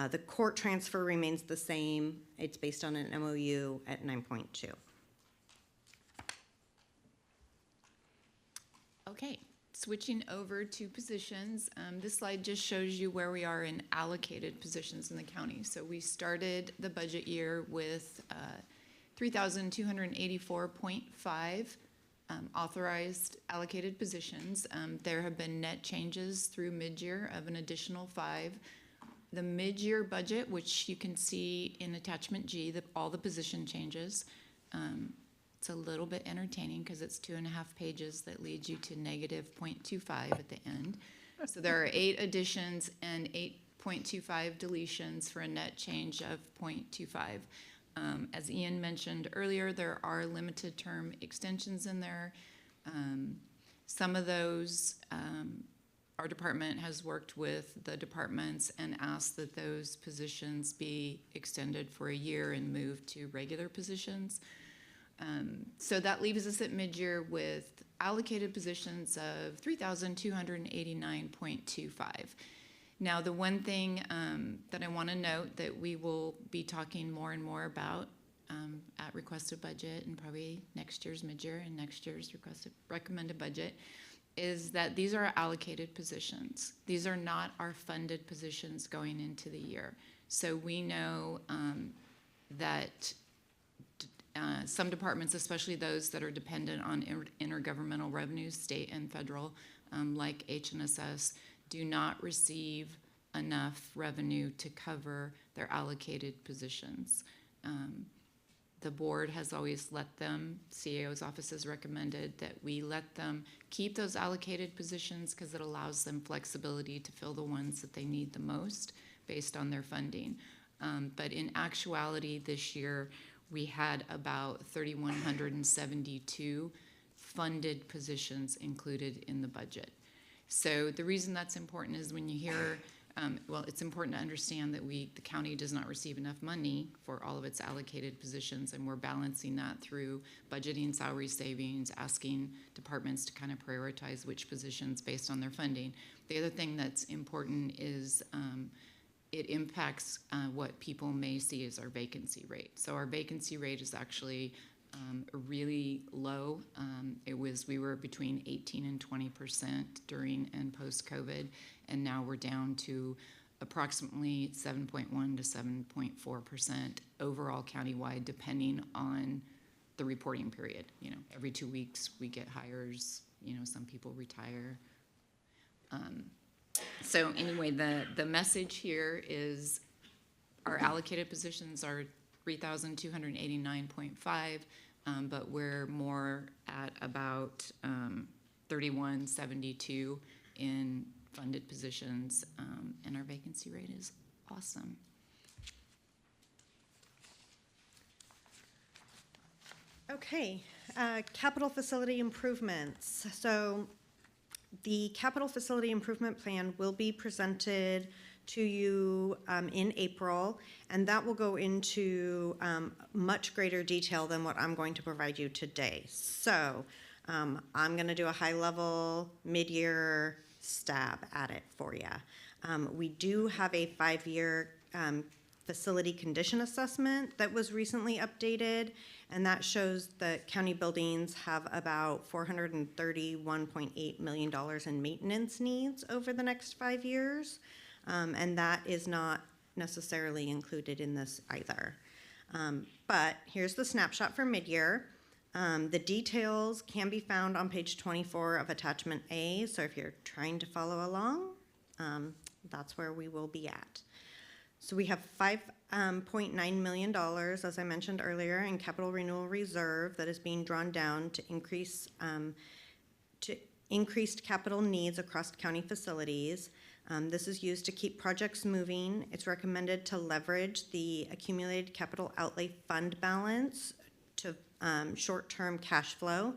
Speaker 10: The court transfer remains the same. It's based on an MOU at 9.2.
Speaker 11: Okay, switching over to positions. This slide just shows you where we are in allocated positions in the county. So we started the budget year with 3,284.5 authorized allocated positions. There have been net changes through mid-year of an additional 5. The mid-year budget, which you can see in attachment G, all the position changes. It's a little bit entertaining because it's 2.5 pages that leads you to negative 0.25 at the end. So there are 8 additions and 8.25 deletions for a net change of 0.25. As Ian mentioned earlier, there are limited term extensions in there. Some of those, our department has worked with the departments and asked that those positions be extended for a year and moved to regular positions. So that leaves us at mid-year with allocated positions of 3,289.25. Now, the one thing that I want to note that we will be talking more and more about at requested budget and probably next year's mid-year and next year's recommended budget is that these are allocated positions. These are not our funded positions going into the year. So we know that some departments, especially those that are dependent on intergovernmental revenues, state and federal, like HNSS, do not receive enough revenue to cover their allocated positions. The board has always let them, CAO's office has recommended that we let them keep those allocated positions because it allows them flexibility to fill the ones that they need the most based on their funding. But in actuality, this year, we had about 3,172 funded positions included in the budget. So the reason that's important is when you hear, well, it's important to understand that the county does not receive enough money for all of its allocated positions, and we're balancing that through budgeting salary savings, asking departments to kind of prioritize which positions based on their funding. The other thing that's important is it impacts what people may see as our vacancy rate. So our vacancy rate is actually really low. We were between 18 and 20% during and post-COVID, and now we're down to approximately 7.1 to 7.4% overall countywide, depending on the reporting period. You know, every 2 weeks we get hires. You know, some people retire. So anyway, the message here is our allocated positions are 3,289.5, but we're more at about 3,172 in funded positions, and our vacancy rate is awesome.
Speaker 10: Okay, capital facility improvements. So the capital facility improvement plan will be presented to you in April, and that will go into much greater detail than what I'm going to provide you today. So I'm going to do a high-level mid-year stab at it for you. We do have a 5-year facility condition assessment that was recently updated, and that shows that county buildings have about $431.8 million in maintenance needs over the next 5 years, and that is not necessarily included in this either. But here's the snapshot for mid-year. The details can be found on page 24 of attachment A, so if you're trying to follow along, that's where we will be at. So we have $5.9 million, as I mentioned earlier, in capital renewal reserve that is being drawn down to increased capital needs across county facilities. This is used to keep projects moving. It's recommended to leverage the accumulated capital outlay fund balance to short-term cash flow,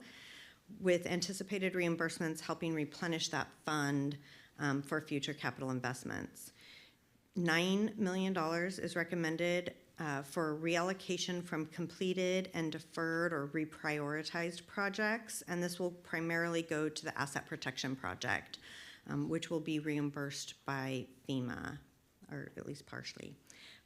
Speaker 10: with anticipated reimbursements helping replenish that fund for future capital investments. $9 million is recommended for reallocation from completed and deferred or reprioritized projects, and this will primarily go to the asset protection project, which will be reimbursed by FEMA, or at least partially.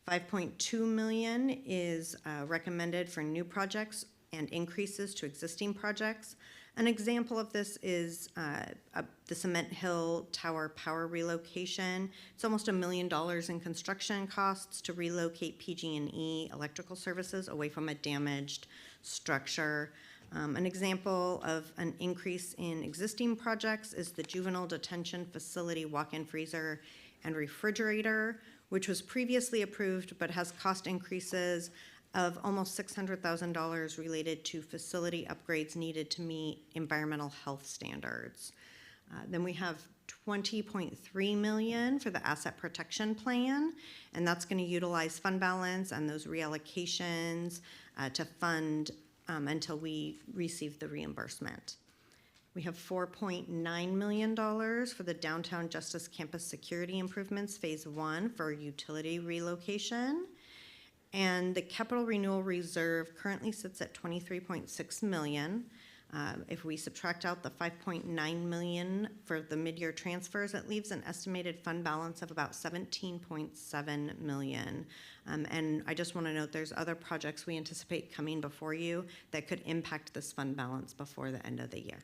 Speaker 10: $5.2 million is recommended for new projects and increases to existing projects. An example of this is the Cement Hill Tower power relocation. It's almost $1 million in construction costs to relocate PG&E electrical services away from a damaged structure. An example of an increase in existing projects is the Juvenile Detention Facility walk-in freezer and refrigerator, which was previously approved but has cost increases of almost $600,000 related to facility upgrades needed to meet environmental health standards. Then we have $20.3 million for the asset protection plan, and that's going to utilize fund balance and those reallocations to fund until we receive the reimbursement. We have $4.9 million for the Downtown Justice Campus Security Improvements Phase 1 for utility relocation. And the capital renewal reserve currently sits at $23.6 million. If we subtract out the $5.9 million for the mid-year transfers, it leaves an estimated fund balance of about $17.7 million. And I just want to note there's other projects we anticipate coming before you that could impact this fund balance before the end of the year.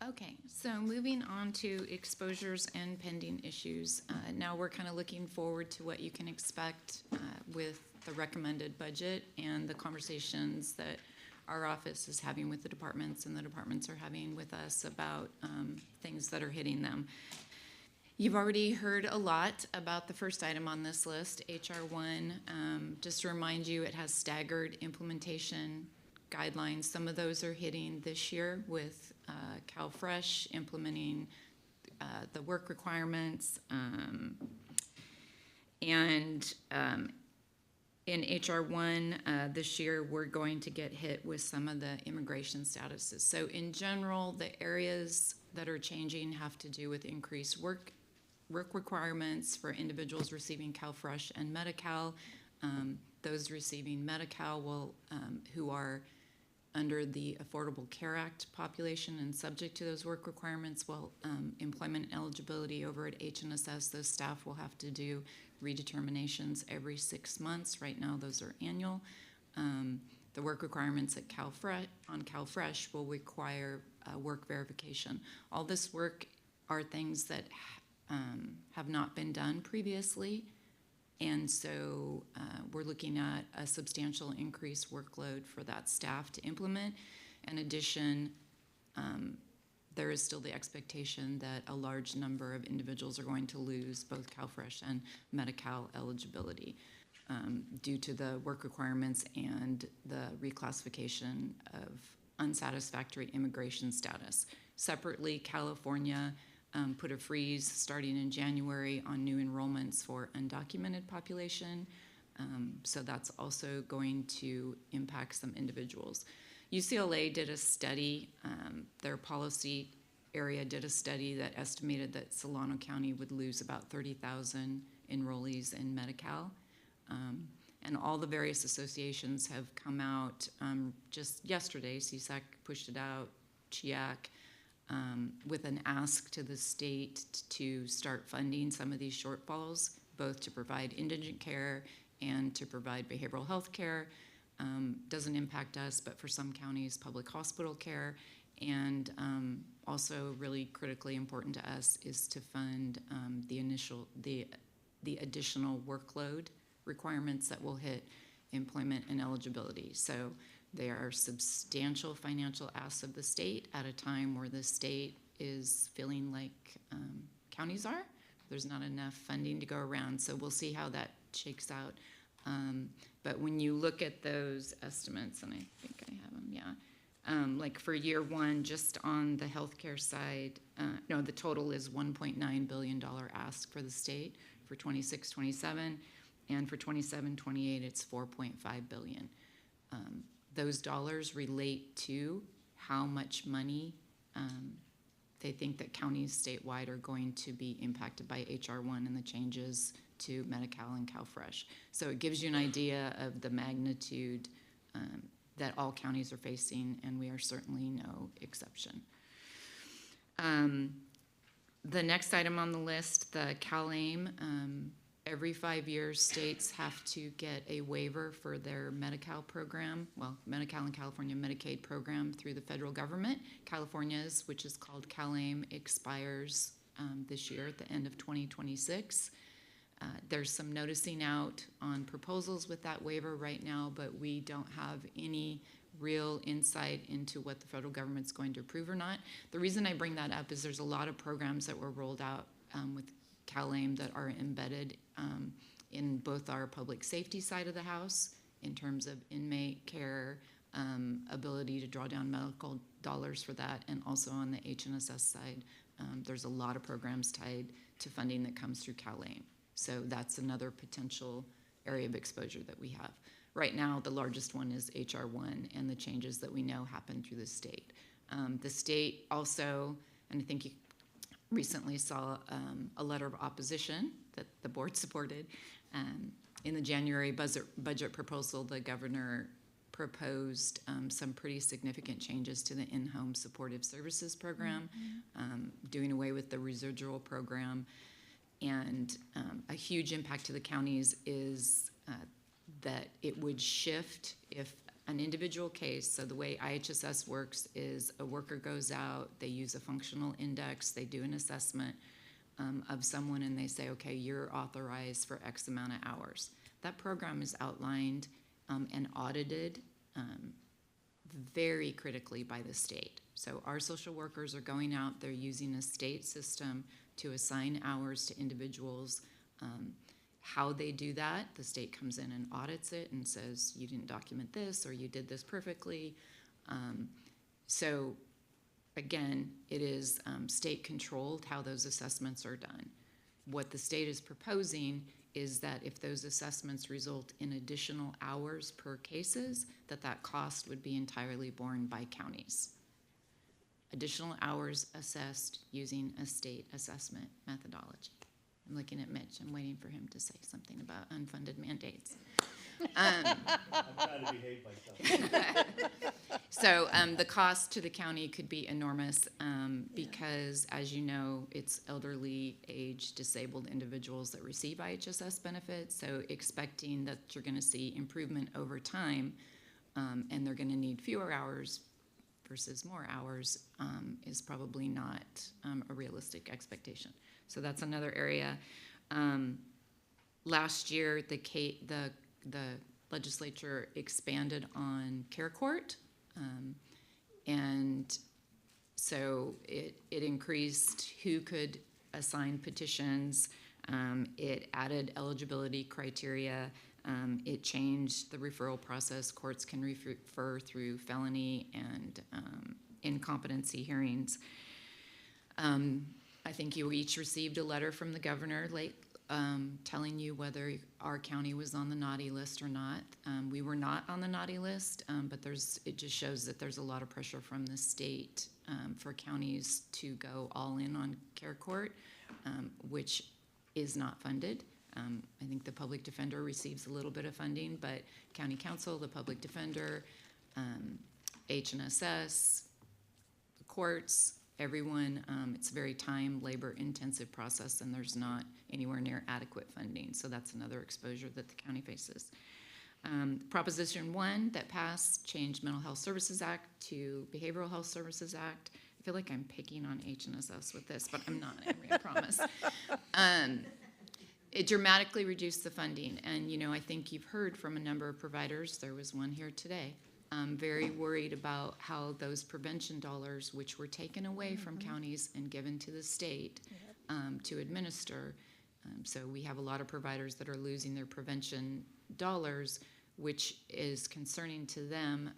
Speaker 11: Okay, so moving on to exposures and pending issues. Now we're kind of looking forward to what you can expect with the recommended budget and the conversations that our office is having with the departments and the departments are having with us about things that are hitting them. You've already heard a lot about the first item on this list, HR 1. Just to remind you, it has staggered implementation guidelines. Some of those are hitting this year with CalFresh implementing the work requirements. In HR 1 this year, we're going to get hit with some of the immigration statuses. So in general, the areas that are changing have to do with increased work requirements for individuals receiving CalFresh and Medi-Cal. Those receiving Medi-Cal will, who are under the Affordable Care Act population and subject to those work requirements, well, employment eligibility over at HNSS, those staff will have to do redeterminations every 6 months. Right now, those are annual. The work requirements at CalFresh will require work verification. All this work are things that have not been done previously. And so we're looking at a substantial increased workload for that staff to implement. In addition, there is still the expectation that a large number of individuals are going to lose both CalFresh and Medi-Cal eligibility due to the work requirements and the reclassification of unsatisfactory immigration status. Separately, California put a freeze starting in January on new enrollments for undocumented population. So that's also going to impact some individuals. UCLA did a study, their policy area did a study that estimated that Solano County would lose about 30,000 enrollees in Medi-Cal. And all the various associations have come out just yesterday. CSAC pushed it out, CHIAC, with an ask to the state to start funding some of these shortfalls, both to provide indigent care and to provide behavioral health care. Doesn't impact us, but for some counties, public hospital care. And also really critically important to us is to fund the additional workload requirements that will hit employment and eligibility. So there are substantial financial asks of the state at a time where the state is feeling like counties are. There's not enough funding to go around, so we'll see how that shakes out. But when you look at those estimates, and I think I have them, yeah. Like for year 1, just on the healthcare side, no, the total is $1.9 billion ask for the state for 26-27, and for 27-28, it's $4.5 billion. Those dollars relate to how much money they think that counties statewide are going to be impacted by HR 1 and the changes to Medi-Cal and CalFresh. So it gives you an idea of the magnitude that all counties are facing, and we are certainly no exception. The next item on the list, the CalAIM, every 5 years, states have to get a waiver for their Medi-Cal program, well, Medi-Cal and California Medicaid program through the federal government. California's, which is called CalAIM, expires this year at the end of 2026. There's some noticing out on proposals with that waiver right now, but we don't have any real insight into what the federal government's going to approve or not. The reason I bring that up is there's a lot of programs that were rolled out with CalAIM that are embedded in both our public safety side of the house in terms of inmate care, ability to draw down medical dollars for that, and also on the HNSS side, there's a lot of programs tied to funding that comes through CalAIM. So that's another potential area of exposure that we have. Right now, the largest one is HR 1 and the changes that we know happen through the state. The state also, and I think you recently saw a letter of opposition that the board supported. In the January budget proposal, the governor proposed some pretty significant changes to the in-home supportive services program, doing away with the residual program. And a huge impact to the counties is that it would shift if an individual case, so the way IHSS works is a worker goes out, they use a functional index, they do an assessment of someone, and they say, okay, you're authorized for X amount of hours. That program is outlined and audited very critically by the state. So our social workers are going out, they're using a state system to assign hours to individuals. How they do that, the state comes in and audits it and says, you didn't document this, or you did this perfectly. So again, it is state controlled how those assessments are done. What the state is proposing is that if those assessments result in additional hours per cases, that cost would be entirely borne by counties. Additional hours assessed using a state assessment methodology. I'm looking at Mitch. I'm waiting for him to say something about unfunded mandates.
Speaker 12: I'm trying to behave myself.
Speaker 11: So the cost to the county could be enormous because, as you know, it's elderly, age, disabled individuals that receive IHSS benefits. So expecting that you're going to see improvement over time and they're going to need fewer hours versus more hours is probably not a realistic expectation. So that's another area. Last year, the legislature expanded on care court, and so it increased who could assign petitions. It added eligibility criteria. It changed the referral process. Courts can refer through felony and incompetency hearings. I think you each received a letter from the governor late telling you whether our county was on the naughty list or not. We were not on the naughty list, but it just shows that there's a lot of pressure from the state for counties to go all in on care court, which is not funded. I think the public defender receives a little bit of funding, but county council, the public defender, HNSS, the courts, everyone, it's a very labor intensive process, and there's not anywhere near adequate funding. So that's another exposure that the county faces. Proposition 1 that passed changed Mental Health Services Act to Behavioral Health Services Act. I feel like I'm picking on HNSS with this, but I'm not, I promise. It dramatically reduced the funding. And, I think you've heard from a number of providers, there was one here today, very worried about how those prevention dollars, which were taken away from counties and given to the state to administer. So we have a lot of providers that are losing their prevention dollars, which is concerning to them.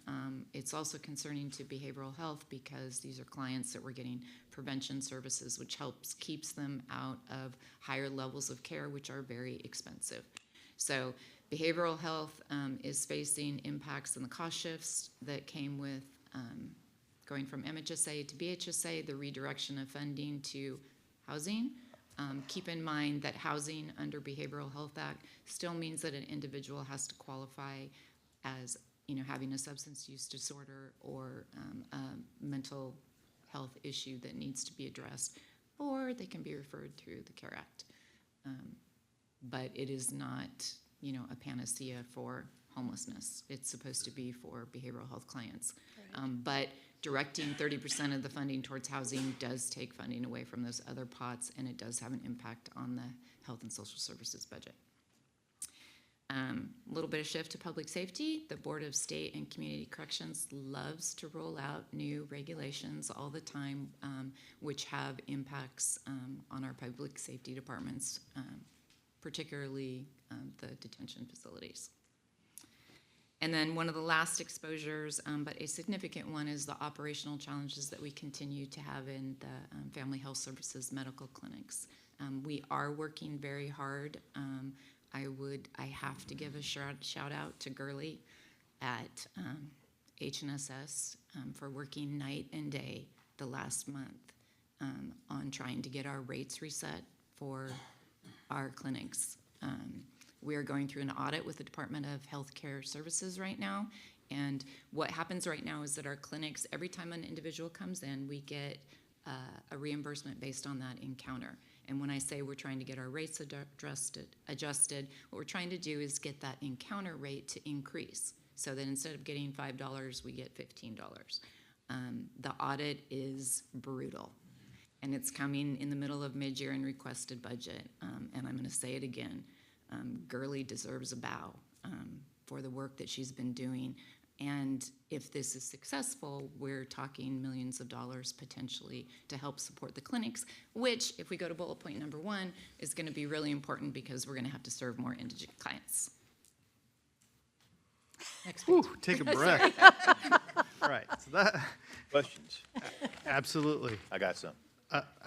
Speaker 11: It's also concerning to behavioral health because these are clients that were getting prevention services, which keeps them out of higher levels of care, which are very expensive. So behavioral health is facing impacts in the cost shifts that came with going from MHSA to BHSA, the redirection of funding to housing. Keep in mind that housing under Behavioral Health Act still means that an individual has to qualify as having a substance use disorder or a mental health issue that needs to be addressed, or they can be referred through the CARE Act. But it is not a panacea for homelessness. It's supposed to be for behavioral health clients. Right. But directing 30% of the funding towards housing does take funding away from those other pots, and it does have an impact on the health and social services budget. A little bit of shift to public safety. The Board of State and Community Corrections loves to roll out new regulations all the time, which have impacts on our public safety departments, particularly the detention facilities. And then one of the last exposures, but a significant one, is the operational challenges that we continue to have in the Family Health Services medical clinics. We are working very hard. I have to give a shout out to Gurley at HNSS for working night and day the last month on trying to get our rates reset for our clinics. We are going through an audit with the Department of Healthcare Services right now, and what happens right now is that our clinics, every time an individual comes in, we get a reimbursement based on that encounter. And when I say we're trying to get our rates adjusted, what we're trying to do is get that encounter rate to increase, so that instead of getting $5, we get $15. The audit is brutal, and it's coming in the middle of mid-year and requested budget, and I'm going to say it again. Gurley deserves a bow for the work that she's been doing. And if this is successful, we're talking millions of dollars potentially to help support the clinics, which, if we go to bullet point number 1, is going to be really important because we're going to have to serve more indigent clients. Next page.
Speaker 20: Ooh, take a breath. All right. So that
Speaker 3: Questions?
Speaker 20: absolutely.
Speaker 3: I got some.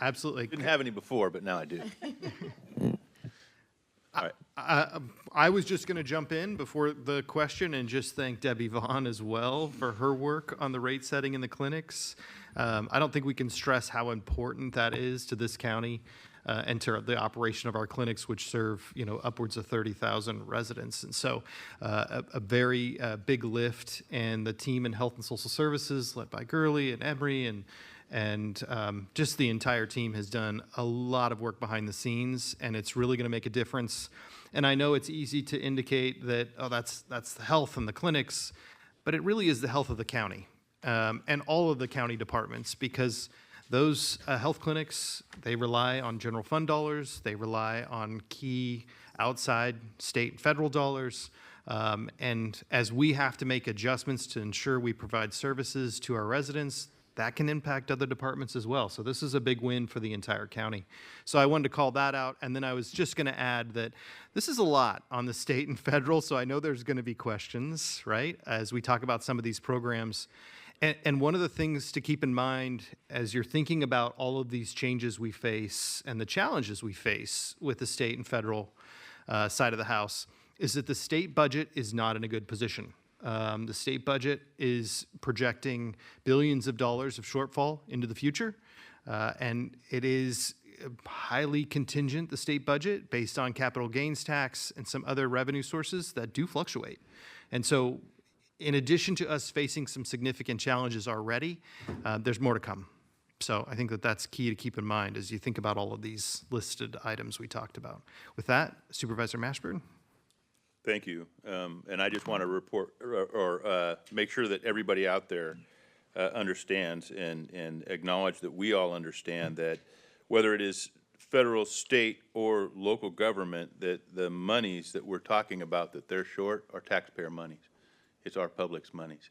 Speaker 20: Absolutely.
Speaker 3: Didn't have any before, but now I do. All right.
Speaker 20: I was just going to jump in before the question and just thank Debbie Vaughn as well for her work on the rate setting in the clinics. I don't think we can stress how important that is to this county and to the operation of our clinics, which serve upwards of 30,000 residents. And so a very big lift, and the team in Health and Social Services led by Gurley and Emery and just the entire team has done a lot of work behind the scenes, and it's really going to make a difference. And I know it's easy to indicate that, oh, that's the health and the clinics, but it really is the health of the county and all of the county departments, because those health clinics, they rely on general fund dollars, they rely on key outside state and federal dollars. And as we have to make adjustments to ensure we provide services to our residents, that can impact other departments as well. So this is a big win for the entire county. So I wanted to call that out. And then I was just going to add that this is a lot on the state and federal, so I know there's going to be questions, right, as we talk about some of these programs. And one of the things to keep in mind as you're thinking about all of these changes we face and the challenges we face with the state and federal side of the house is that the state budget is not in a good position. The state budget is projecting billions of dollars of shortfall into the future, and it is highly contingent, the state budget, based on capital gains tax and some other revenue sources that do fluctuate. And so in addition to us facing some significant challenges already, there's more to come. So I think that that's key to keep in mind as you think about all of these listed items we talked about. With that, Supervisor Mashburn.
Speaker 3: Thank you. And I just want to report or make sure that everybody out there understands and acknowledge that we all understand that whether it is federal, state, or local government, that the monies that we're talking about that they're short are taxpayer monies. It's our public's monies.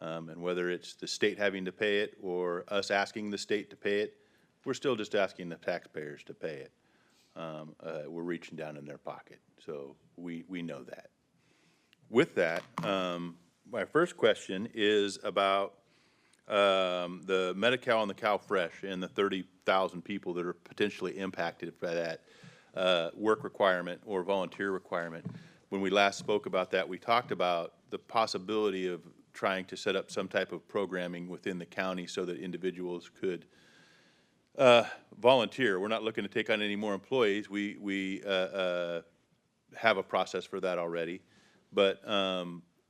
Speaker 3: And whether it's the state having to pay it or us asking the state to pay it, we're still just asking the taxpayers to pay it. We're reaching down in their pocket. So we know that. With that, my first question is about the Medi-Cal and the CalFresh and the 30,000 people that are potentially impacted by that work requirement or volunteer requirement. When we last spoke about that, we talked about the possibility of trying to set up some type of programming within the county so that individuals could volunteer. We're not looking to take on any more employees. We have a process for that already. But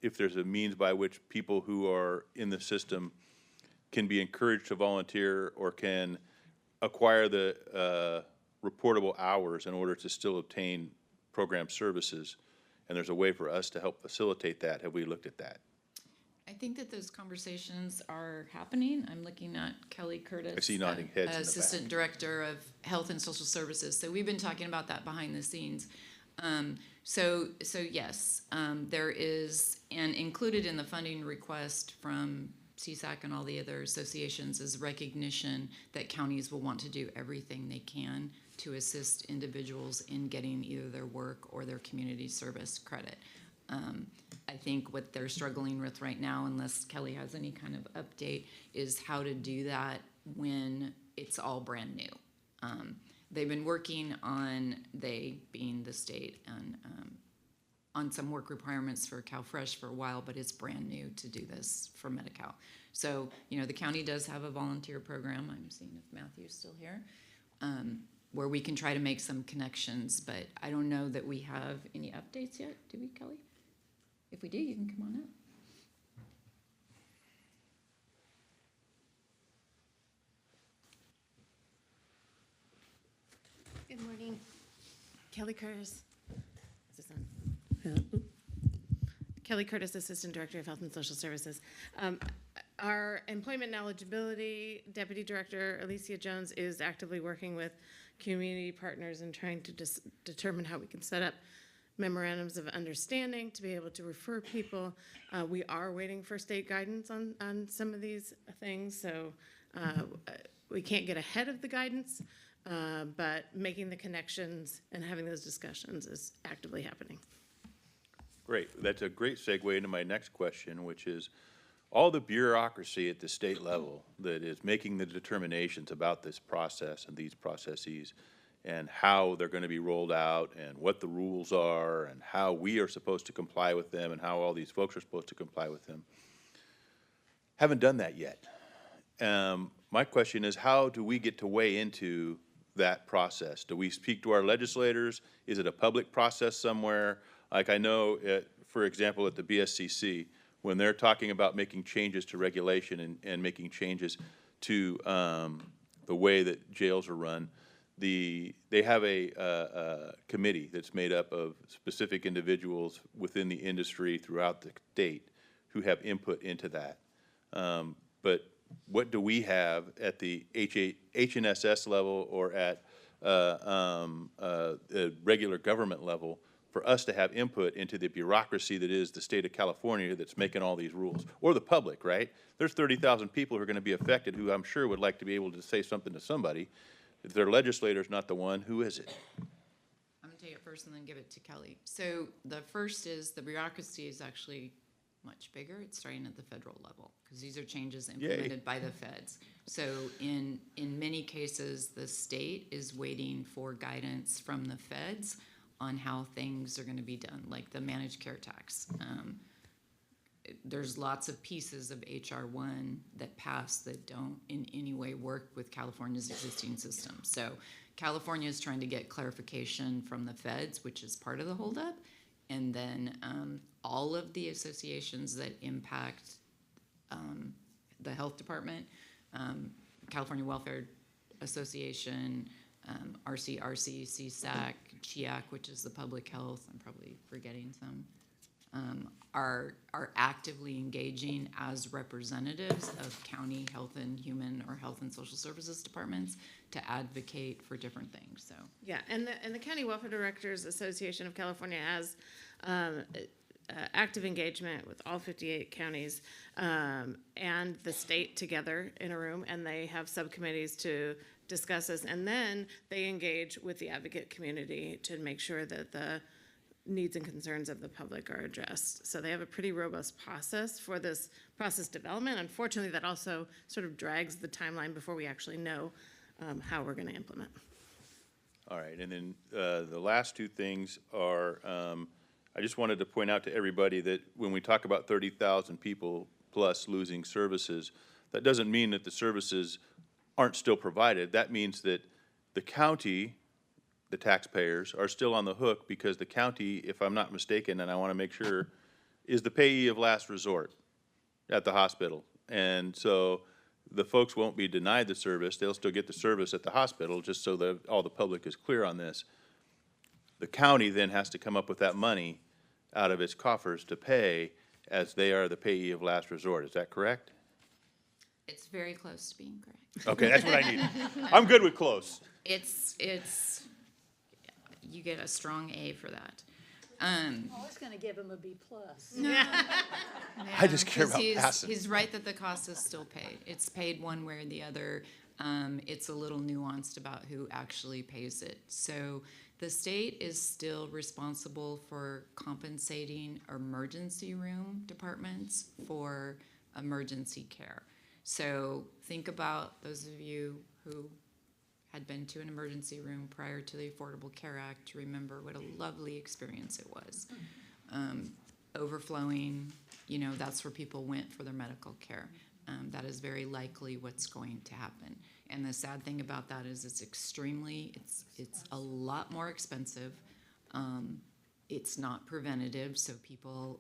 Speaker 3: if there's a means by which people who are in the system can be encouraged to volunteer or can acquire the reportable hours in order to still obtain program services, and there's a way for us to help facilitate that, have we looked at that?
Speaker 11: I think that those conversations are happening. I'm looking at Kelly Curtis.
Speaker 3: I see nodding heads in the back.
Speaker 11: Assistant Director of Health and Social Services. So we've been talking about that behind the scenes. So yes, there is, and included in the funding request from CSAC and all the other associations is recognition that counties will want to do everything they can to assist individuals in getting either their work or their community service credit. I think what they're struggling with right now, unless Kelly has any kind of update, is how to do that when it's all brand new. They've been working on, they being the state, and on some work requirements for CalFresh for a while, but it's brand new to do this for Medi-Cal. So, you know, the county does have a volunteer program. I'm seeing if Matthew's still here, where we can try to make some connections, but I don't know that we have any updates yet. Do we, Kelly? If we do, you can come on up.
Speaker 13: Good morning. Kelly Curtis. Is this on? Kelly Curtis, Assistant Director of Health and Social Services. Our Employment and Eligibility Deputy Director, Alicia Jones, is actively working with community partners and trying to determine how we can set up memorandums of understanding to be able to refer people. We are waiting for state guidance on some of these things, so we can't get ahead of the guidance, but making the connections and having those discussions is actively happening.
Speaker 3: Great. That's a great segue into my next question, which is all the bureaucracy at the state level that is making the determinations about this process and these processes and how they're going to be rolled out and what the rules are and how we are supposed to comply with them and how all these folks are supposed to comply with them. Haven't done that yet. My question is, how do we get to weigh into that process? Do we speak to our legislators? Is it a public process somewhere? Like I know, for example, at the BSCC, when they're talking about making changes to regulation and making changes to the way that jails are run, they have a committee that's made up of specific individuals within the industry throughout the state who have input into that. But what do we have at the HNSS level or at a regular government level for us to have input into the bureaucracy that is the state of California that's making all these rules, or the public, right? There's 30,000 people who are going to be affected who I'm sure would like to be able to say something to somebody. If their legislator's not the one, who is it?
Speaker 11: I'm gonna take it first and then give it to Kelly. So the first is the bureaucracy is actually much bigger. It's starting at the federal level because these are changes implemented by the feds. So in many cases, the state is waiting for guidance from the feds on how things are going to be done, like the managed care tax. There's lots of pieces of HR 1 that pass that don't in any way work with California's existing system. So California is trying to get clarification from the feds, which is part of the holdup, and then all of the associations that impact the health department, California Welfare Association, RCRC, CSAC, CHIAC, which is the public health, I'm probably forgetting some, are actively engaging as representatives of county health and human or health and social services departments to advocate for different things. So
Speaker 13: yeah, and the County Welfare Directors Association of California has active engagement with all 58 counties and the state together in a room, and they have subcommittees to discuss this, and then they engage with the advocate community to make sure that the needs and concerns of the public are addressed. So they have a pretty robust process for this process development. Unfortunately, that also sort of drags the timeline before we actually know how we're going to implement.
Speaker 3: All right, and then the last two things are, I just wanted to point out to everybody that when we talk about 30,000 people plus losing services, that doesn't mean that the services aren't still provided. That means that the county, the taxpayers, are still on the hook because the county, if I'm not mistaken, and I want to make sure, is the payee of last resort at the hospital. And so the folks won't be denied the service. They'll still get the service at the hospital, just so that all the public is clear on this. The county then has to come up with that money out of its coffers to pay, as they are the payee of last resort. Is that correct?
Speaker 11: it's very close to being correct.
Speaker 3: Okay, that's what I need. I'm good with close.
Speaker 11: It's, you get a strong A for that.
Speaker 1: I was going to give him a B+.
Speaker 3: I just care about
Speaker 11: passing. He's right that the cost is still paid. It's paid one way or the other. It's a little nuanced about who actually pays it. So The state is still responsible for compensating emergency room departments for emergency care. So think about those of you who had been to an emergency room prior to the Affordable Care Act to remember what a lovely experience it was. Overflowing, you know, that's where people went for their medical care. That is very likely what's going to happen. And the sad thing about that is it's a lot more expensive. It's not preventative, so people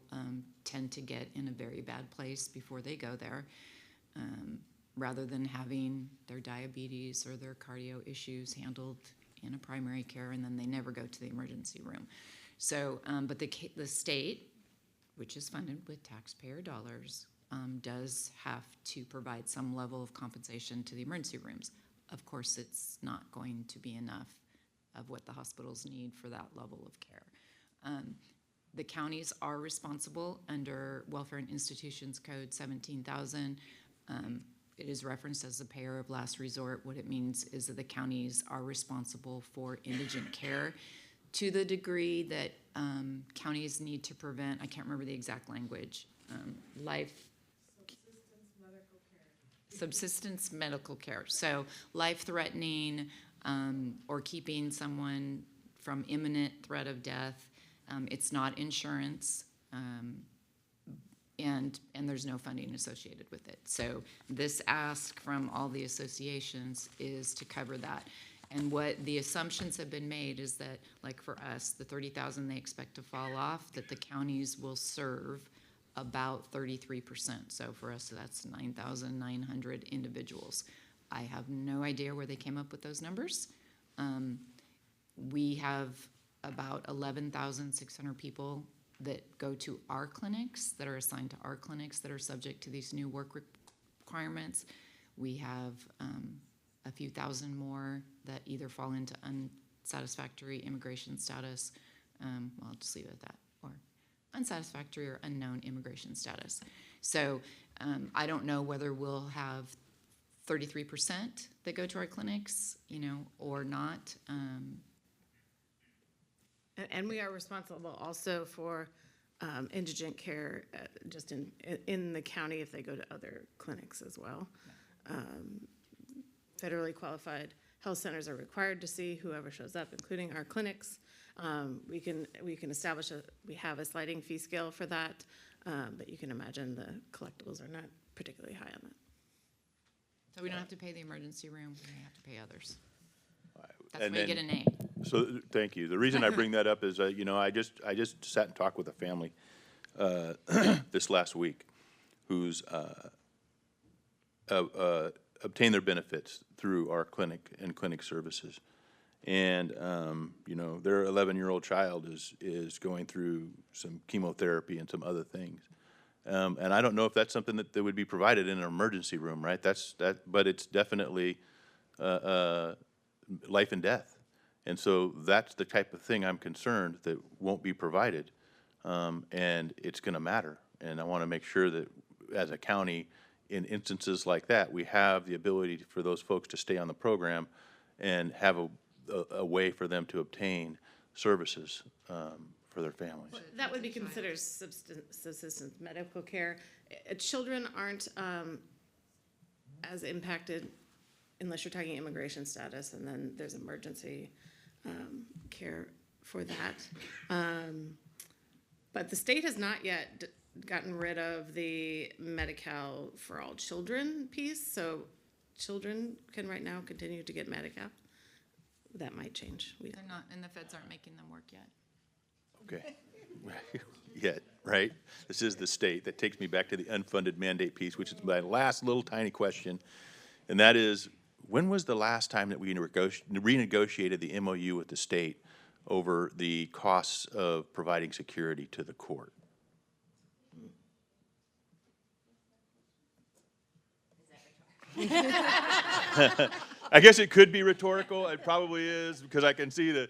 Speaker 11: tend to get in a very bad place before they go there, rather than having their diabetes or their cardio issues handled in a primary care, and then they never go to the emergency room. So, but the state, which is funded with taxpayer dollars, does have to provide some level of compensation to the emergency rooms. Of course, it's not going to be enough of what the hospitals need for that level of care. The counties are responsible under Welfare and Institutions Code 17,000. It is referenced as the payer of last resort. What it means is that the counties are responsible for indigent care to the degree that counties need to prevent, I can't remember the exact language, subsistence medical care. So life-threatening or keeping someone from imminent threat of death. It's not insurance, and there's no funding associated with it. So this ask from all the associations is to cover that. And what the assumptions have been made is that, like for us, the 30,000 they expect to fall off, that the counties will serve about 33%. So for us, that's 9,900 individuals. I have no idea where they came up with those numbers. We have about 11,600 people that go to our clinics, that are assigned to our clinics, that are subject to these new work requirements. We have a few thousand more that either fall into unsatisfactory immigration status, well, I'll just leave it at that, or unsatisfactory or unknown immigration status. So I don't know whether we'll have 33% that go to our clinics, you know, or not.
Speaker 13: And we are responsible also for indigent care just in the county if they go to other clinics as well. Federally qualified health centers are required to see whoever shows up, including our clinics. We can establish we have a sliding fee scale for that, but you can imagine the collectibles are not particularly high on that.
Speaker 11: So we don't have to pay the emergency room, we have to pay others. That's
Speaker 3: And
Speaker 11: why you
Speaker 3: then-
Speaker 11: get a name.
Speaker 3: So, thank you. The reason I bring that up is, you know, I just sat and talked with a family this last week who's obtained their benefits through our clinic and clinic services. And, you know, their 11-year-old child is going through some chemotherapy and some other things. And I don't know if that's something that would be provided in an emergency room, right? But it's definitely life and death. And so that's the type of thing I'm concerned that won't be provided, and it's going to matter. And I want to make sure that as a county, in instances like that, we have the ability for those folks to stay on the program and have a way for them to obtain services for their families.
Speaker 13: That would be considered subsistence medical care. Children aren't as impacted unless you're talking immigration status, and then there's emergency care for that. But the state has not yet gotten rid of the Medi-Cal for all children piece, so children can right now continue to get Medi-Cal. That might change.
Speaker 11: They're not, and the feds aren't making them work yet.
Speaker 3: Okay. Yet, right? This is the state. That takes me back to the unfunded mandate piece, which is my last little tiny question, and that is, when was the last time that we renegotiated the MOU with the state over the costs of providing security to the court? I guess it could be rhetorical. It probably is, because I can see the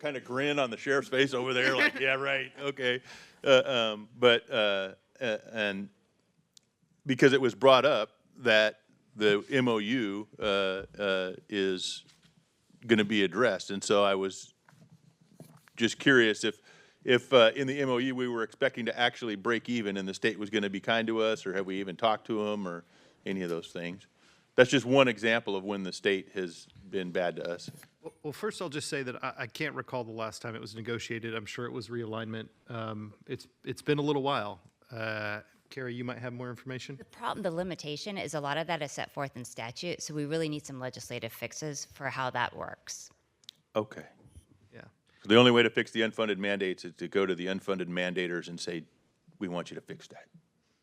Speaker 3: kind of grin on the sheriff's face over there, like, yeah, right, okay. And because it was brought up that the MOU is going to be addressed. And so I was just curious if in the MOU we were expecting to actually break even and the state was going to be kind to us, or have we even talked to them, or any of those things? That's just one example of when the state has been bad to us.
Speaker 20: Well, first I'll just say that I can't recall the last time it was negotiated. I'm sure it was realignment. It's been a little while. Carrie, you might have more information.
Speaker 22: The limitation is a lot of that is set forth in statute, so we really need some legislative fixes for how that works.
Speaker 3: Okay.
Speaker 20: Yeah.
Speaker 3: So the only way to fix the unfunded mandates is to go to the unfunded mandators and say, we want you to fix that.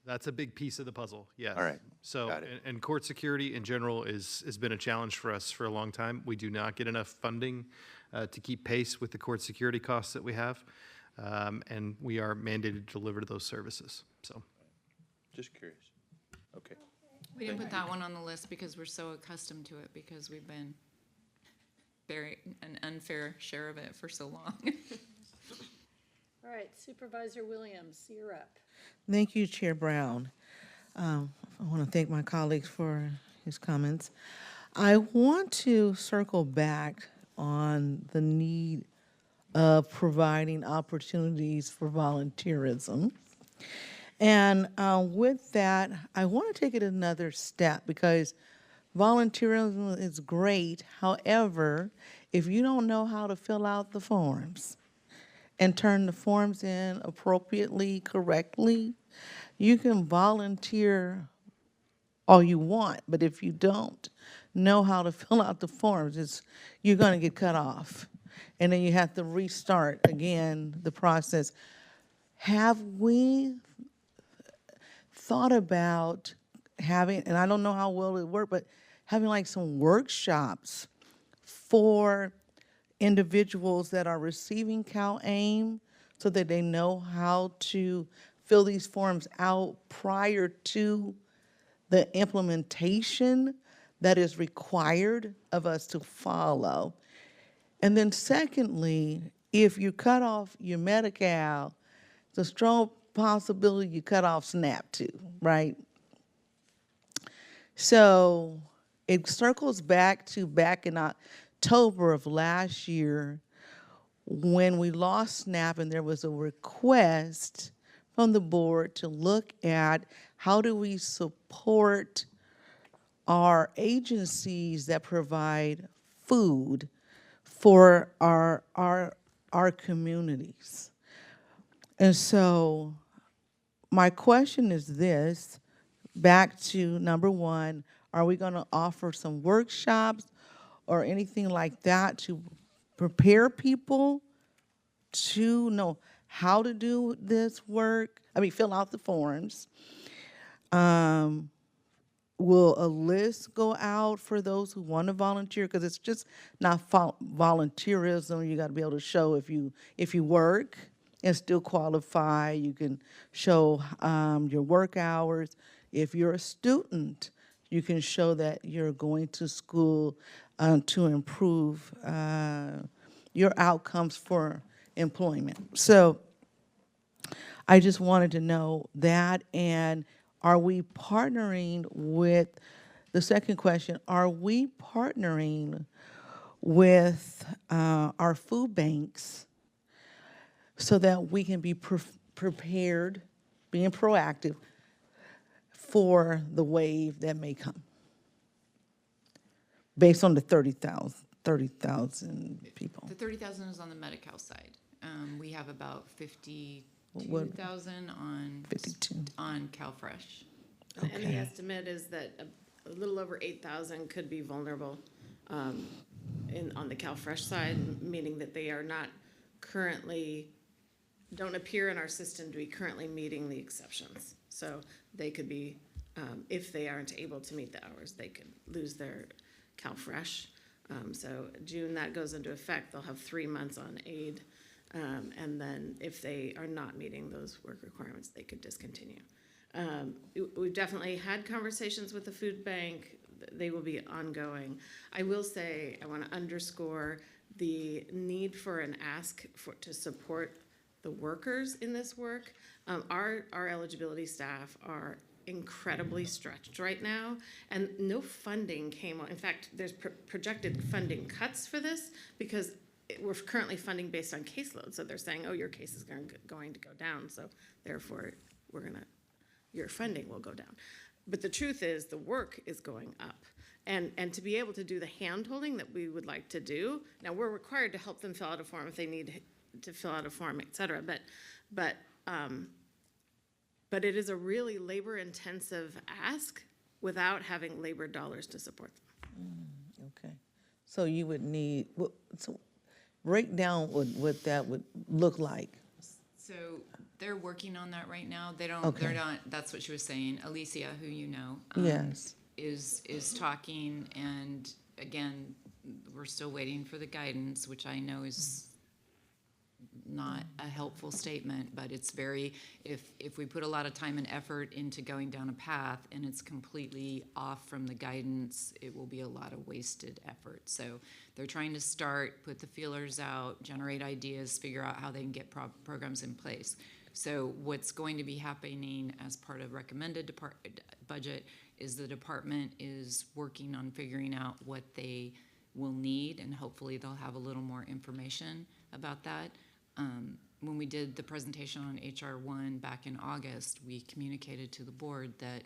Speaker 20: That's a big piece of the puzzle, yes.
Speaker 3: All right,
Speaker 20: So,
Speaker 3: got it.
Speaker 20: and court security in general has been a challenge for us for a long time. We do not get enough funding to keep pace with the court security costs that we have, and we are mandated to deliver those services, so.
Speaker 3: Just curious. Okay.
Speaker 11: We didn't put that one on the list because we're so accustomed to it, because we've been very an unfair share of it for so long.
Speaker 1: All right, Supervisor Williams, you're up.
Speaker 6: Thank you, Chair Brown. I want to thank my colleagues for his comments. I want to circle back on the need of providing opportunities for volunteerism. And with that, I want to take it another step, because volunteerism is great. However, if you don't know how to fill out the forms and turn the forms in appropriately, correctly, you can volunteer all you want, but if you don't know how to fill out the forms, you're going to get cut off. And then you have to restart again the process. Have we thought about having, and I don't know how well it would work, but having like some workshops for individuals that are receiving CalAIM so that they know how to fill these forms out prior to the implementation that is required of us to follow. And then secondly, if you cut off your Medi-Cal, it's a strong possibility you cut off SNAP too, right? So it circles back in October of last year when we lost SNAP, and there was a request from the board to look at how do we support our agencies that provide food for our communities. And so my question is this, back to number one, are we going to offer some workshops or anything like that to prepare people to know how to do this work? I mean, fill out the forms. Will a list go out for those who want to volunteer? Because it's just not volunteerism. You got to be able to show if you work and still qualify. You can show your work hours. If you're a student, you can show that you're going to school to improve your outcomes for employment. So I just wanted to know that. And are we partnering with, the second question, are we partnering with our food banks so that we can be prepared, being proactive for the wave that may come, based on the 30,000 people?
Speaker 11: The 30,000 is on the Medi-Cal side. We have about 52,000 on CalFresh.
Speaker 13: And the estimate is that a little over 8,000 could be vulnerable on the CalFresh side, meaning that they are not currently, don't appear in our system to be currently meeting the exceptions. So they could be, if they aren't able to meet the hours, they could lose their CalFresh. So June, that goes into effect. They'll have 3 months on aid. And then if they are not meeting those work requirements, they could discontinue. We've definitely had conversations with the food bank. They will be ongoing. I will say, I want to underscore the need for an ask to support the workers in this work. Our eligibility staff are incredibly stretched right now, and no funding came on. In fact, there's projected funding cuts for this because we're currently funding based on caseload. So they're saying, oh, your case is going to go down, so therefore your funding will go down. But the truth is the work is going up. And to be able to do the hand-holding that we would like to do, now we're required to help them fill out a form if they need to fill out a form, et cetera, but it is a really labor-intensive ask without having labor dollars to support them.
Speaker 6: Okay. So you would need, so break down what that would look like.
Speaker 11: So they're working on that right now. They're
Speaker 6: Okay.
Speaker 11: not, that's what she was saying. Alicia, who you know.
Speaker 6: Yes.
Speaker 11: Is talking, and again, we're still waiting for the guidance, which I know is not a helpful statement, but it's very, if we put a lot of time and effort into going down a path and it's completely off from the guidance, it will be a lot of wasted effort. So they're trying to start, put the feelers out, generate ideas, figure out how they can get programs in place. So what's going to be happening as part of recommended budget is the department is working on figuring out what they will need, and hopefully they'll have a little more information about that. When we did the presentation on HR 1 back in August, we communicated to the board that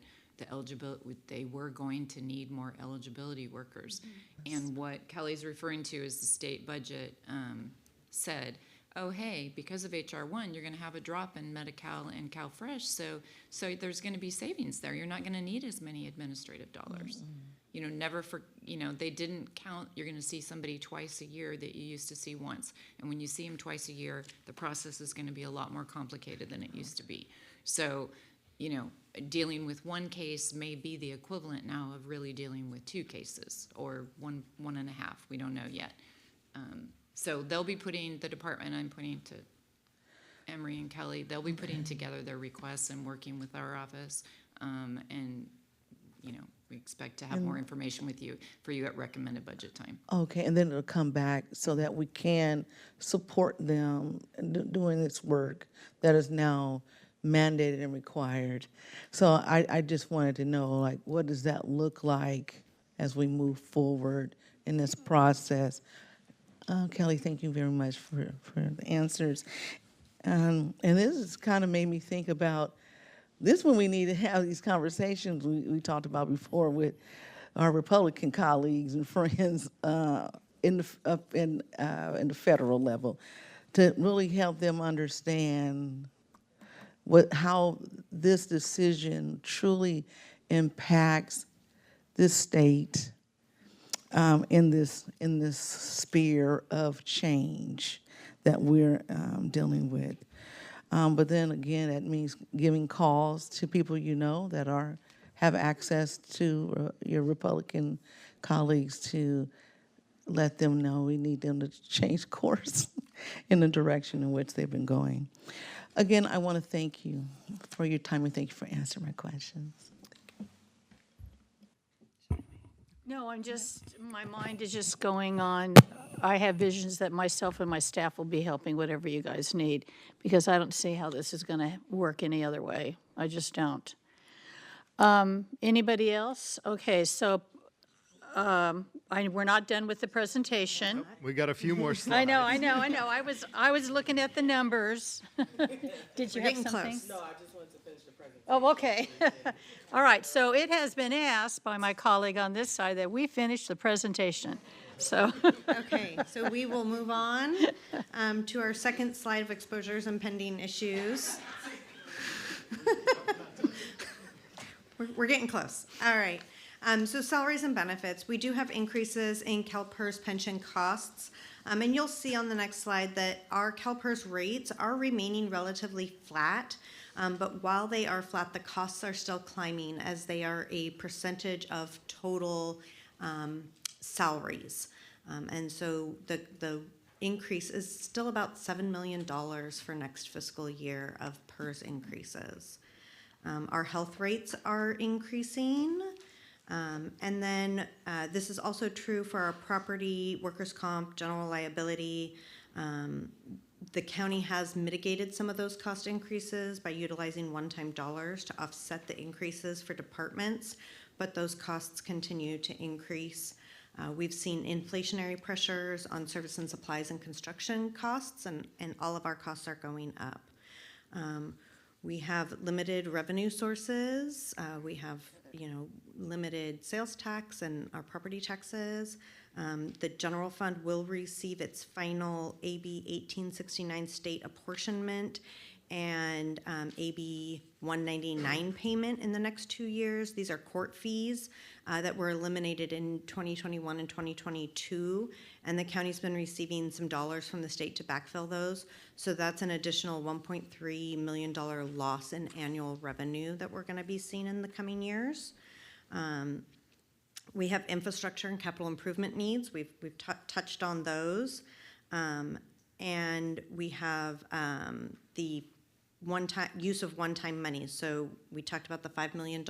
Speaker 11: they were going to need more eligibility workers. And what Kelly's referring to is the state budget said, oh, hey, because of HR 1, you're going to have a drop in Medi-Cal and CalFresh, so there's going to be savings there. You're not going to need as many administrative dollars. You know, they didn't count, you're going to see somebody twice a year that you used to see once. And when you see them twice a year, the process is going to be a lot more complicated than it used to be. So, you know, dealing with one case may be the equivalent now of really dealing with 2 cases, or one and a half. We don't know yet. So they'll be putting, the department I'm putting to Emery and Kelly, they'll be putting together their requests and working with our office. And, you know, we expect to have more information for you at recommended budget time.
Speaker 6: Okay, and then it'll come back so that we can support them doing this work that is now mandated and required. So I just wanted to know, like, what does that look like as we move forward in this process? Kelly, thank you very much for the answers. And this has kind of made me think about this when we need to have these conversations we talked about before with our Republican colleagues and friends in the federal level, to really help them understand how this decision truly impacts this state in this sphere of change that we're dealing with. But then again, that means giving calls to people you know that have access to your Republican colleagues to let them know we need them to change course in the direction in which they've been going. Again, I want to thank you for your time and thank you for answering my questions.
Speaker 1: No, my mind is just going on. I have visions that myself and my staff will be helping whatever you guys need, because I don't see how this is going to work any other way. I just don't. Anybody else? Okay, so we're not done with the presentation.
Speaker 20: We got a few more slides.
Speaker 1: I know. I was looking at the numbers. Did you have something?
Speaker 10: Close.
Speaker 9: No, I just wanted to finish the presentation.
Speaker 1: Oh, okay. All right, so it has been asked by my colleague on this side that we finish the presentation, so.
Speaker 10: Okay, so we will move on to our second slide of exposures and pending issues. We're getting close. All right. So salaries and benefits, we do have increases in CalPERS pension costs. And you'll see on the next slide that our CalPERS rates are remaining relatively flat. But while they are flat, the costs are still climbing as they are a percentage of total salaries. And so the increase is still about $7 million for next fiscal year of PERS increases. Our health rates are increasing. And then this is also true for our property, workers' comp, general liability. The county has mitigated some of those cost increases by utilizing one-time dollars to offset the increases for departments, but those costs continue to increase. We've seen inflationary pressures on service and supplies and construction costs, and all of our costs are going up. We have limited revenue sources. We have, limited sales tax and our property taxes. The general fund will receive its final AB 1869 state apportionment and AB 199 payment in the next 2 years. These are court fees that were eliminated in 2021 and 2022, and the county's been receiving some dollars from the state to backfill those. So that's an additional $1.3 million loss in annual revenue that we're going to be seeing in the coming years. We have infrastructure and capital improvement needs. We've touched on those. And we have the use of one-time money. So we talked about the $5 million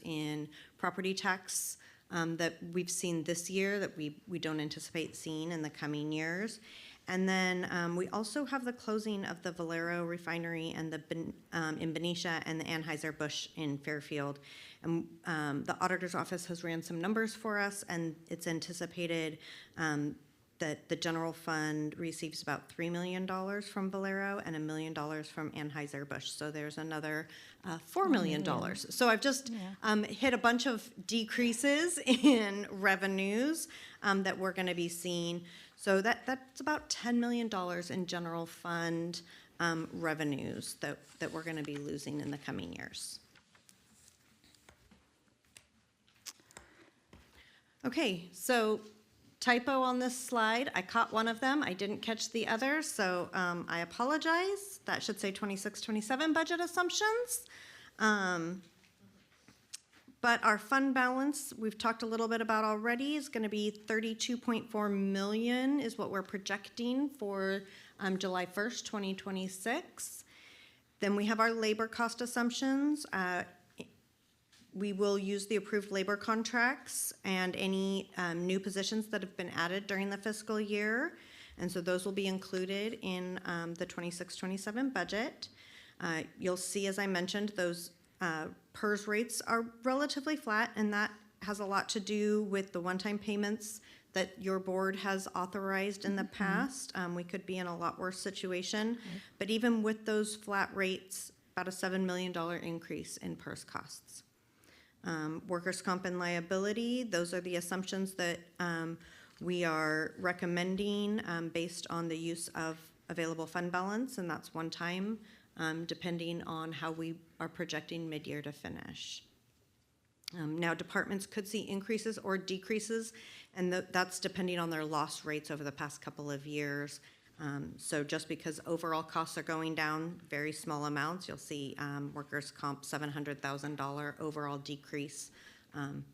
Speaker 10: in property tax that we've seen this year that we don't anticipate seeing in the coming years. And then we also have the closing of the Valero refinery and in Benicia and the Anheuser-Busch in Fairfield. And the auditor's office has ran some numbers for us, and it's anticipated that the general fund receives about $3 million from Valero and $1 million from Anheuser-Busch. So there's another $4 million. So I've just hit a bunch of decreases in revenues that we're going to be seeing. So that's about $10 million in general fund revenues that we're going to be losing in the coming years. Okay, so typo on this slide. I caught one of them. I didn't catch the other, so I apologize. That should say 26-27 budget assumptions. But our fund balance, we've talked a little bit about already, is going to be $32.4 million is what we're projecting for July 1st, 2026. Then we have our labor cost assumptions. We will use the approved labor contracts and any new positions that have been added during the fiscal year. And so those will be included in the 26-27 budget. You'll see, as I mentioned, those PERS rates are relatively flat, and that has a lot to do with the one-time payments that your board has authorized in the past. We could be in a lot worse situation. But even with those flat rates, about a $7 million increase in PERS costs. Workers' comp and liability, those are the assumptions that we are recommending based on the use of available fund balance, and that's one time, depending on how we are projecting mid-year to finish. Now, departments could see increases or decreases, and that's depending on their loss rates over the past couple of years. So just because overall costs are going down very small amounts, you'll see workers' comp $700,000 overall decrease.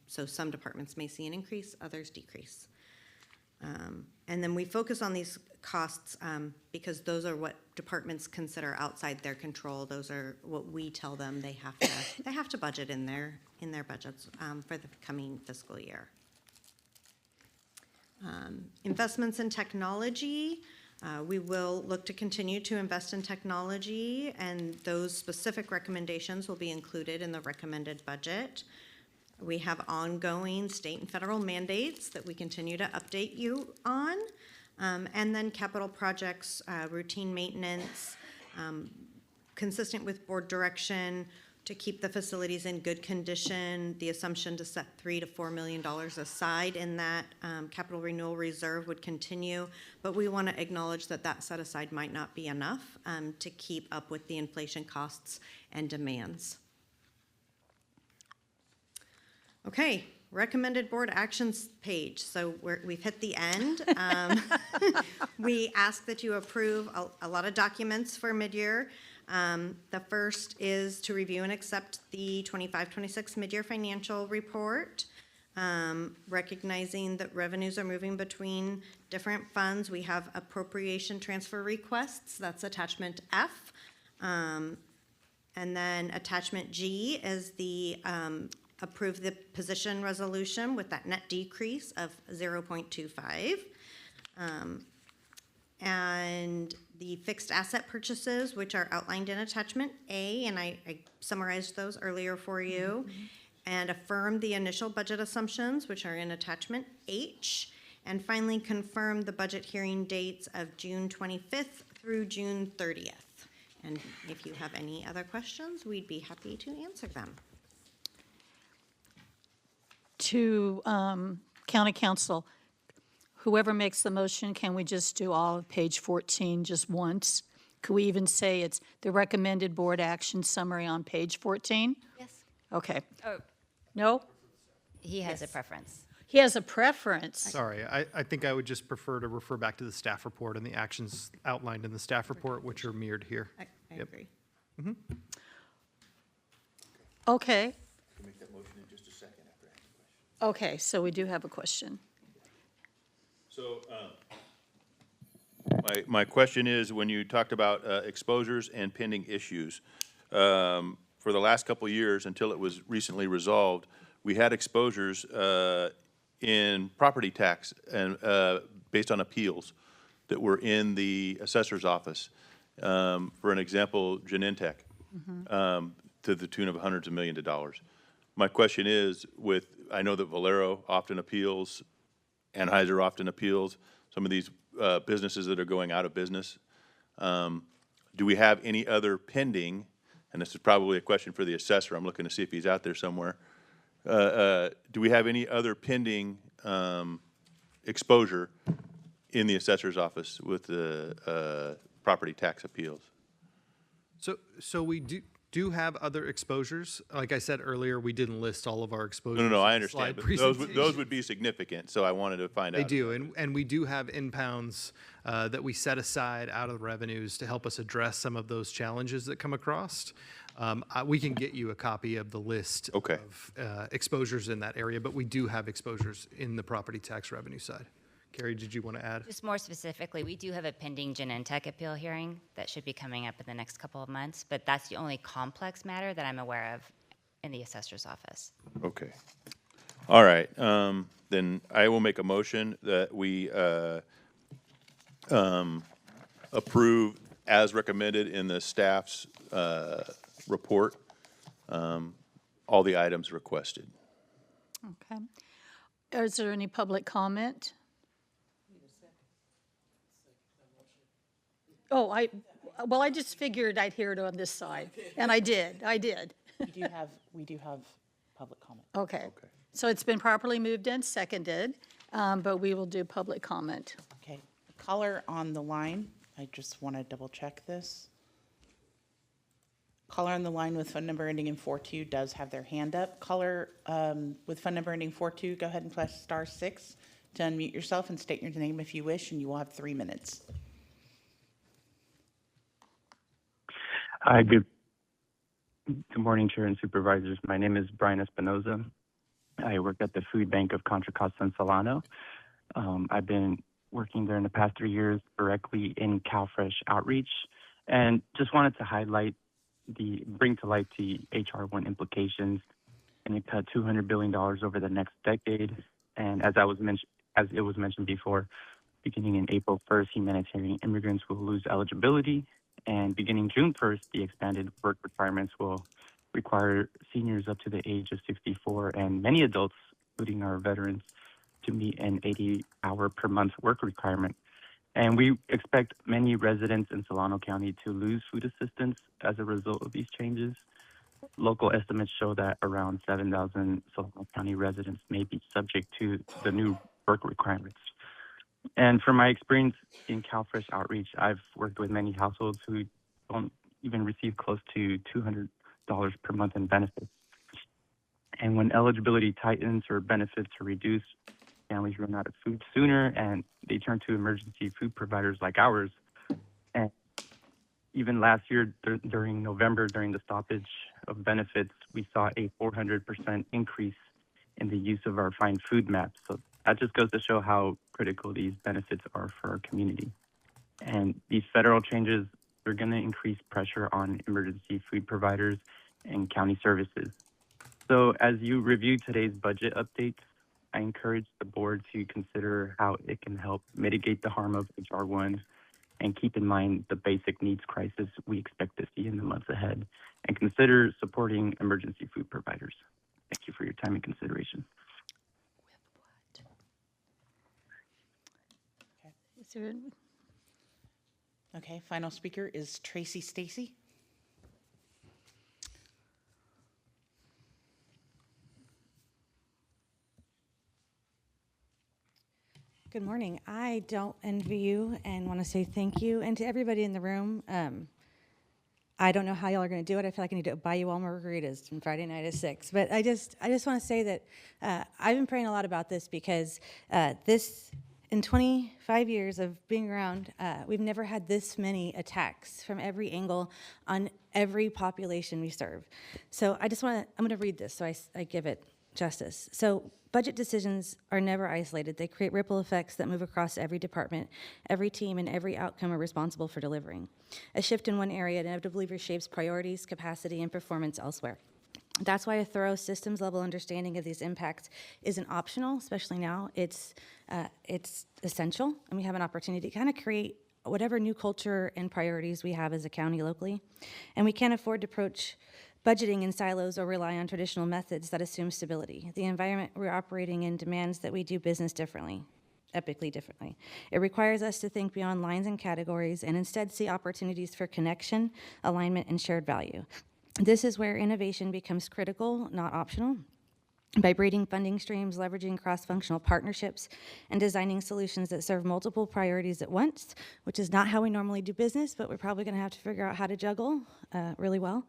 Speaker 10: So some departments may see an increase, others decrease. And then we focus on these costs because those are what departments consider outside their control. Those are what we tell them they have to budget in their budgets for the coming fiscal year. Investments in technology. We will look to continue to invest in technology, and those specific recommendations will be included in the recommended budget. We have ongoing state and federal mandates that we continue to update you on, and then capital projects, routine maintenance, consistent with board direction to keep the facilities in good condition. The assumption to set $3 to $4 million aside in that capital renewal reserve would continue, but we want to acknowledge that that set aside might not be enough to keep up with the inflation costs and demands. Okay, recommended board actions page. So we've hit the end. We ask that you approve a lot of documents for mid-year. The first is to review and accept the 25-26 mid-year financial report. Recognizing that revenues are moving between different funds, we have appropriation transfer requests. That's attachment F. And then attachment G is the approve the position resolution with that net decrease of 0.25. and the fixed asset purchases, which are outlined in attachment A, and I summarized those earlier for you, and affirm the initial budget assumptions, which are in attachment H, and finally confirm the budget hearing dates of June 25th through June 30th. And if you have any other questions, we'd be happy to answer them.
Speaker 1: To County Council, whoever makes the motion, can we just do all of page 14 just once? Could we even say it's the recommended board action summary on page 14?
Speaker 22: Yes.
Speaker 1: Okay.
Speaker 22: Oh,
Speaker 1: No?
Speaker 22: he has a preference.
Speaker 1: He has a preference.
Speaker 20: Sorry, I think I would just prefer to refer back to the staff report and the actions outlined in the staff report, which are mirrored here.
Speaker 10: I
Speaker 20: Yep.
Speaker 10: agree.
Speaker 1: Okay.
Speaker 3: Can make that motion in just a second after asking the question.
Speaker 1: Okay, so we do have a question.
Speaker 3: So, my question is, when you talked about exposures and pending issues, for the last couple of years, until it was recently resolved, we had exposures in property tax and based on appeals that were in the assessor's office. For an example, Genentech, to the tune of hundreds of millions of dollars. My question is, I know that Valero often appeals, Anheuser often appeals, some of these businesses that are going out of business. Do we have any other pending, and this is probably a question for the assessor, I'm looking to see if he's out there somewhere. Do we have any other pending exposure in the assessor's office with the property tax appeals?
Speaker 20: So we do have other exposures. Like I said earlier, we didn't list all of our exposures.
Speaker 3: No, I
Speaker 20: in the slide
Speaker 3: understand, but those
Speaker 20: presentation.
Speaker 3: would be significant, so I wanted to find out.
Speaker 20: They do, and we do have impounds that we set aside out of the revenues to help us address some of those challenges that come across. We can get you a copy of the list of exposures in that area, but we do have exposures in the property tax revenue side. Carrie, did you want to add?
Speaker 22: Just more specifically, we do have a pending Genentech appeal hearing that should be coming up in the next couple of months, but that's the only complex matter that I'm aware of in the assessor's office.
Speaker 3: Okay. All right, then I will make a motion that we approve as recommended in the staff's report, all the items requested.
Speaker 1: Okay. Is there any public comment? Oh, I just figured I'd hear it on this side, and I did.
Speaker 2: We do have public comment.
Speaker 1: Okay. So it's been properly moved and seconded, but we will do public comment.
Speaker 2: Okay. Caller on the line, I just want to double check this. Caller on the line with phone number ending in 42 does have their hand up. Caller with phone number ending 42, go ahead and press *6 to unmute yourself and state your name if you wish, and you will have 3 minutes.
Speaker 14: Hi, good morning, Chair and Supervisors. My name is Brian Espinoza. I work at the Food Bank of Contra Costa and Solano. I've been working there in the past 3 years directly in CalFresh outreach, and just wanted to bring to light the HR 1 implications, and it cut $200 billion over the next decade. And as it was mentioned before, beginning in April 1st, humanitarian immigrants will lose eligibility. And beginning June 1st, the expanded work requirements will require seniors up to the age of 64 and many adults, including our veterans, to meet an 80-hour per month work requirement. And we expect many residents in Solano County to lose food assistance as a result of these changes. Local estimates show that around 7,000 Solano County residents may be subject to the new work requirements. And from my experience in CalFresh outreach, I've worked with many households who don't even receive close to $200 per month in benefits. And when eligibility tightens or benefits are reduced, families run out of food sooner and they turn to emergency food providers like ours. And even last year, during November, during the stoppage of benefits, we saw a 400% increase in the use of our Find Food maps. So that just goes to show how critical these benefits are for our community. And these federal changes are going to increase pressure on emergency food providers and county services. So as you review today's budget updates, I encourage the board to consider how it can help mitigate the harm of HR 1 and keep in mind the basic needs crisis we expect to see in the months ahead, and consider supporting emergency food providers. Thank you for your time and consideration.
Speaker 1: Is there?
Speaker 2: Okay, final speaker is Tracy Stacy.
Speaker 15: Good morning. I don't envy you and want to say thank you. And to everybody in the room, I don't know how y'all are going to do it. I feel like I need to buy you all margaritas from Friday night at 6. But I just want to say that I've been praying a lot about this because in 25 years of being around, we've never had this many attacks from every angle on every population we serve. So I'm going to read this so I give it justice. So budget decisions are never isolated. They create ripple effects that move across every department, every team, and every outcome are responsible for delivering. A shift in one area inevitably reshapes priorities, capacity, and performance elsewhere. That's why a thorough systems-level understanding of these impacts isn't optional, especially now. It's essential, and we have an opportunity to kind of create whatever new culture and priorities we have as a county locally. And we can't afford to approach budgeting in silos or rely on traditional methods that assume stability. The environment we're operating in demands that we do business differently, epically differently. It requires us to think beyond lines and categories and instead see opportunities for connection, alignment, and shared value. This is where innovation becomes critical, not optional. By breeding funding streams, leveraging cross-functional partnerships, and designing solutions that serve multiple priorities at once, which is not how we normally do business, but we're probably going to have to figure out how to juggle really well.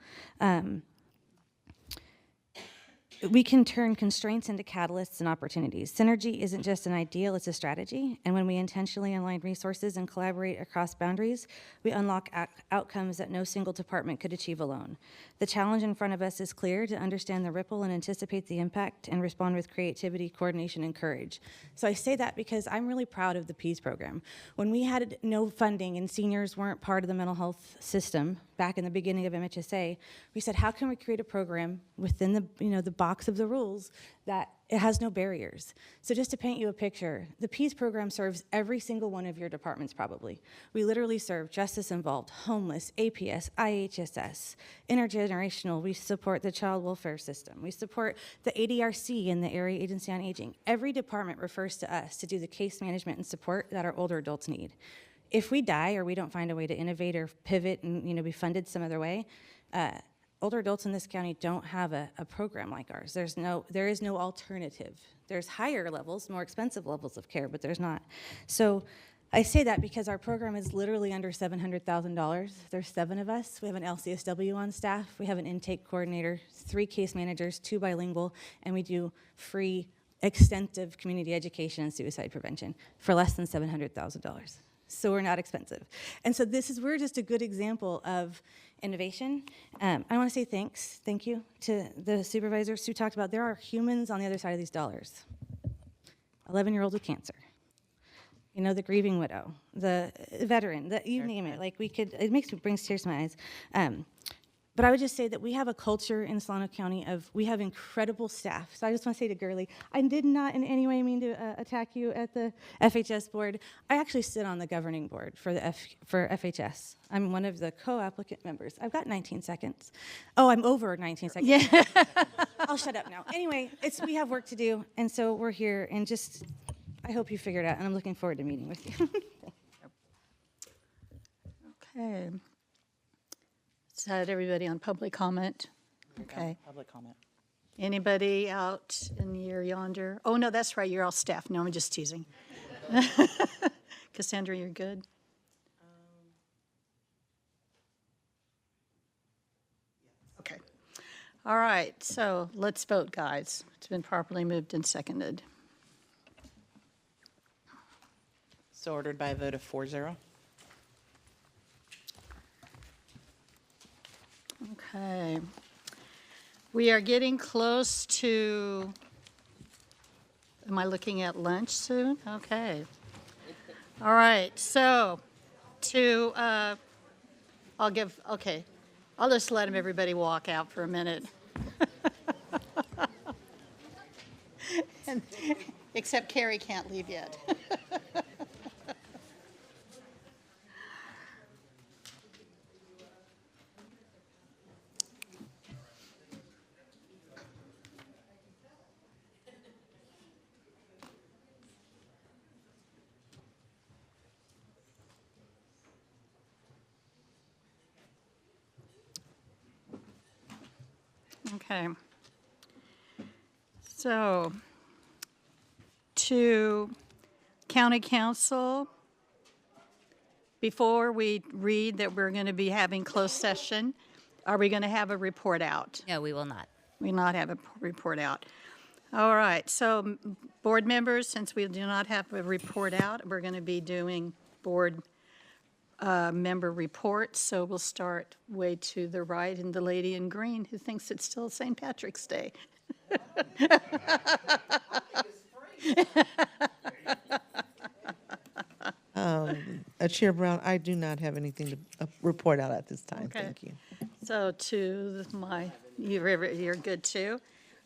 Speaker 15: We can turn constraints into catalysts and opportunities. Synergy isn't just an ideal, it's a strategy. And when we intentionally align resources and collaborate across boundaries, we unlock outcomes that no single department could achieve alone. The challenge in front of us is clear: to understand the ripple and anticipate the impact and respond with creativity, coordination, and courage. So I say that because I'm really proud of the PEAS program. When we had no funding and seniors weren't part of the mental health system back in the beginning of MHSA, we said, how can we create a program within the box of the rules that it has no barriers? So just to paint you a picture, the PEAS program serves every single one of your departments probably. We literally serve justice involved, homeless, APS, IHSS, intergenerational. We support the child welfare system. We support the ADRC and the Area Agency on Aging. Every department refers to us to do the case management and support that our older adults need. If we die or we don't find a way to innovate or pivot and be funded some other way, older adults in this county don't have a program like ours. There is no alternative. There's higher levels, more expensive levels of care, but there's not. So I say that because our program is literally under $700,000. There's 7 of us. We have an LCSW on staff. We have an intake coordinator, 3 case managers, 2 bilingual, and we do free, extensive community education and suicide prevention for less than $700,000. So we're not expensive. And so we're just a good example of innovation. I want to say thank you to the supervisors who talked about there are humans on the other side of these dollars. 11-year-old with cancer, the grieving widow, the veteran, you name it. It brings tears to my eyes. But I would just say that we have a culture in Solano County we have incredible staff. So I just want to say to Gurley, I did not in any way mean to attack you at the FHS board. I actually sit on the governing board for FHS. I'm one of the co-applicant members. I've got 19 seconds. Oh, I'm over 19 seconds.
Speaker 1: Yeah.
Speaker 15: I'll shut up now. Anyway, we have work to do, and so we're here, and I hope you figure it out, and I'm looking forward to meeting with you.
Speaker 1: Okay. Is that everybody on public comment? Okay.
Speaker 2: Public comment.
Speaker 1: Anybody out in the air yonder? Oh, no, that's right. You're all staff. No, I'm just teasing. Cassandra, you're good? Okay. All right. So let's vote, guys. It's been properly moved and seconded.
Speaker 2: So ordered by a vote of 4-0.
Speaker 1: Okay. We are getting close to, am I looking at lunch soon? Okay. All right, so I'll just let everybody walk out for a minute. Except Carrie can't leave yet. Okay. So, to County Council, before we read that we're going to be having closed session, are we going to have a report out?
Speaker 22: No, we will not.
Speaker 1: We will not have a report out. All right, so board members, since we do not have a report out, we're going to be doing board member reports. So we'll start way to the right and the lady in green who thinks it's still St. Patrick's Day.
Speaker 6: Chair Brown, I do not have anything to report out at this time.
Speaker 1: Okay.
Speaker 6: Thank you.
Speaker 1: So to you're good too.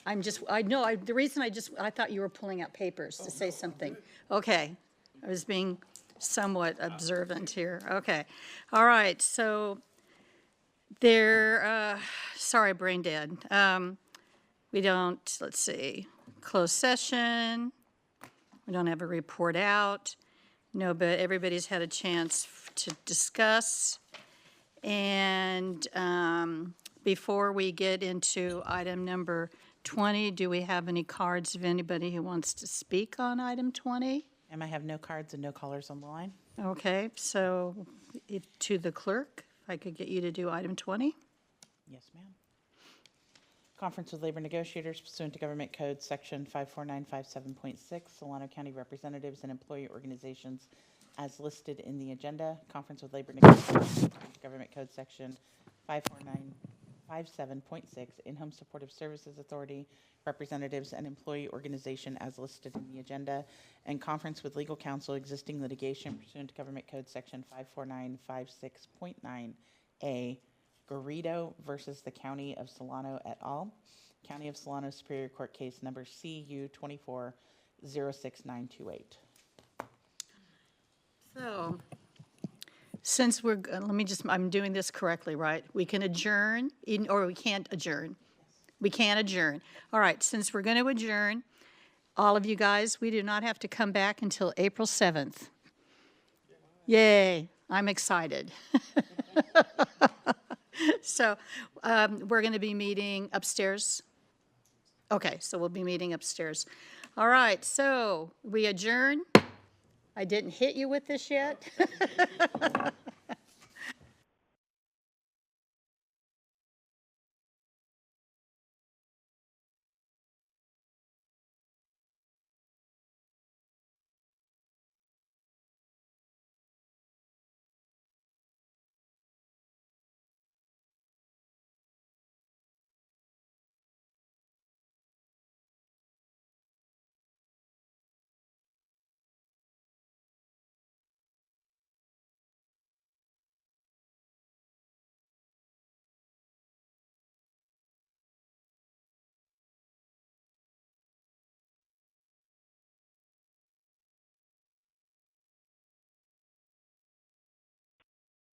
Speaker 1: The reason I thought you were pulling out papers to say something. Okay, I was being somewhat observant here. Okay, all right, so sorry, brain dead. We don't, let's see, closed session. We don't have a report out. No, but everybody's had a chance to discuss. And before we get into item number 20, do we have any cards of anybody who wants to speak on item 20?
Speaker 2: And I have no cards and no callers on the line.
Speaker 1: Okay, so to the clerk, if I could get you to do item 20?
Speaker 2: Yes, ma'am. Conference with labor negotiators pursuant to Government Code Section 54957.6, Solano County representatives and employee organizations as listed in the agenda. Conference with labor negotiators pursuant to Government Code Section 54957.6, In-Home Supportive Services Authority representatives and employee organization as listed in the agenda. And conference with legal counsel existing litigation pursuant to Government Code Section 54956.9A, Garrido versus the County of Solano et al. County of Solano Superior Court case number CU 24-06928.
Speaker 1: So, since I'm doing this correctly, right? We can adjourn, or we can't adjourn. We can't adjourn. All right, since we're going to adjourn, all of you guys, we do not have to come back until April 7th. Yay, I'm excited. So we're going to be meeting upstairs. Okay, so we'll be meeting upstairs. All right, so we adjourn. I didn't hit you with this yet.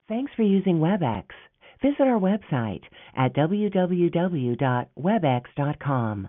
Speaker 16: Thanks for using WebEx. Visit our website at www.webex.com.